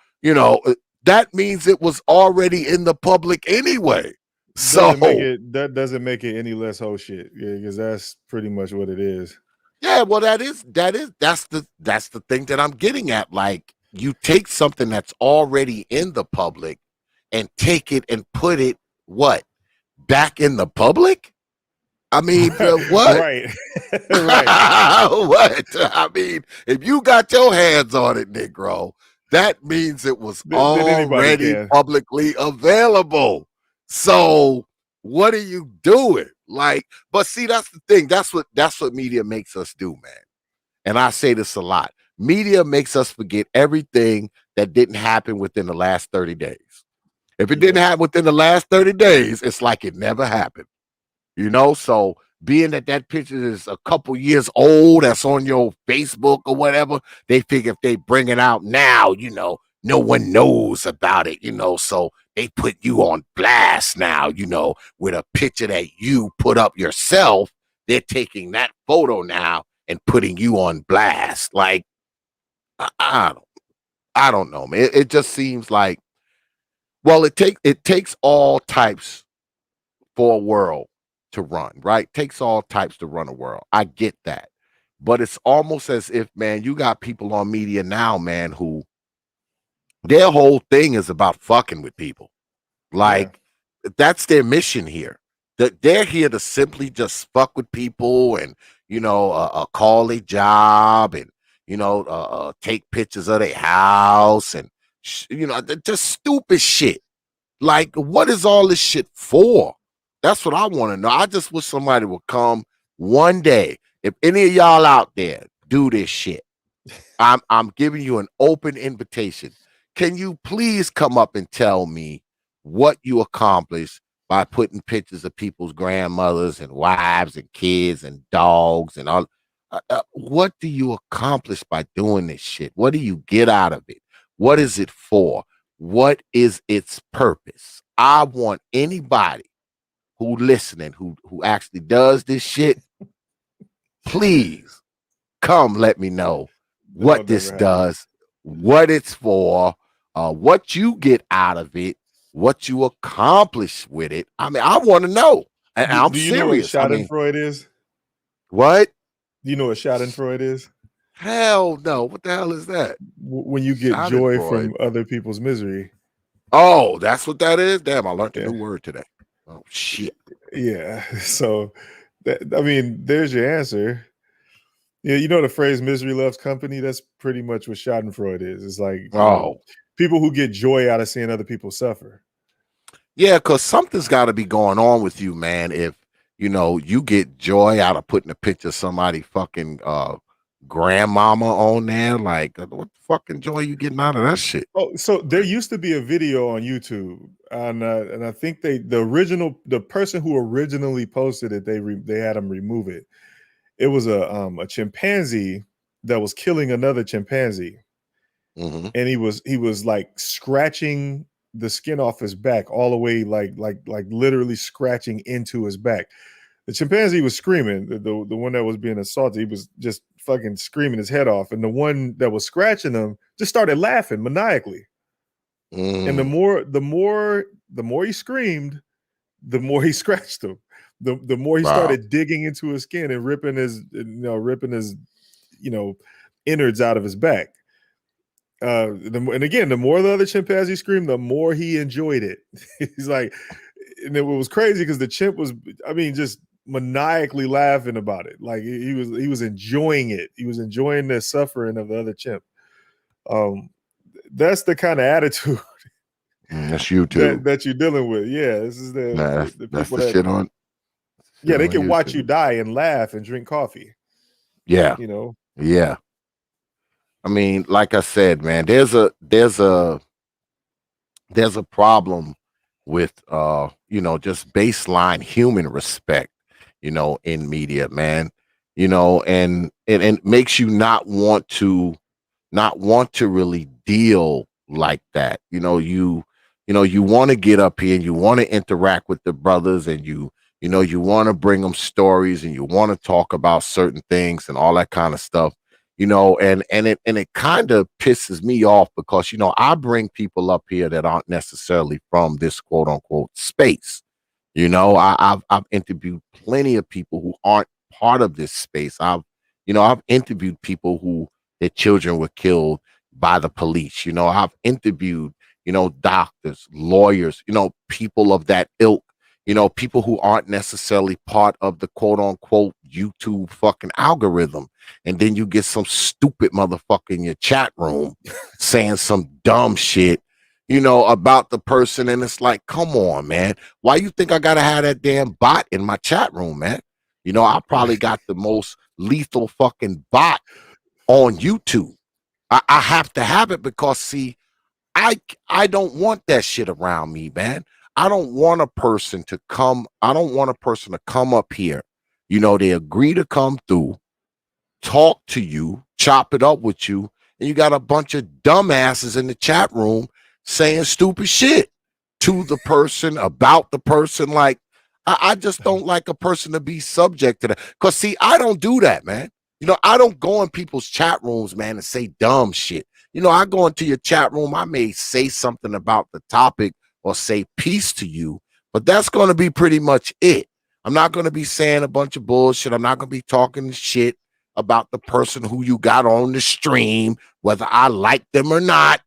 that means it was already in the public anyway. So,
That doesn't make it any less whole shit. Yeah, because that's pretty much what it is.
yeah, well, that's the thing that I'm getting at. Like, you take something that's already in the public and take it and put it what back in the public. I mean, what?
Right. Right.
What? I mean, if you got your hands on it, Negro, that means it was
Then anybody
already
can.
publicly available. So what are you doing? Like, but see, that's the thing. That's what media makes us do, man. And I say this a lot. Media makes us forget everything that didn't happen within the last 30 days. If it didn't
Yeah.
happen within the last 30 days, it's like it never happened. So being that picture is a couple years old, that's on your Facebook or whatever, they figure if they bring it out now, no one knows about it, so they put you on blast now, with a picture that you put up yourself. They're taking that photo now and putting you on blast. Like, I don't know, man. It just seems like, well, it takes all types for a world to run, right? Takes all types to run a world. I get that. But it's almost as if, man, you got people on media now, man, who their whole thing is about fucking with people.
Yeah.
Like, that's their mission here. That they're here to simply just fuck with people and, call a job and, take pictures of their house and, just stupid shit. Like, what is all this shit for? That's what I want to know. I just wish somebody would come one day. If any of y'all out there do this shit, I'm giving you an open invitation. Can you please come up and tell me what you accomplished by putting pictures of people's grandmothers and wives and kids and dogs and all? What do you accomplish by doing this shit? What do you get out of it? What is it for? What is its purpose? I want anybody who listening, who actually does this shit, please come let me know
That'll
what this
never happen.
does, what it's for, what you get out of it, what you accomplish with it. I mean, I want to know. And I'm
Do you know what
serious. I mean,
Schadenfreude is?
what?
Do you know what Schadenfreude is?
Hell no. What the hell is that?
When you get joy
Schadenfreude.
from other people's misery.
Oh, that's what that is? Damn, I learned a
Yeah.
new word today. Oh, shit.
Yeah. So, there's your answer. Yeah, you know the phrase "misery loves company." That's pretty much what Schadenfreude is. It's like
Oh,
people who get joy out of seeing other people suffer.
yeah, because something's got to be going on with you, man. you get joy out of putting a picture of somebody fucking grandmama on there. Like, what fucking joy you getting out of that shit?
Oh, so there used to be a video on YouTube, and I think the person who originally posted it, they had him remove it. It was a chimpanzee that was killing another chimpanzee,
Mm-hmm.
and he was like scratching the skin off his back all the way, like literally scratching into his back. The chimpanzee was screaming. The one that was being assaulted, he was just fucking screaming his head off, and the one that was scratching him just started laughing maniacally. And the more he screamed, the more he scratched him. The more he
Wow.
started digging into his skin and ripping his innards out of his back. And again, the more the other chimpanzee screamed, the more he enjoyed it. He's like, and it was crazy because the chimp was, just maniacally laughing about it. Like he was enjoying it. He was enjoying the suffering of the other chimp. That's the kind of attitude
That's YouTube.
that you're dealing with. Yeah, this is the
That's
people
the
that
shit on.
yeah, they
on
can watch you
YouTube.
die and laugh and drink coffee.
Yeah,
You know,
yeah. I mean, like I said, man, there's a problem with just baseline human respect, in media, man. And it makes you not want to really deal like that. You want to get up here and you want to interact with the brothers, and you want to bring them stories, and you want to talk about certain things and all that kind of stuff. And it kind of pisses me off because I bring people up here that aren't necessarily from this quote unquote space. I've interviewed plenty of people who aren't part of this space. I've interviewed people who their children were killed by the police. I've interviewed, doctors, lawyers, people of that ilk, people who aren't necessarily part of the quote unquote YouTube fucking algorithm. And then you get some stupid motherfucker in your chat room saying some dumb shit, about the person. And it's like, come on, man. Why you think I gotta have that damn bot in my chat room, man? I probably got the most lethal fucking bot on YouTube. I have to have it because see, I don't want that shit around me, man. I don't want a person to come up here. They agree to come through, talk to you, chop it up with you, and you got a bunch of dumbasses in the chat room saying stupid shit to the person, about the person. Like, I just don't like a person to be subject to that. Because, see, I don't do that, man. I don't go in people's chat rooms, man, and say dumb shit. I go into your chat room, I may say something about the topic or say peace to you, but that's going to be pretty much it. I'm not going to be saying a bunch of bullshit. I'm not going to be talking shit about the person who you got on the stream, whether I like them or not.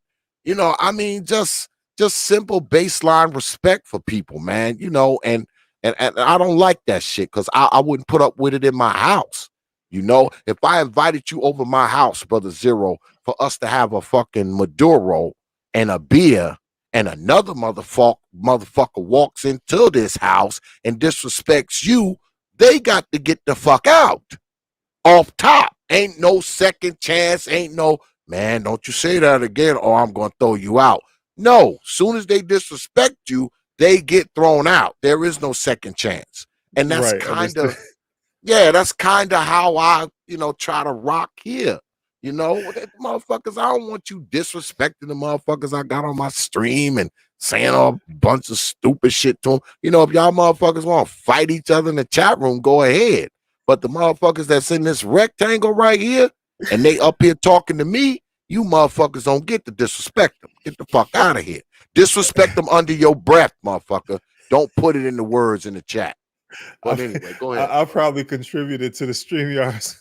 Just simple baseline respect for people, man. And I don't like that shit because I wouldn't put up with it in my house. If I invited you over my house, Brother Zero, for us to have a fucking Maduro and a beer, and another motherfucker walks into this house and disrespects you, they got to get the fuck out. Off top. Ain't no second chance. Ain't no, man, don't you say that again or I'm going to throw you out. No, soon as they disrespect you, they get thrown out. There is no second chance. And that's
right?
kind of, that's kind of how I, try to rock here. Motherfuckers, I don't want you disrespecting the motherfuckers I got on my stream and saying a bunch of stupid shit to them. If y'all motherfuckers want to fight each other in the chat room, go ahead. But the motherfuckers that's in this rectangle right here and they up here talking to me, you motherfuckers don't get to disrespect them. Get the fuck out of here. Disrespect them under your breath, motherfucker. Don't put it in the words in the chat. But anyway, go ahead.
I probably contributed to the StreamYards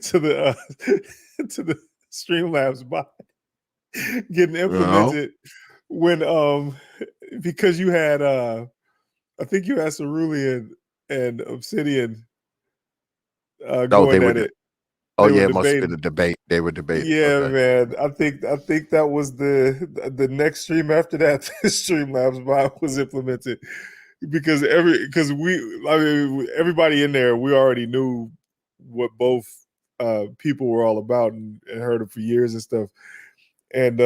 to the Streamlabs bot getting implemented when because you had I think you had Cerulean and Obsidian going at it.
It must have been a debate. They were debating.
Yeah,
okay.
Man. I think that was the next stream after that. The Streamlabs bot was implemented because everybody in there, we already knew what both people were all about and heard it for years and stuff. And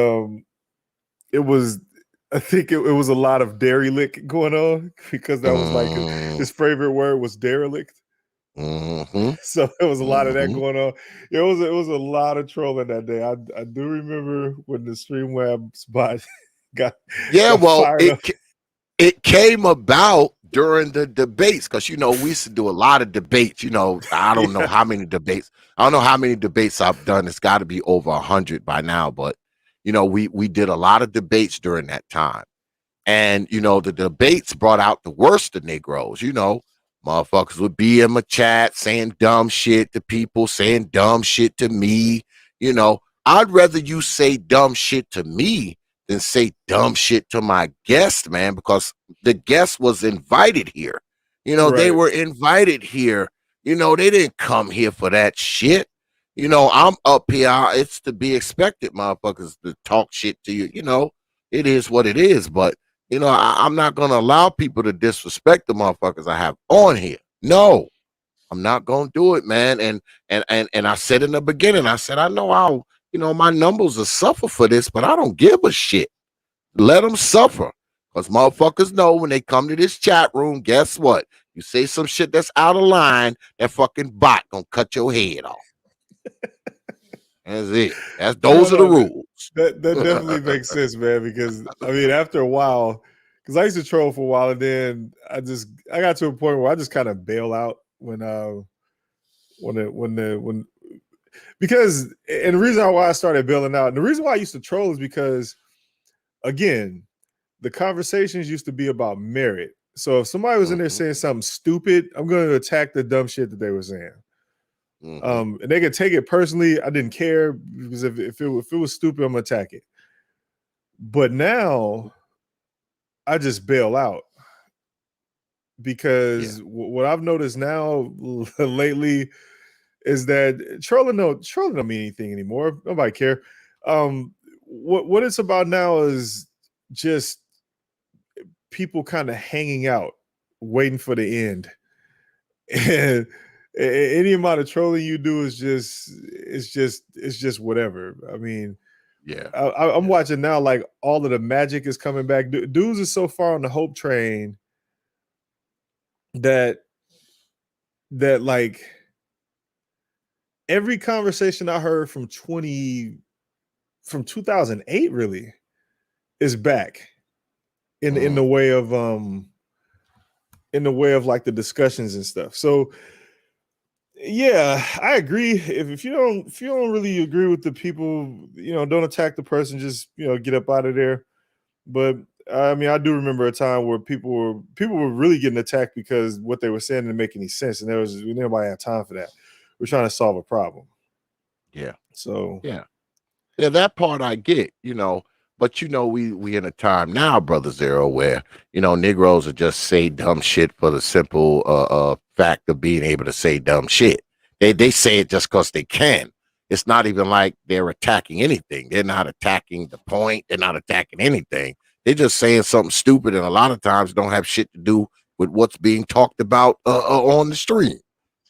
it was, I think it was a lot of derelict going on because that was like his favorite word was derelict.
Mm-hmm.
So there was a lot of that
Mm-hmm.
going on. It was a lot of trolling that day. I do remember when the Streamweb spot got
Yeah,
got
well,
fired up.
it came about during the debates because we used to do a lot of debates. I don't know
Yeah.
how many debates. I don't know how many debates I've done. It's got to be over 100 by now. But we did a lot of debates during that time. And the debates brought out the worst of Negroes. Motherfuckers would be in my chat saying dumb shit to people, saying dumb shit to me. I'd rather you say dumb shit to me than say dumb shit to my guest, man, because the guest was invited here. They
Right.
were invited here. They didn't come here for that shit. I'm up here. It's to be expected, motherfuckers, to talk shit to you. It is what it is. But I'm not gonna allow people to disrespect the motherfuckers I have on here. No, I'm not gonna do it, man. And I said in the beginning, I said I know how my numbers will suffer for this, but I don't give a shit. Let them suffer, because motherfuckers know when they come to this chat room. Guess what? You say some shit that's out of line, that fucking bot gonna cut your head off. That's it. Those are the
No,
rules.
that definitely makes sense, man. Because I mean, after a while, because I used to troll for a while, and then I got to a point where I just kind of bail out when because and the reason why I started bailing out, and the reason why I used to troll is because, again, the conversations used to be about merit. So if somebody was in there saying something stupid, I'm going to attack the dumb shit that they were saying. And they could take it personally. I didn't care because if it was stupid, I'm gonna attack it. But now I just bail out because what I've noticed now lately is that trolling don't mean anything anymore. Nobody care. What it's about now is just people kind of hanging out, waiting for the end. And any amount of trolling you do is just whatever. I mean, I'm watching now, like all of the magic is coming back. Dudes are so far on the hope train that like every conversation I heard from 2008 really is back in the way of like the discussions and stuff. So yeah, I agree. If you don't really agree with the people, don't attack the person. Just get up out of there. But I mean, I do remember a time where people were really getting attacked because what they were saying didn't make any sense, and nobody had time for that. We're trying to solve a problem.
Yeah.
So
yeah, that part I get. But we in a time now, Brother Zero, where Negroes are just say dumb shit for the simple fact of being able to say dumb shit. They say it just because they can. It's not even like they're attacking anything. They're not attacking the point. They're not attacking anything. They're just saying something stupid, and a lot of times don't have shit to do with what's being talked about on the stream.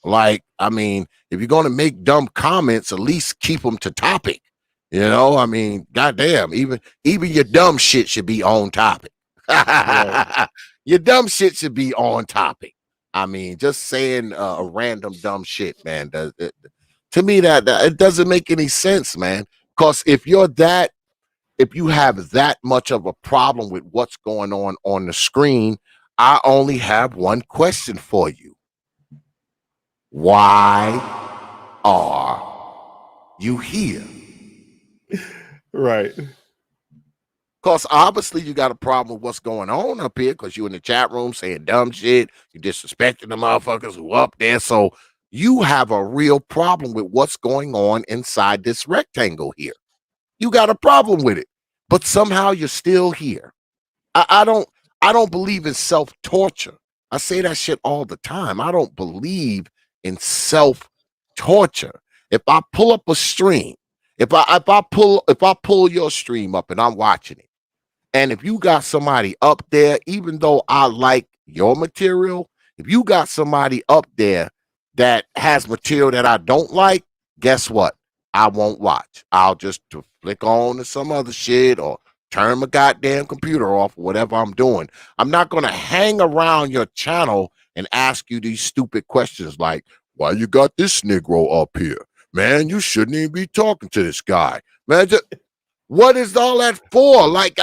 Like, I mean, if you're going to make dumb comments, at least keep them to topic. I mean, goddamn, even your dumb shit should be on topic.
Right.
Your dumb shit should be on topic. I mean, just saying a random dumb shit, man. To me, that it doesn't make any sense, man. Because if you have that much of a problem with what's going on the screen, I only have one question for you. Why are you here?
Right.
Because obviously you got a problem with what's going on up here because you in the chat room saying dumb shit. You disrespecting the motherfuckers who up there. So you have a real problem with what's going on inside this rectangle here. You got a problem with it. But somehow you're still here. I don't believe in self-torture. I say that shit all the time. I don't believe in self-torture. If I pull up a stream, if I pull your stream up and I'm watching it, and if you got somebody up there, even though I like your material, if you got somebody up there that has material that I don't like, guess what? I won't watch. I'll just flick on to some other shit or turn my goddamn computer off or whatever I'm doing. I'm not going to hang around your channel and ask you these stupid questions like, why you got this Negro up here? Man, you shouldn't even be talking to this guy. Man, what is all that for? Like,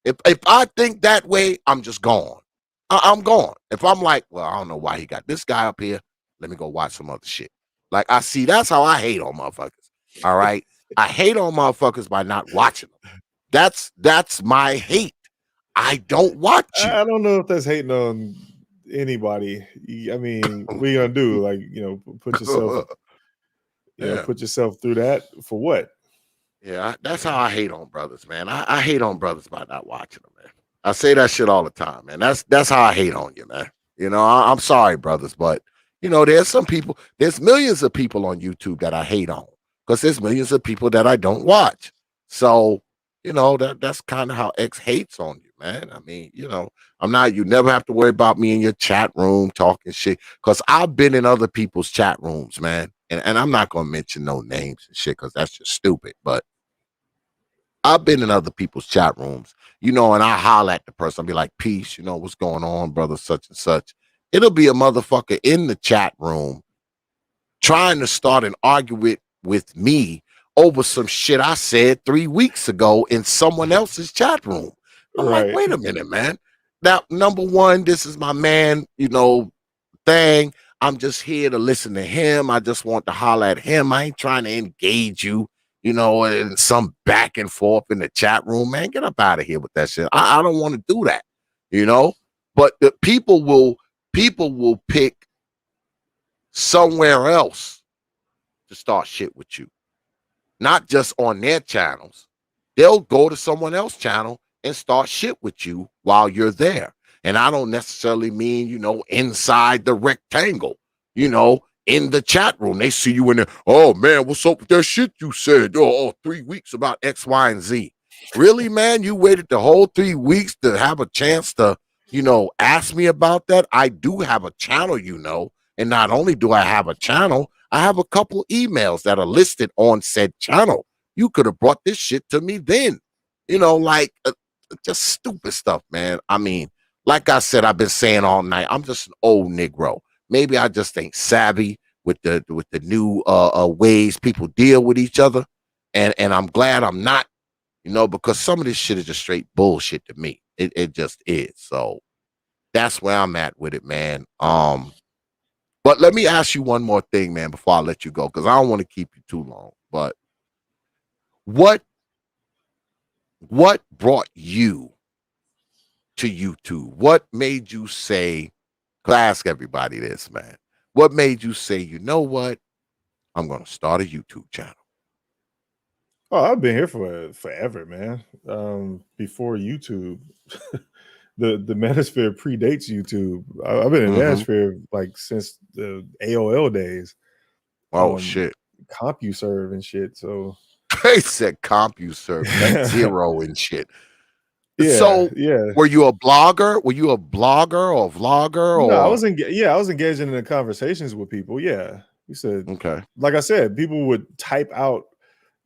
if I think that way, I'm just gone. I'm gone. If I'm like, well, I don't know why he got this guy up here. Let me go watch some other shit. Like, I see, that's how I hate on motherfuckers. All right. I hate on motherfuckers by not watching them. That's my hate. I don't watch you.
I don't know if that's hating on anybody. I mean, what are you gonna do? Like, put yourself, put yourself through that for what?
Yeah, that's how I hate on brothers, man. I hate on brothers by not watching them, man. I say that shit all the time, man. That's how I hate on you, man. I'm sorry, brothers, but there's some people, there's millions of people on YouTube that I hate on because there's millions of people that I don't watch. So, that's kind of how X hates on you, man. I mean, you never have to worry about me in your chat room talking shit because I've been in other people's chat rooms, man. And I'm not going to mention no names and shit because that's just stupid. But I've been in other people's chat rooms, and I holler at the person. I'll be like, peace, what's going on, brother, such and such. It'll be a motherfucker in the chat room trying to start an argument with me over some shit I said 3 weeks ago in someone else's chat room. I'm like, wait a minute, man. Now, number one, this is my man, thing. I'm just here to listen to him. I just want to holler at him. I ain't trying to engage you, in some back and forth in the chat room. Man, get up out of here with that shit. I don't want to do that, But the people will pick somewhere else to start shit with you. Not just on their channels. They'll go to someone else's channel and start shit with you while you're there. And I don't necessarily mean, inside the rectangle, in the chat room. They see you in there. Oh, man, what's up with that shit you said? 3 weeks about X, Y, and Z. Really, man? You waited the whole 3 weeks to have a chance to, ask me about that? I do have a channel, and not only do I have a channel, I have a couple emails that are listed on said channel. You could have brought this shit to me then. Just stupid stuff, man. I mean, like I said, I've been saying all night, I'm just an old Negro. Maybe I just ain't savvy with the new ways people deal with each other. And I'm glad I'm not, because some of this shit is just straight bullshit to me. It just is. So that's where I'm at with it, man. But let me ask you one more thing, man, before I let you go, because I don't want to keep you too long. But what brought you to YouTube? What made you say, 'cause I ask everybody this, man. What made you say, you know what? I'm going to start a YouTube channel.
Oh, I've been here for forever, man. Before YouTube, the Manosphere predates YouTube. I've been in Manosphere like since the AOL days.
Oh shit,
CompuServe and shit. So
they said CompuServe, net zero and shit.
Yeah,
so
yeah.
Were you a blogger? Were you a blogger or a vlogger?
No,
or
I was engaging in the conversations with people. Yeah, you said,
okay.
Like I said, people would type out,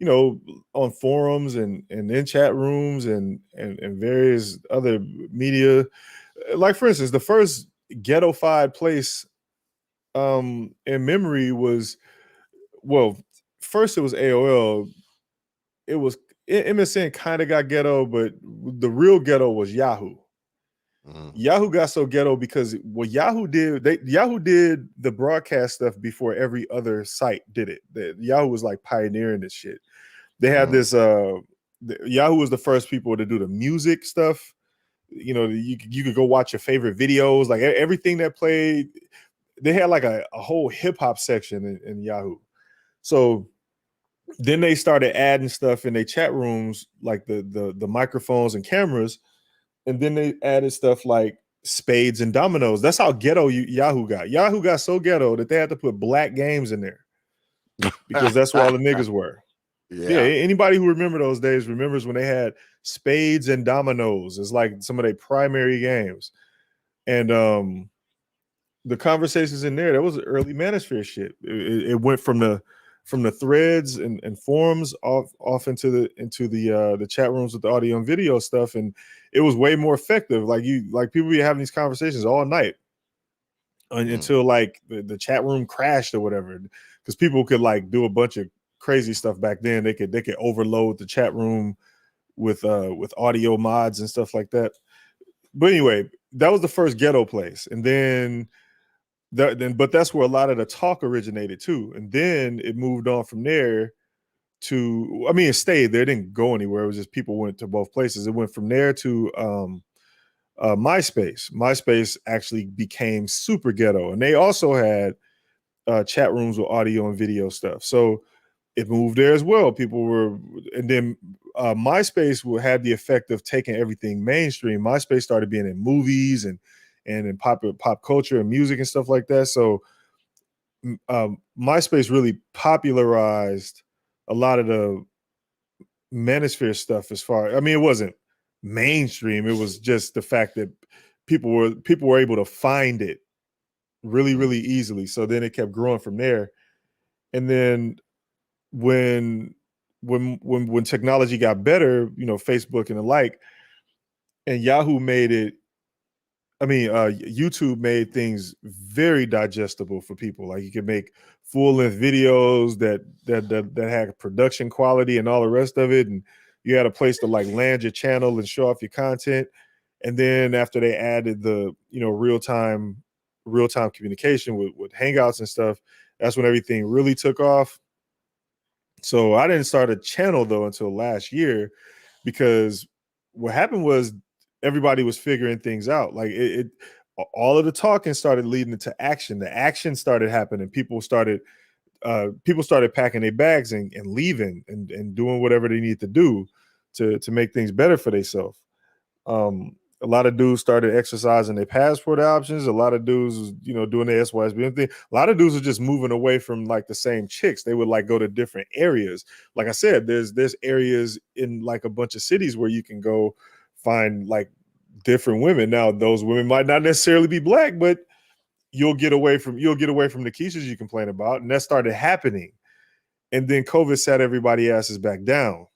on forums and in chat rooms and various other media. Like for instance, the first ghetto-fied place in memory was, well, first it was AOL. It was MSN kind of got ghetto, but the real ghetto was Yahoo. Yahoo got so ghetto because what Yahoo did, Yahoo did the broadcast stuff before every other site did it. Yahoo was like pioneering this shit. They had this Yahoo was the first people to do the music stuff. You could go watch your favorite videos, like everything that played. They had like a whole hip hop section in Yahoo. So then they started adding stuff in their chat rooms, like the microphones and cameras. And then they added stuff like spades and dominoes. That's how ghetto Yahoo got. Yahoo got so ghetto that they had to put black games in there because that's where all the niggas were. Yeah. Anybody who remember those days remembers when they had spades and dominoes. It's like some of their primary games. And the conversations in there, that was early manosphere shit. It went from the threads and forums off into the chat rooms with the audio and video stuff, and it was way more effective. Like people be having these conversations all night until like the chat room crashed or whatever, because people could like do a bunch of crazy stuff back then. They could overload the chat room with audio mods and stuff like that. But anyway, that was the first ghetto place, and then but that's where a lot of the talk originated too. And then it moved on from there to, I mean, it stayed there. It didn't go anywhere. It was just people went to both places. It went from there to MySpace. MySpace actually became super ghetto, and they also had chat rooms with audio and video stuff. So it moved there as well. People were, and then MySpace had the effect of taking everything mainstream. MySpace started being in movies and in pop culture and music and stuff like that. So MySpace really popularized a lot of the manosphere stuff. I mean, it wasn't mainstream. It was just the fact that people were able to find it really, really easily. So then it kept growing from there. And then when technology got better, Facebook and the like, and Yahoo made it, YouTube made things very digestible for people. Like you could make full-length videos that had production quality and all the rest of it, and you had a place to like land your channel and show off your content. And then after they added the real-time communication with Hangouts and stuff, that's when everything really took off. So I didn't start a channel though until last year, because what happened was everybody was figuring things out. Like all of the talking started leading into action. The action started happening. People started packing their bags and leaving and doing whatever they need to do to make things better for themselves. A lot of dudes started exercising their passport options. A lot of dudes was, doing their SYSBM thing. A lot of dudes are just moving away from like the same chicks. They would like go to different areas. Like I said, there's areas in like a bunch of cities where you can go find like different women. Now, those women might not necessarily be black, but you'll get away from the Keishas you complain about. And that started happening. And then COVID sat everybody asses back down.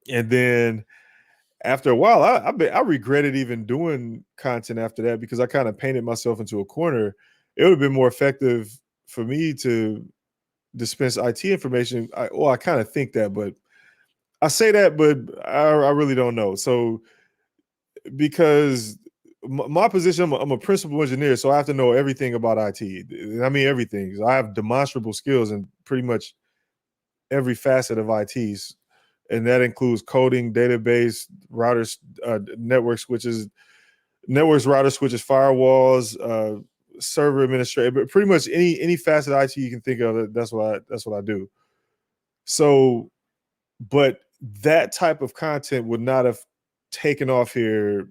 And then after a while, I regretted even doing content after that, because I kind of painted myself into a corner. It would have been more effective for me to dispense IT information. I kind of think that, but I say that, but I really don't know. So because my position, I'm a principal engineer, so I have to know everything about IT. I mean, everything. I have demonstrable skills in pretty much every facet of ITs. And that includes coding, database, routers, networks, router switches, firewalls, server administration, but pretty much any facet of IT you can think of. That's what I do. So, but that type of content would not have taken off here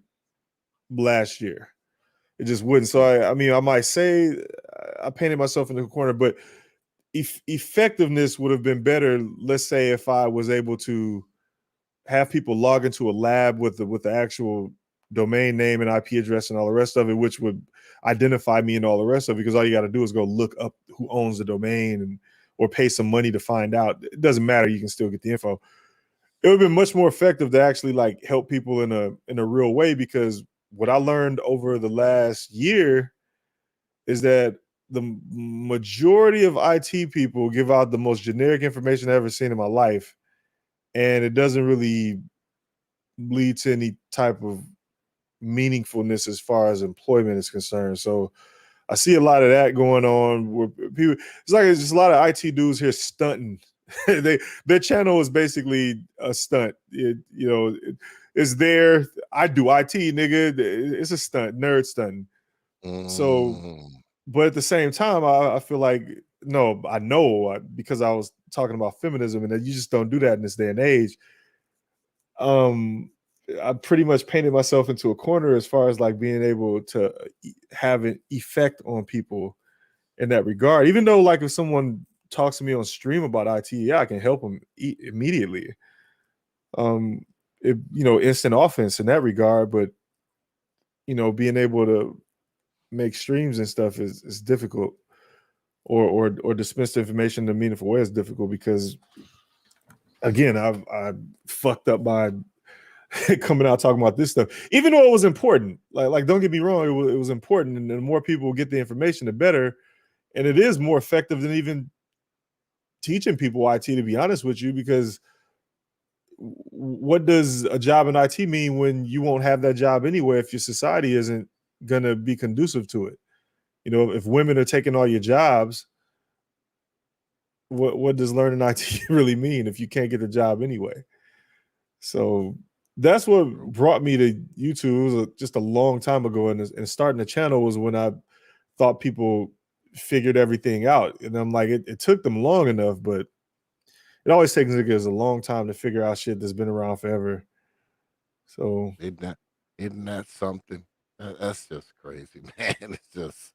last year. It just wouldn't. So I might say I painted myself into a corner, but effectiveness would have been better. Let's say if I was able to have people log into a lab with the actual domain name and IP address and all the rest of it, which would identify me and all the rest of it, because all you got to do is go look up who owns the domain or pay some money to find out. It doesn't matter. You can still get the info. It would have been much more effective to actually like help people in a real way, because what I learned over the last year is that the majority of IT people give out the most generic information I've ever seen in my life, and it doesn't really lead to any type of meaningfulness as far as employment is concerned. So I see a lot of that going on where people, it's just a lot of IT dudes here stunting. Their channel is basically a stunt. It's there. I do IT, nigga. It's a stunt, nerd stunting. So, but at the same time, I feel like, no, I know, because I was talking about feminism, and that you just don't do that in this day and age. I pretty much painted myself into a corner as far as like being able to have an effect on people in that regard. Even though like if someone talks to me on stream about IT, yeah, I can help them immediately. Instant offense in that regard, but being able to make streams and stuff is difficult, or dispense information in a meaningful way is difficult because, again, I fucked up by coming out talking about this stuff, even though it was important. Like don't get me wrong, it was important, and the more people get the information, the better, and it is more effective than even teaching people IT, to be honest with you, because what does a job in IT mean when you won't have that job anyway if your society isn't going to be conducive to it? If women are taking all your jobs, what does learning IT really mean if you can't get the job anyway? So that's what brought me to YouTube. It was just a long time ago, and starting the channel was when I thought people figured everything out, and I'm like, it took them long enough, but it always takes niggas a long time to figure out shit that's been around forever. So
Isn't that something? That's just crazy, man. It's just,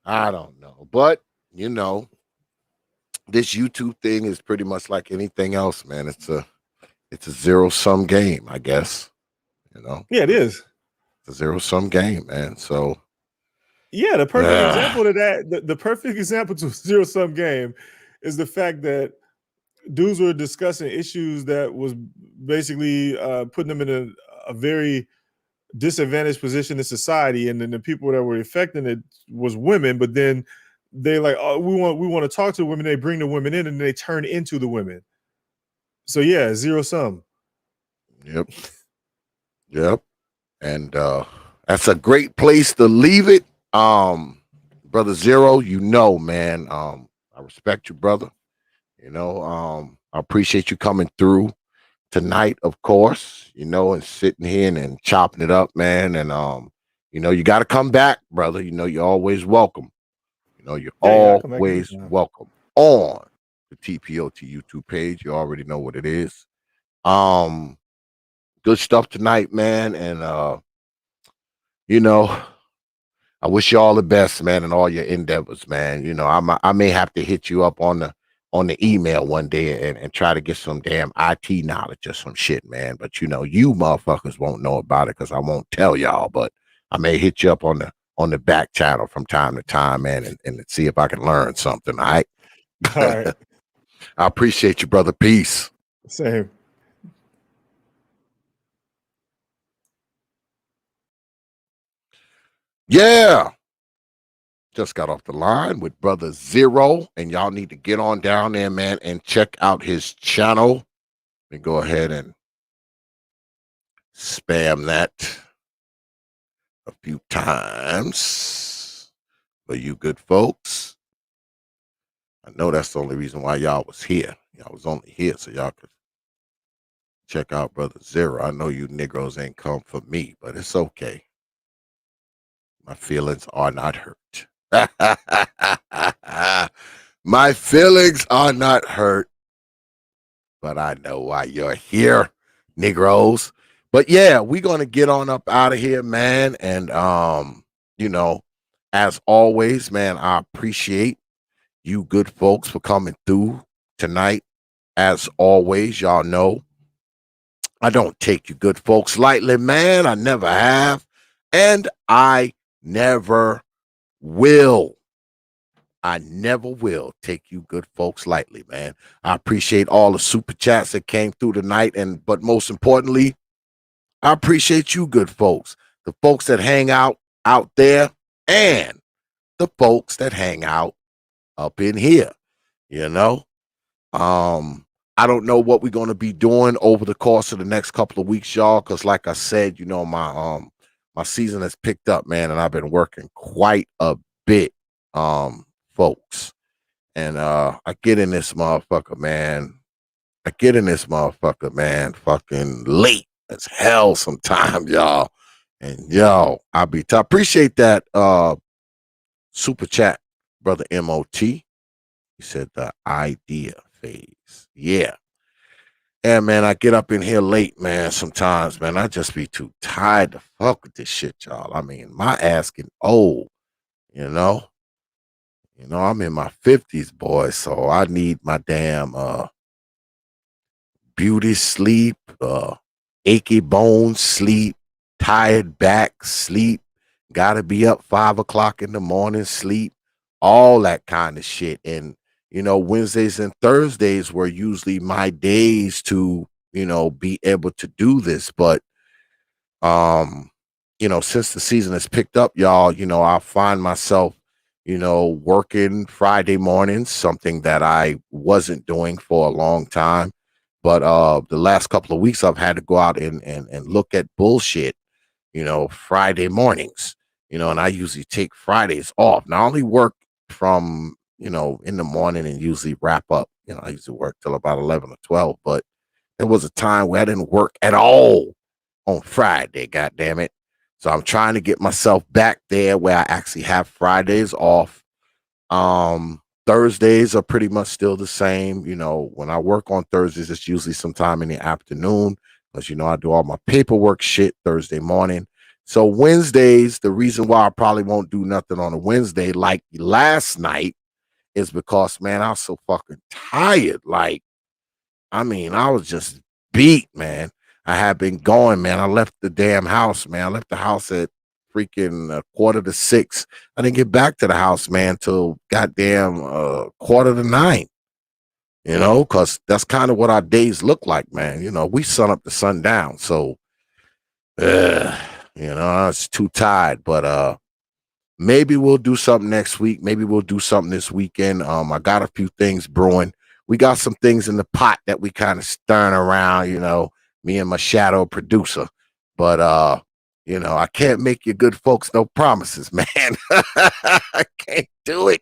I don't know. But, this YouTube thing is pretty much like anything else, man. It's a zero-sum game, I guess.
Yeah, it is.
It's a zero-sum game, man. So
yeah, the perfect example to that, the perfect example to a zero-sum game is the fact that dudes were discussing issues that was basically putting them in a very disadvantaged position in society, and then the people that were affecting it was women. But then they like, oh, we want to talk to women. They bring the women in, and they turn into the women. So yeah, zero sum.
Yep. And that's a great place to leave it. Brother Zero, man. I respect you, brother. I appreciate you coming through tonight, of course, and sitting here and chopping it up, man. And you got to come back, brother. You're always welcome. You're always welcome on the T.P.O.T YouTube page. You already know what it is. Good stuff tonight, man. And I wish you all the best, man, in all your endeavors, man. I may have to hit you up on the email one day and try to get some damn IT knowledge or some shit, man. But you motherfuckers won't know about it because I won't tell y'all. But I may hit you up on the back channel from time to time, man, and see if I can learn something. All right.
All right.
I appreciate you, brother. Peace.
Same.
Yeah. Just got off the line with brother Zero, and y'all need to get on down there, man, and check out his channel. And go ahead and spam that a few times for you good folks. I know that's the only reason why y'all was here. Y'all was only here so y'all could check out brother Zero. I know you Negroes ain't come for me, but it's okay. My feelings are not hurt. My feelings are not hurt, but I know why you're here, Negroes. But yeah, we're gonna get on up out of here, man. And as always, man, I appreciate you good folks for coming through tonight. As always, y'all know I don't take you good folks lightly, man. I never have, and I never will. I never will take you good folks lightly, man. I appreciate all the super chats that came through tonight, but most importantly, I appreciate you good folks, the folks that hang out there, and the folks that hang out up in here. I don't know what we're going to be doing over the course of the next couple of weeks, y'all, because like I said, my season has picked up, man, and I've been working quite a bit, folks. And I get in this motherfucker, man. Fucking late as hell sometimes, y'all. And I appreciate that super chat, brother MOT. He said the idea phase. Yeah. And man, I get up in here late, man. Sometimes, man, I just be too tired to fuck with this shit, y'all. I mean, my ass getting old, I'm in my 50s, boy, so I need my damn beauty sleep, achy bone sleep, tired back, sleep, gotta be up 5 o'clock in the morning, sleep, all that kind of shit. And Wednesdays and Thursdays were usually my days to, be able to do this. But since the season has picked up, y'all, I find myself, working Friday mornings, something that I wasn't doing for a long time. But the last couple of weeks I've had to go out and look at bullshit, Friday mornings, and I usually take Fridays off. Now I only work from, in the morning and usually wrap up. I usually work till about 11 or 12, but there was a time where I didn't work at all on Friday, god damn it. So I'm trying to get myself back there where I actually have Fridays off. Thursdays are pretty much still the same. When I work on Thursdays, it's usually sometime in the afternoon because, I do all my paperwork shit Thursday morning. So Wednesdays, the reason why I probably won't do nothing on a Wednesday like last night is because, man, I was so fucking tired. Like, I was just beat, man. I had been going, man. I left the damn house, man. I left the house at freaking 6:15. I didn't get back to the house, man, till goddamn 9:15. Because that's kind of what our days look like, man. We sun up to sundown. So, I was too tired. But maybe we'll do something next week. Maybe we'll do something this weekend. I got a few things brewing. We got some things in the pot that we kind of stirring around, me and my shadow producer. But I can't make you good folks no promises, man. I can't do it.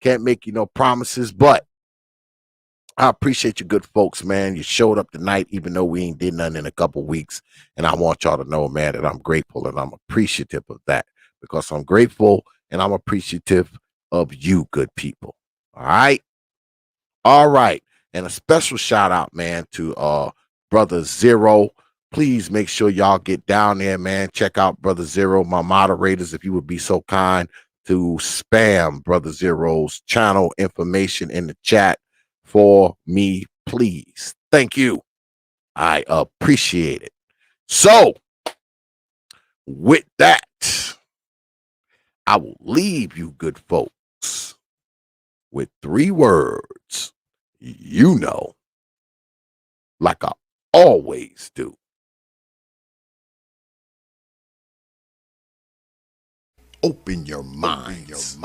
Can't make you no promises, but I appreciate you good folks, man. You showed up tonight, even though we ain't did nothing in a couple weeks. And I want y'all to know, man, that I'm grateful and I'm appreciative of that, because I'm grateful and I'm appreciative of you good people. All right. All right. And a special shout out, man, to Brother Zero. Please make sure y'all get down there, man. Check out Brother Zero. My moderators, if you would be so kind to spam Brother Zero's channel information in the chat for me, please. Thank you. I appreciate it. So, with that, I will leave you good folks with 3 words, like I always do. Open your minds.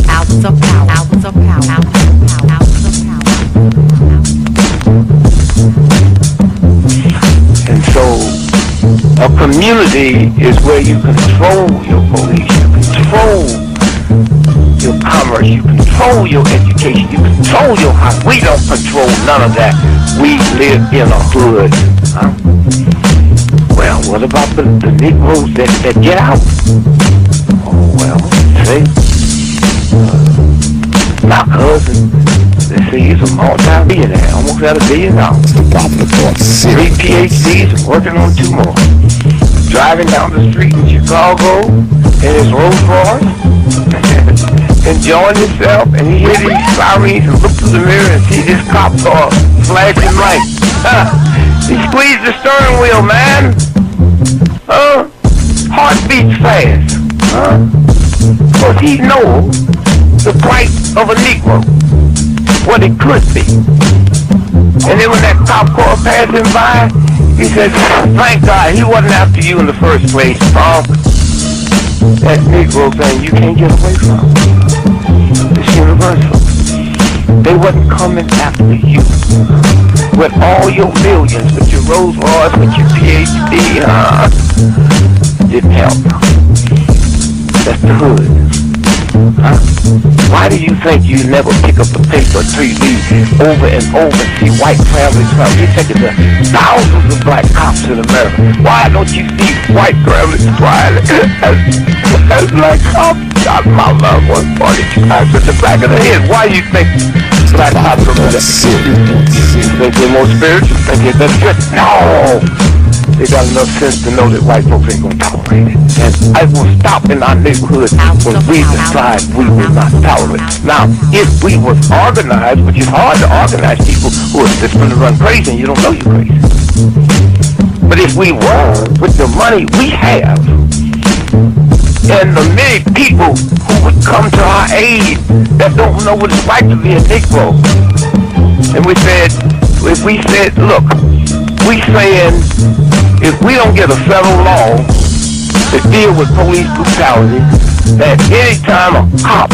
Hours of power, hours of power, hours of power, hours of power.
And so a community is where you control your police, you control your commerce, you control your education, you control your house. We don't control none of that. We live in a hood. Huh? Well, what about the Negroes that get out? Oh, well, see, my cousin, they say he's a multi-millionaire, almost at $1 billion.
The Proper Thought Series.
3 PhDs and working on 2 more. Driving down the street in Chicago in his Rolls Royce, enjoying himself, and he hear these sirens and look through the mirror and see this cop car flashing lights. He squeezed the steering wheel, man. Heart beats fast. Because he knows the plight of a Negro, what it could be. And then when that cop car passed him by, he said, thank God he wasn't after you in the first place, punk. That Negro thing you can't get away from. It's universal. They wasn't coming after you. With all your millions, with your Rolls Royce, with your PhD, didn't help. That's the hood. Huh? Why do you think you never pick up the paper till you read over and over and see white families come? You think it's thousands of black cops in America. Why don't you see white families crying as black cops shot my loved one 42 times in the back of the head? Why do you think black cops are more? You think they're more spiritual? Think they're better? No! they got enough sense to know that white folks ain't gonna tolerate it. And I will stop in our neighborhood when we decide we will not tolerate it. Now, if we was organized, which is hard to organize people who are just gonna run crazy and you don't know you're crazy. But if we were, with the money we have, and the many people who would come to our aid that don't know what it's like to be a Negro, and if we said, look, we saying if we don't get a federal law to deal with police brutality, that anytime a cop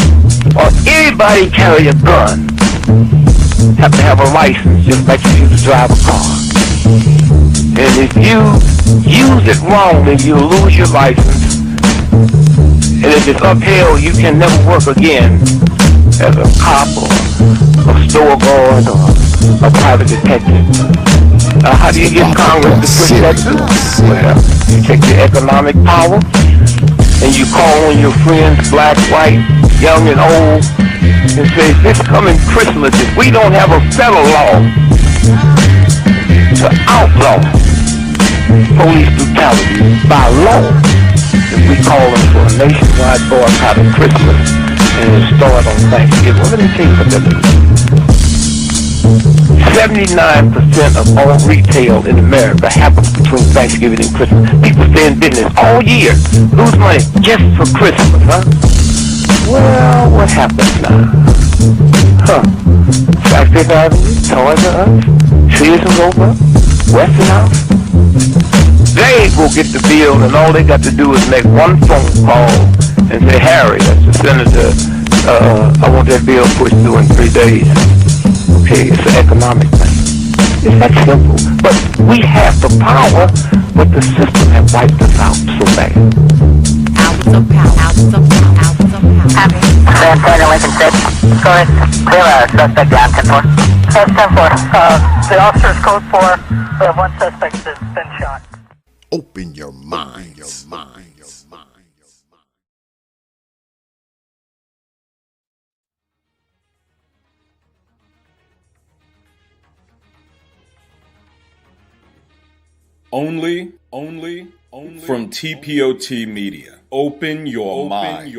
or anybody carry a gun, have to have a license just like you used to drive a car. And if you use it wrongly, you'll lose your license. And if it's upheld, you can never work again as a cop or a store guard or a private detective. How do you get Congress to push that through? Well, you take your economic power and you call on your friends, black, white, young and old, and say, this coming Christmas, if we don't have a federal law to outlaw police brutality by law, if we call them for a nationwide boycott of Christmas and it start on Thanksgiving, well, let me tell you what that means. 79% of all retail in America happens between Thanksgiving and Christmas. People stay in business all year, lose money just for Christmas, huh? Well, what happens now? Flagstaff Avenue, Toys R Us, Sears and Roebuck, Westinghouse. They will get the bill, and all they got to do is make one phone call and say, Harry, that's the senator, I want that bill pushed through in 3 days. Okay, it's an economic thing. It's that simple. But we have the power, but the system has wiped us out so bad.
Hours of power, hours of power, hours of power.
San Antonio, Lincoln 6. Go ahead. Clear suspect down, 10-4. That's 10-4. The officer's code 4. We have one suspect that's been shot.
Open your mind.
Only from T.P.O.T. Media. Open your mind.